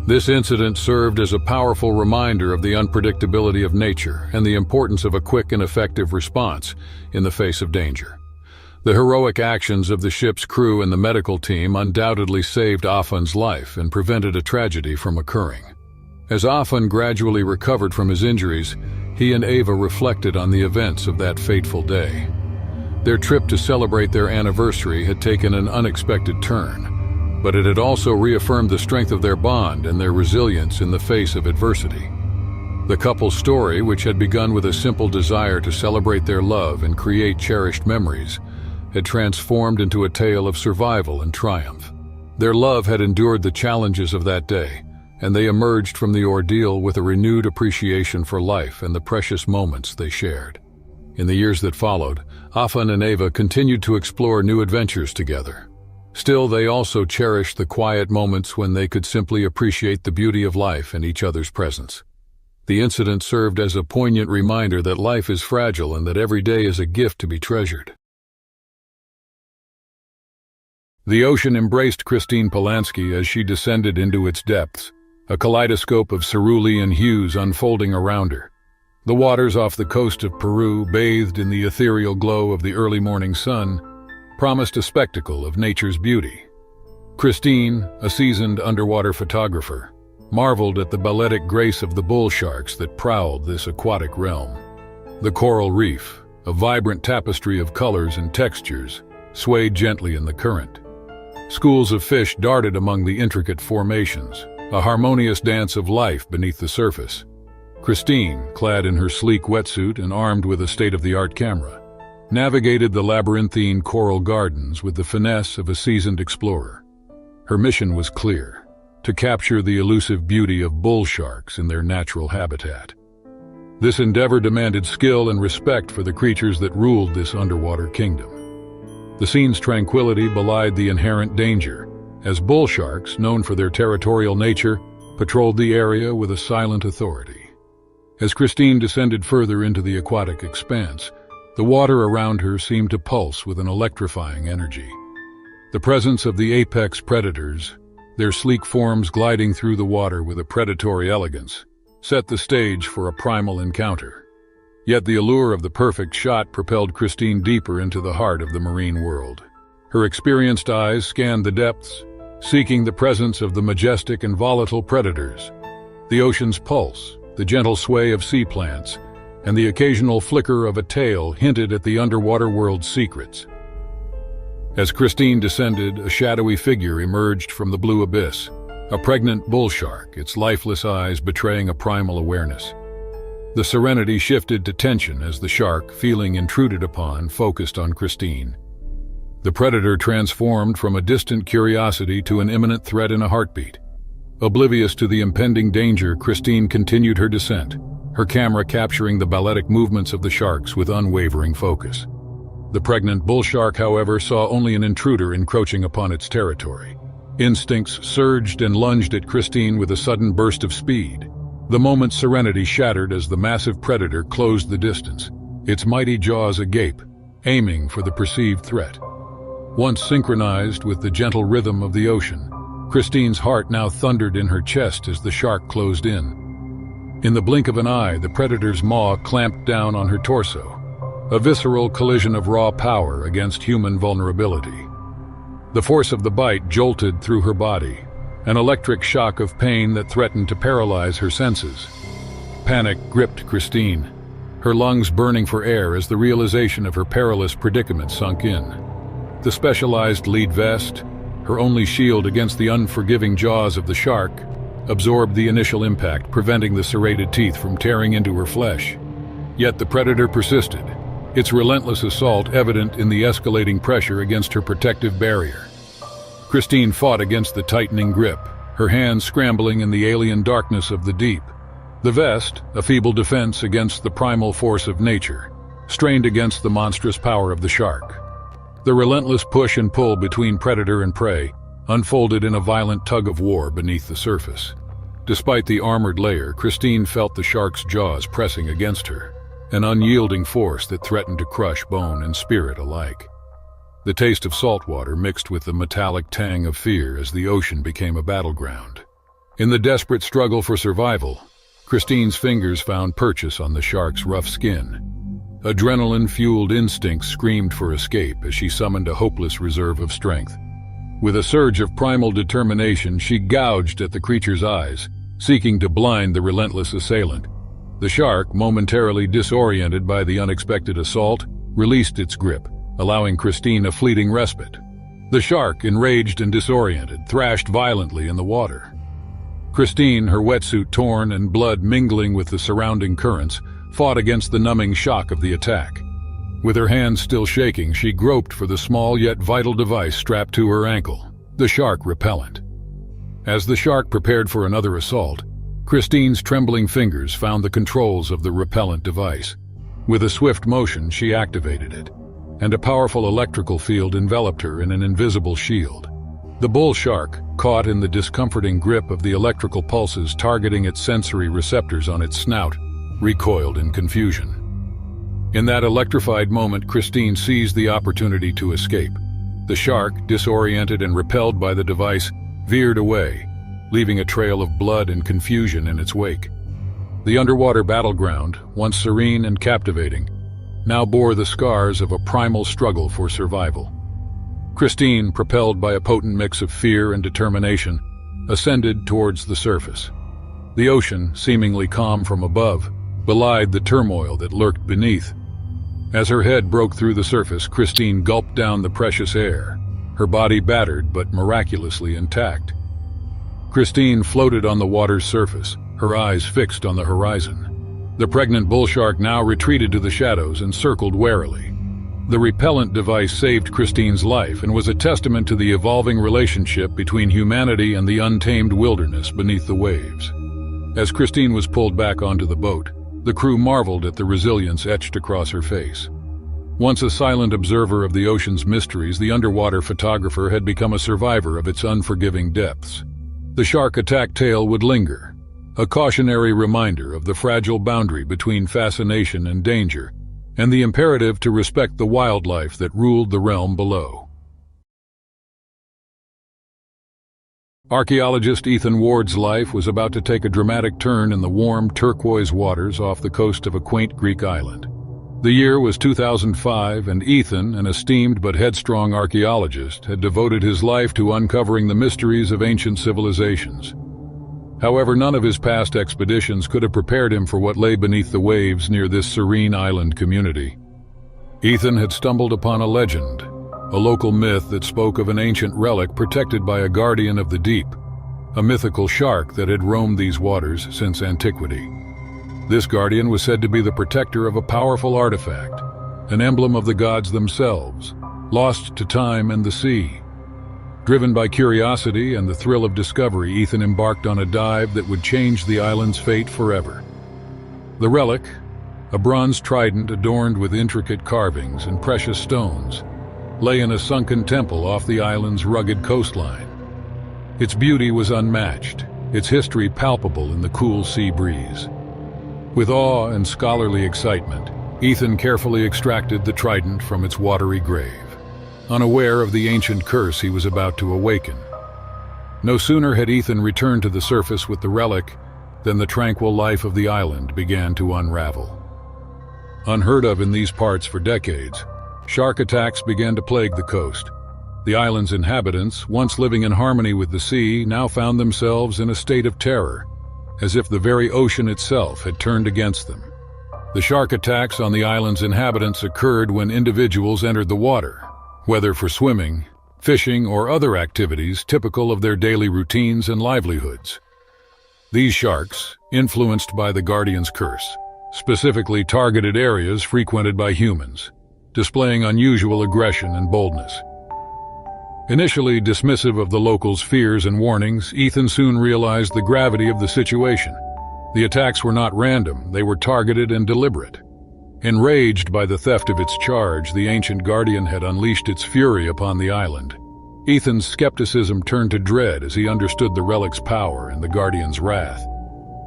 This incident served as a powerful reminder of the unpredictability of nature and the importance of a quick and effective response in the face of danger. The heroic actions of the ship's crew and the medical team undoubtedly saved Afan's life and prevented a tragedy from occurring. As Afan gradually recovered from his injuries, he and Ava reflected on the events of that fateful day. Their trip to celebrate their anniversary had taken an unexpected turn, but it had also reaffirmed the strength of their bond and their resilience in the face of adversity. The couple's story, which had begun with a simple desire to celebrate their love and create cherished memories, had transformed into a tale of survival and triumph. Their love had endured the challenges of that day, and they emerged from the ordeal with a renewed appreciation for life and the precious moments they shared. In the years that followed, Afan and Eva continued to explore new adventures together. Still, they also cherished the quiet moments when they could simply appreciate the beauty of life in each other's presence. The incident served as a poignant reminder that life is fragile and that every day is a gift to be treasured. The ocean embraced Christine Polanski as she descended into its depths, a kaleidoscope of cerulean hues unfolding around her. The waters off the coast of Peru, bathed in the ethereal glow of the early morning sun, promised a spectacle of nature's beauty. Christine, a seasoned underwater photographer, marveled at the balletic grace of the bull sharks that prowled this aquatic realm. The coral reef, a vibrant tapestry of colors and textures, swayed gently in the current. Schools of fish darted among the intricate formations, a harmonious dance of life beneath the surface. Christine, clad in her sleek wetsuit and armed with a state-of-the-art camera, navigated the labyrinthine coral gardens with the finesse of a seasoned explorer. Her mission was clear: to capture the elusive beauty of bull sharks in their natural habitat. This endeavor demanded skill and respect for the creatures that ruled this underwater kingdom. The scene's tranquility belied the inherent danger, as bull sharks, known for their territorial nature, patrolled the area with a silent authority. As Christine descended further into the aquatic expanse, the water around her seemed to pulse with an electrifying energy. The presence of the apex predators, their sleek forms gliding through the water with a predatory elegance, set the stage for a primal encounter. Yet the allure of the perfect shot propelled Christine deeper into the heart of the marine world. Her experienced eyes scanned the depths, seeking the presence of the majestic and volatile predators. The ocean's pulse, the gentle sway of sea plants, and the occasional flicker of a tail hinted at the underwater world's secrets. As Christine descended, a shadowy figure emerged from the blue abyss, a pregnant bull shark, its lifeless eyes betraying a primal awareness. The serenity shifted to tension as the shark, feeling intruded upon, focused on Christine. The predator transformed from a distant curiosity to an imminent threat in a heartbeat. Oblivious to the impending danger, Christine continued her descent, her camera capturing the balletic movements of the sharks with unwavering focus. The pregnant bull shark, however, saw only an intruder encroaching upon its territory. Instincts surged and lunged at Christine with a sudden burst of speed. The moment's serenity shattered as the massive predator closed the distance, its mighty jaws agape, aiming for the perceived threat. Once synchronized with the gentle rhythm of the ocean, Christine's heart now thundered in her chest as the shark closed in. In the blink of an eye, the predator's maw clamped down on her torso, a visceral collision of raw power against human vulnerability. The force of the bite jolted through her body, an electric shock of pain that threatened to paralyze her senses. Panic gripped Christine, her lungs burning for air as the realization of her perilous predicament sunk in. The specialized lead vest, her only shield against the unforgiving jaws of the shark, absorbed the initial impact, preventing the serrated teeth from tearing into her flesh. Yet the predator persisted, its relentless assault evident in the escalating pressure against her protective barrier. Christine fought against the tightening grip, her hands scrambling in the alien darkness of the deep. The vest, a feeble defense against the primal force of nature, strained against the monstrous power of the shark. The relentless push and pull between predator and prey unfolded in a violent tug-of-war beneath the surface. Despite the armored layer, Christine felt the shark's jaws pressing against her, an unyielding force that threatened to crush bone and spirit alike. The taste of salt water mixed with the metallic tang of fear as the ocean became a battleground. In the desperate struggle for survival, Christine's fingers found purchase on the shark's rough skin. Adrenaline-fueled instincts screamed for escape as she summoned a hopeless reserve of strength. With a surge of primal determination, she gouged at the creature's eyes, seeking to blind the relentless assailant. The shark, momentarily disoriented by the unexpected assault, released its grip, allowing Christine a fleeting respite. The shark, enraged and disoriented, thrashed violently in the water. Christine, her wetsuit torn and blood mingling with the surrounding currents, fought against the numbing shock of the attack. With her hands still shaking, she groped for the small yet vital device strapped to her ankle, the shark repellent. As the shark prepared for another assault, Christine's trembling fingers found the controls of the repellent device. With a swift motion, she activated it, and a powerful electrical field enveloped her in an invisible shield. The bull shark, caught in the discomforting grip of the electrical pulses targeting its sensory receptors on its snout, recoiled in confusion. In that electrified moment, Christine seized the opportunity to escape. The shark, disoriented and repelled by the device, veered away, leaving a trail of blood and confusion in its wake. The underwater battleground, once serene and captivating, now bore the scars of a primal struggle for survival. Christine, propelled by a potent mix of fear and determination, ascended towards the surface. The ocean, seemingly calm from above, belied the turmoil that lurked beneath. As her head broke through the surface, Christine gulped down the precious air, her body battered but miraculously intact. Christine floated on the water's surface, her eyes fixed on the horizon. The pregnant bull shark now retreated to the shadows and circled warily. The repellent device saved Christine's life and was a testament to the evolving relationship between humanity and the untamed wilderness beneath the waves. As Christine was pulled back onto the boat, the crew marveled at the resilience etched across her face. Once a silent observer of the ocean's mysteries, the underwater photographer had become a survivor of its unforgiving depths. The shark-attack tale would linger, a cautionary reminder of the fragile boundary between fascination and danger, and the imperative to respect the wildlife that ruled the realm below. Archaeologist Ethan Ward's life was about to take a dramatic turn in the warm turquoise waters off the coast of a quaint Greek island. The year was 2005, and Ethan, an esteemed but headstrong archaeologist, had devoted his life to uncovering the mysteries of ancient civilizations. However, none of his past expeditions could have prepared him for what lay beneath the waves near this serene island community. Ethan had stumbled upon a legend, a local myth that spoke of an ancient relic protected by a guardian of the deep, a mythical shark that had roamed these waters since antiquity. This guardian was said to be the protector of a powerful artifact, an emblem of the gods themselves, lost to time and the sea. Driven by curiosity and the thrill of discovery, Ethan embarked on a dive that would change the island's fate forever. The relic, a bronze trident adorned with intricate carvings and precious stones, lay in a sunken temple off the island's rugged coastline. Its beauty was unmatched, its history palpable in the cool sea breeze. With awe and scholarly excitement, Ethan carefully extracted the trident from its watery grave, unaware of the ancient curse he was about to awaken. No sooner had Ethan returned to the surface with the relic than the tranquil life of the island began to unravel. Unheard of in these parts for decades, shark attacks began to plague the coast. The island's inhabitants, once living in harmony with the sea, now found themselves in a state of terror, as if the very ocean itself had turned against them. The shark attacks on the island's inhabitants occurred when individuals entered the water, whether for swimming, fishing, or other activities typical of their daily routines and livelihoods. These sharks, influenced by the Guardian's curse, specifically targeted areas frequented by humans, displaying unusual aggression and boldness. Initially dismissive of the locals' fears and warnings, Ethan soon realized the gravity of the situation. The attacks were not random, they were targeted and deliberate. Enraged by the theft of its charge, the ancient guardian had unleashed its fury upon the island. Ethan's skepticism turned to dread as he understood the relic's power and the guardian's wrath.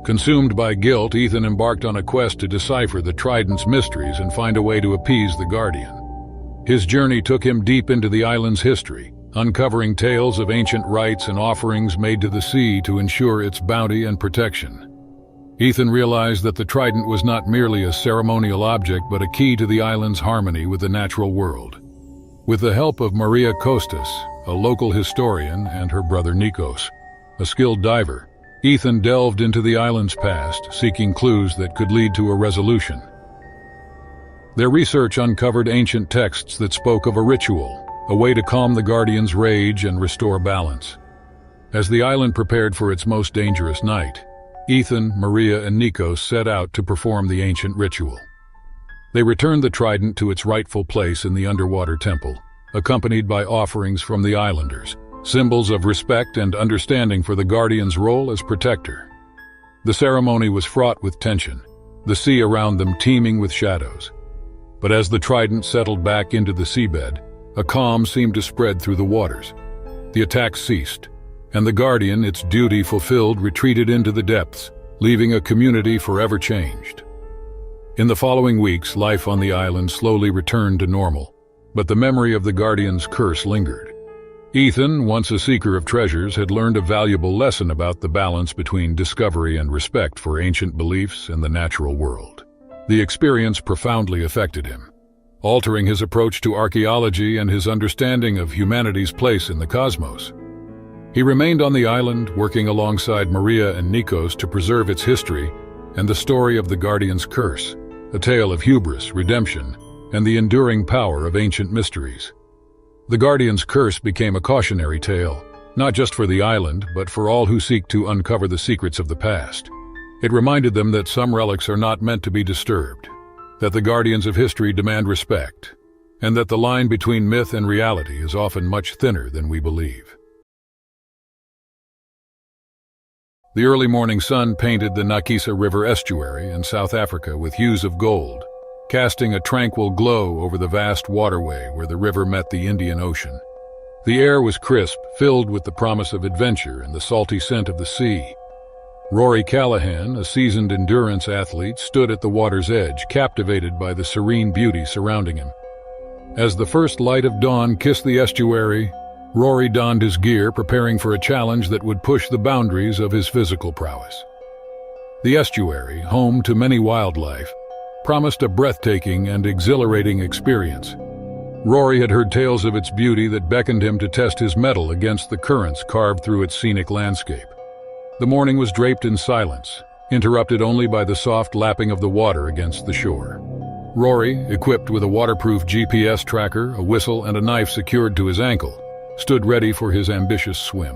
Consumed by guilt, Ethan embarked on a quest to decipher the trident's mysteries and find a way to appease the guardian. His journey took him deep into the island's history, uncovering tales of ancient rites and offerings made to the sea to ensure its bounty and protection. Ethan realized that the trident was not merely a ceremonial object but a key to the island's harmony with the natural world. With the help of Maria Costas, a local historian, and her brother Nikos, a skilled diver, Ethan delved into the island's past, seeking clues that could lead to a resolution. Their research uncovered ancient texts that spoke of a ritual, a way to calm the guardian's rage and restore balance. As the island prepared for its most dangerous night, Ethan, Maria, and Nikos set out to perform the ancient ritual. They returned the trident to its rightful place in the underwater temple, accompanied by offerings from the islanders, symbols of respect and understanding for the Guardian's role as protector. The ceremony was fraught with tension, the sea around them teeming with shadows. But as the trident settled back into the seabed, a calm seemed to spread through the waters. The attack ceased, and the Guardian, its duty fulfilled, retreated into the depths, leaving a community forever changed. In the following weeks, life on the island slowly returned to normal, but the memory of the Guardian's curse lingered. Ethan, once a seeker of treasures, had learned a valuable lesson about the balance between discovery and respect for ancient beliefs and the natural world. The experience profoundly affected him, altering his approach to archaeology and his understanding of humanity's place in the cosmos. He remained on the island, working alongside Maria and Nikos to preserve its history and the story of the Guardian's curse, a tale of hubris, redemption, and the enduring power of ancient mysteries. The Guardian's curse became a cautionary tale, not just for the island, but for all who seek to uncover the secrets of the past. It reminded them that some relics are not meant to be disturbed, that the guardians of history demand respect, and that the line between myth and reality is often much thinner than we believe. The early morning sun painted the Nakisa River estuary in South Africa with hues of gold, casting a tranquil glow over the vast waterway where the river met the Indian Ocean. The air was crisp, filled with the promise of adventure and the salty scent of the sea. Rory Callahan, a seasoned endurance athlete, stood at the water's edge, captivated by the serene beauty surrounding him. As the first light of dawn kissed the estuary, Rory donned his gear, preparing for a challenge that would push the boundaries of his physical prowess. The estuary, home to many wildlife, promised a breathtaking and exhilarating experience. Rory had heard tales of its beauty that beckoned him to test his mettle against the currents carved through its scenic landscape. The morning was draped in silence, interrupted only by the soft lapping of the water against the shore. Rory, equipped with a waterproof GPS tracker, a whistle, and a knife secured to his ankle, stood ready for his ambitious swim.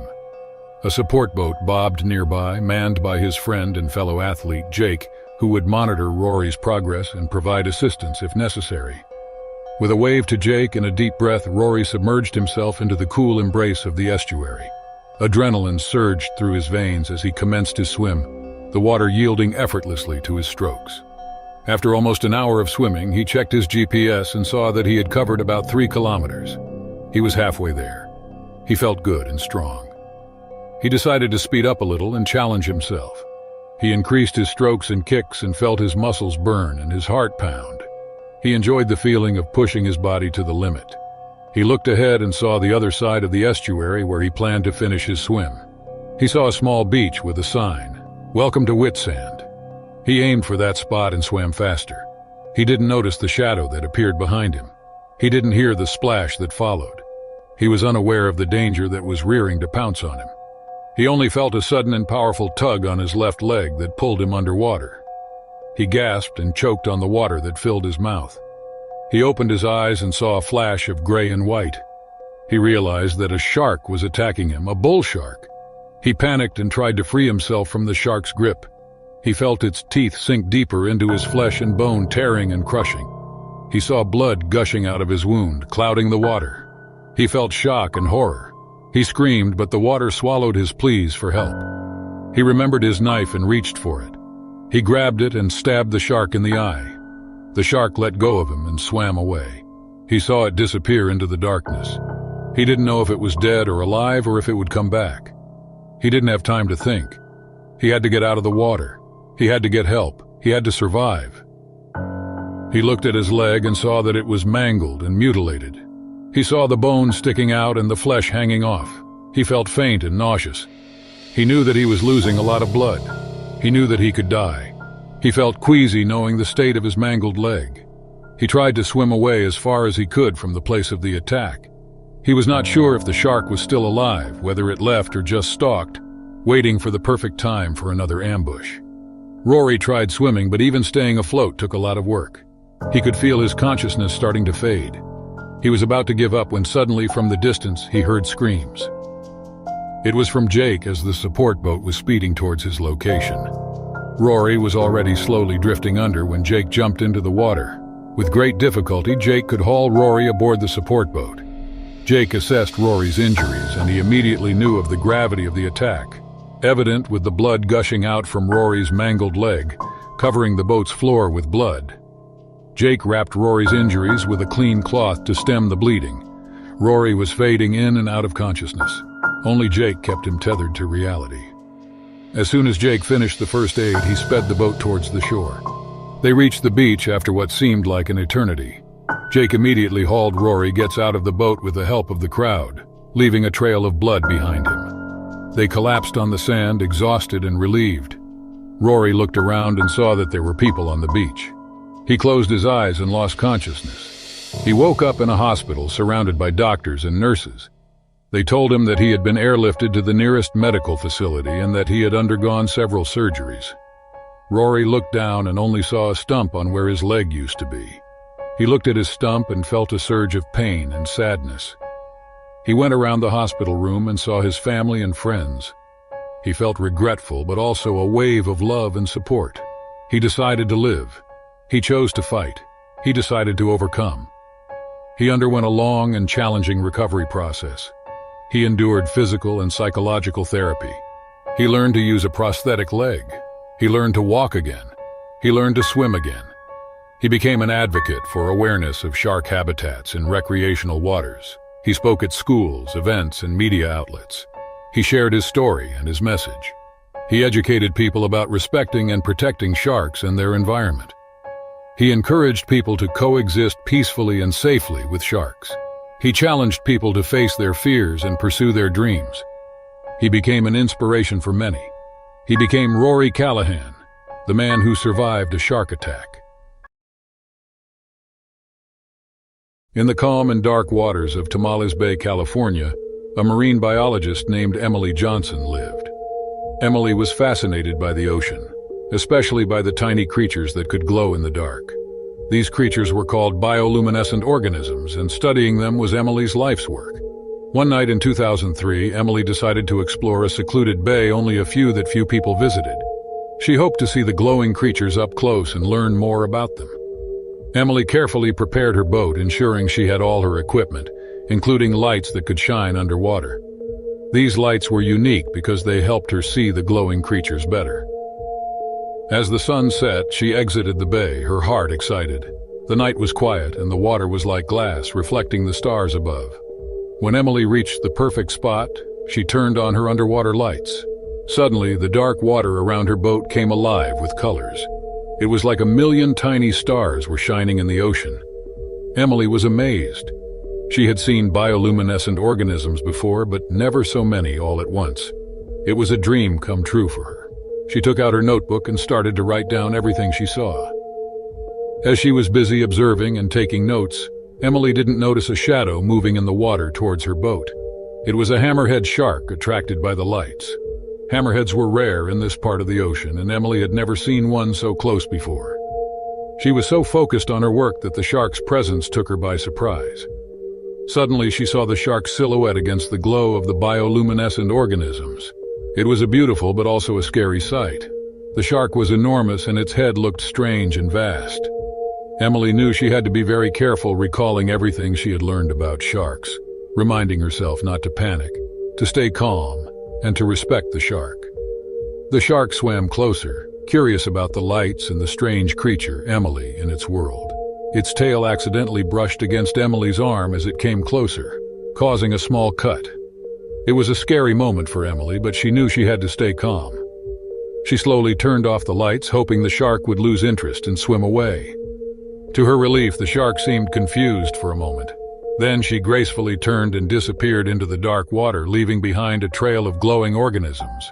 A support boat bobbed nearby, manned by his friend and fellow athlete, Jake, who would monitor Rory's progress and provide assistance if necessary. With a wave to Jake and a deep breath, Rory submerged himself into the cool embrace of the estuary. Adrenaline surged through his veins as he commenced his swim, the water yielding effortlessly to his strokes. After almost an hour of swimming, he checked his GPS and saw that he had covered about 3 kilometers. He was halfway there. He felt good and strong. He decided to speed up a little and challenge himself. He increased his strokes and kicks and felt his muscles burn and his heart pound. He enjoyed the feeling of pushing his body to the limit. He looked ahead and saw the other side of the estuary where he planned to finish his swim. He saw a small beach with a sign, "Welcome to Whitsand." He aimed for that spot and swam faster. He didn't notice the shadow that appeared behind him. He didn't hear the splash that followed. He was unaware of the danger that was rearing to pounce on him. He only felt a sudden and powerful tug on his left leg that pulled him underwater. He gasped and choked on the water that filled his mouth. He opened his eyes and saw a flash of gray and white. He realized that a shark was attacking him, a bull shark. He panicked and tried to free himself from the shark's grip. He felt its teeth sink deeper into his flesh and bone, tearing and crushing. He saw blood gushing out of his wound, clouding the water. He felt shock and horror. He screamed, but the water swallowed his pleas for help. He remembered his knife and reached for it. He grabbed it and stabbed the shark in the eye. The shark let go of him and swam away. He saw it disappear into the darkness. He didn't know if it was dead or alive or if it would come back. He didn't have time to think. He had to get out of the water. He had to get help. He had to survive. He looked at his leg and saw that it was mangled and mutilated. He saw the bone sticking out and the flesh hanging off. He felt faint and nauseous. He knew that he was losing a lot of blood. He knew that he could die. He felt queasy knowing the state of his mangled leg. He tried to swim away as far as he could from the place of the attack. He was not sure if the shark was still alive, whether it left or just stalked, waiting for the perfect time for another ambush. Rory tried swimming, but even staying afloat took a lot of work. He could feel his consciousness starting to fade. He was about to give up when suddenly from the distance he heard screams. It was from Jake as the support boat was speeding towards his location. Rory was already slowly drifting under when Jake jumped into the water. With great difficulty, Jake could haul Rory aboard the support boat. Jake assessed Rory's injuries, and he immediately knew of the gravity of the attack, evident with the blood gushing out from Rory's mangled leg, covering the boat's floor with blood. Jake wrapped Rory's injuries with a clean cloth to stem the bleeding. Rory was fading in and out of consciousness. Only Jake kept him tethered to reality. As soon as Jake finished the first aid, he sped the boat towards the shore. They reached the beach after what seemed like an eternity. Jake immediately hauled Rory out of the boat with the help of the crowd, leaving a trail of blood behind him. They collapsed on the sand, exhausted and relieved. Rory looked around and saw that there were people on the beach. He closed his eyes and lost consciousness. He woke up in a hospital surrounded by doctors and nurses. They told him that he had been airlifted to the nearest medical facility and that he had undergone several surgeries. Rory looked down and only saw a stump on where his leg used to be. He looked at his stump and felt a surge of pain and sadness. He went around the hospital room and saw his family and friends. He felt regretful, but also a wave of love and support. He decided to live. He chose to fight. He decided to overcome. He underwent a long and challenging recovery process. He endured physical and psychological therapy. He learned to use a prosthetic leg. He learned to walk again. He learned to swim again. He became an advocate for awareness of shark habitats in recreational waters. He spoke at schools, events, and media outlets. He shared his story and his message. He educated people about respecting and protecting sharks and their environment. He encouraged people to coexist peacefully and safely with sharks. He challenged people to face their fears and pursue their dreams. He became an inspiration for many. He became Rory Callahan, the man who survived a shark attack. In the calm and dark waters of Tamales Bay, California, a marine biologist named Emily Johnson lived. Emily was fascinated by the ocean, especially by the tiny creatures that could glow in the dark. These creatures were called bioluminescent organisms, and studying them was Emily's life's work. One night in 2003, Emily decided to explore a secluded bay only a few people visited. She hoped to see the glowing creatures up close and learn more about them. Emily carefully prepared her boat, ensuring she had all her equipment, including lights that could shine underwater. These lights were unique because they helped her see the glowing creatures better. As the sun set, she exited the bay, her heart excited. The night was quiet and the water was like glass, reflecting the stars above. When Emily reached the perfect spot, she turned on her underwater lights. Suddenly, the dark water around her boat came alive with colors. It was like 1,000,000 tiny stars were shining in the ocean. Emily was amazed. She had seen bioluminescent organisms before, but never so many all at once. It was a dream come true for her. She took out her notebook and started to write down everything she saw. As she was busy observing and taking notes, Emily didn't notice a shadow moving in the water towards her boat. It was a hammerhead shark attracted by the lights. Hammerheads were rare in this part of the ocean, and Emily had never seen one so close before. She was so focused on her work that the shark's presence took her by surprise. Suddenly, she saw the shark's silhouette against the glow of the bioluminescent organisms. It was a beautiful but also a scary sight. The shark was enormous and its head looked strange and vast. Emily knew she had to be very careful, recalling everything she had learned about sharks, reminding herself not to panic, to stay calm, and to respect the shark. The shark swam closer, curious about the lights and the strange creature, Emily, in its world. Its tail accidentally brushed against Emily's arm as it came closer, causing a small cut. It was a scary moment for Emily, but she knew she had to stay calm. She slowly turned off the lights, hoping the shark would lose interest and swim away. To her relief, the shark seemed confused for a moment. Then she gracefully turned and disappeared into the dark water, leaving behind a trail of glowing organisms.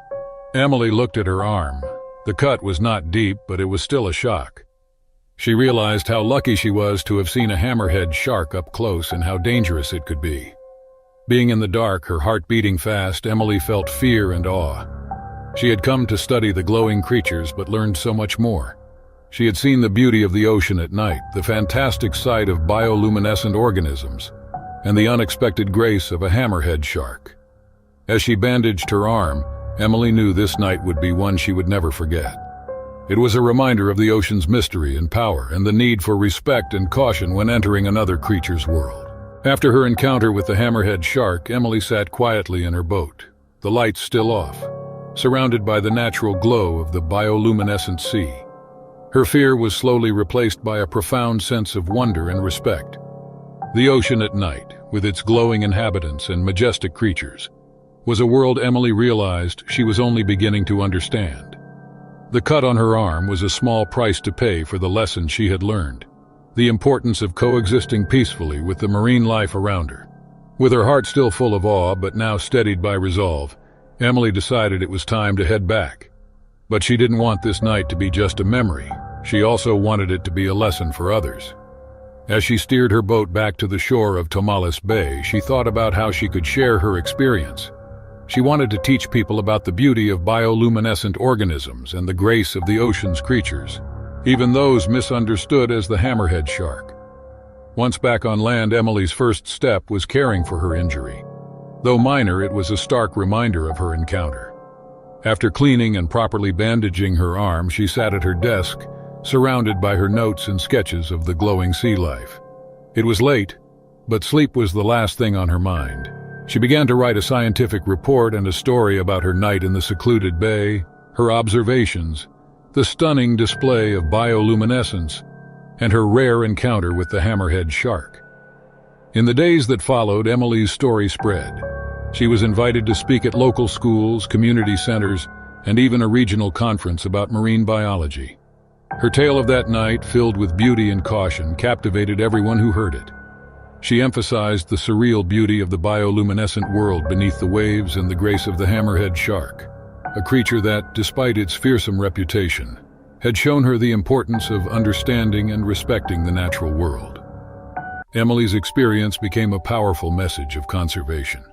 Emily looked at her arm. The cut was not deep, but it was still a shock. She realized how lucky she was to have seen a hammerhead shark up close and how dangerous it could be. Being in the dark, her heart beating fast, Emily felt fear and awe. She had come to study the glowing creatures, but learned so much more. She had seen the beauty of the ocean at night, the fantastic sight of bioluminescent organisms, and the unexpected grace of a hammerhead shark. As she bandaged her arm, Emily knew this night would be one she would never forget. It was a reminder of the ocean's mystery and power, and the need for respect and caution when entering another creature's world. After her encounter with the hammerhead shark, Emily sat quietly in her boat, the lights still off, surrounded by the natural glow of the bioluminescent sea. Her fear was slowly replaced by a profound sense of wonder and respect. The ocean at night, with its glowing inhabitants and majestic creatures, was a world Emily realized she was only beginning to understand. The cut on her arm was a small price to pay for the lesson she had learned, the importance of coexisting peacefully with the marine life around her. With her heart still full of awe but now steadied by resolve, Emily decided it was time to head back. But she didn't want this night to be just a memory. She also wanted it to be a lesson for others. As she steered her boat back to the shore of Tomales Bay, she thought about how she could share her experience. She wanted to teach people about the beauty of bioluminescent organisms and the grace of the ocean's creatures, even those misunderstood as the hammerhead shark. Once back on land, Emily's first step was caring for her injury. Though minor, it was a stark reminder of her encounter. After cleaning and properly bandaging her arm, she sat at her desk, surrounded by her notes and sketches of the glowing sea life. It was late, but sleep was the last thing on her mind. She began to write a scientific report and a story about her night in the secluded bay, her observations, the stunning display of bioluminescence, and her rare encounter with the hammerhead shark. In the days that followed, Emily's story spread. She was invited to speak at local schools, community centers, and even a regional conference about marine biology. Her tale of that night, filled with beauty and caution, captivated everyone who heard it. She emphasized the surreal beauty of the bioluminescent world beneath the waves and the grace of the hammerhead shark, a creature that, despite its fearsome reputation, had shown her the importance of understanding and respecting the natural world. Emily's experience became a powerful message of conservation.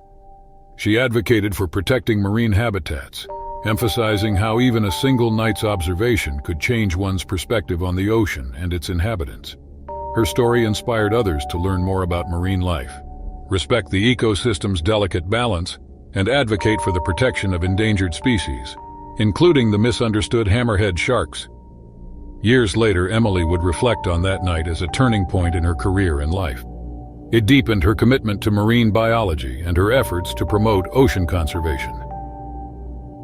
She advocated for protecting marine habitats, emphasizing how even a single night's observation could change one's perspective on the ocean and its inhabitants. Her story inspired others to learn more about marine life, respect the ecosystem's delicate balance, and advocate for the protection of endangered species, including the misunderstood hammerhead sharks. Years later, Emily would reflect on that night as a turning point in her career and life. It deepened her commitment to marine biology and her efforts to promote ocean conservation.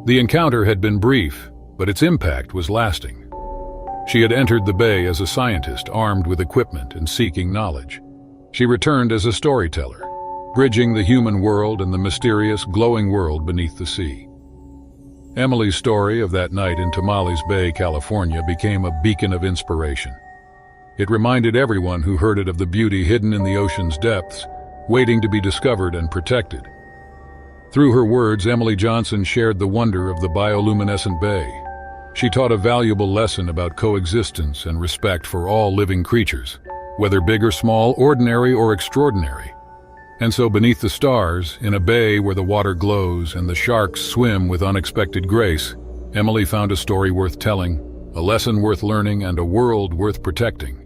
The encounter had been brief, but its impact was lasting. She had entered the bay as a scientist, armed with equipment and seeking knowledge. She returned as a storyteller, bridging the human world and the mysterious, glowing world beneath the sea. Emily's story of that night in Tomales Bay, California, became a beacon of inspiration. It reminded everyone who heard it of the beauty hidden in the ocean's depths, waiting to be discovered and protected. Through her words, Emily Johnson shared the wonder of the bioluminescent bay. She taught a valuable lesson about coexistence and respect for all living creatures, whether big or small, ordinary or extraordinary. And so beneath the stars, in a bay where the water glows and the sharks swim with unexpected grace, Emily found a story worth telling, a lesson worth learning, and a world worth protecting.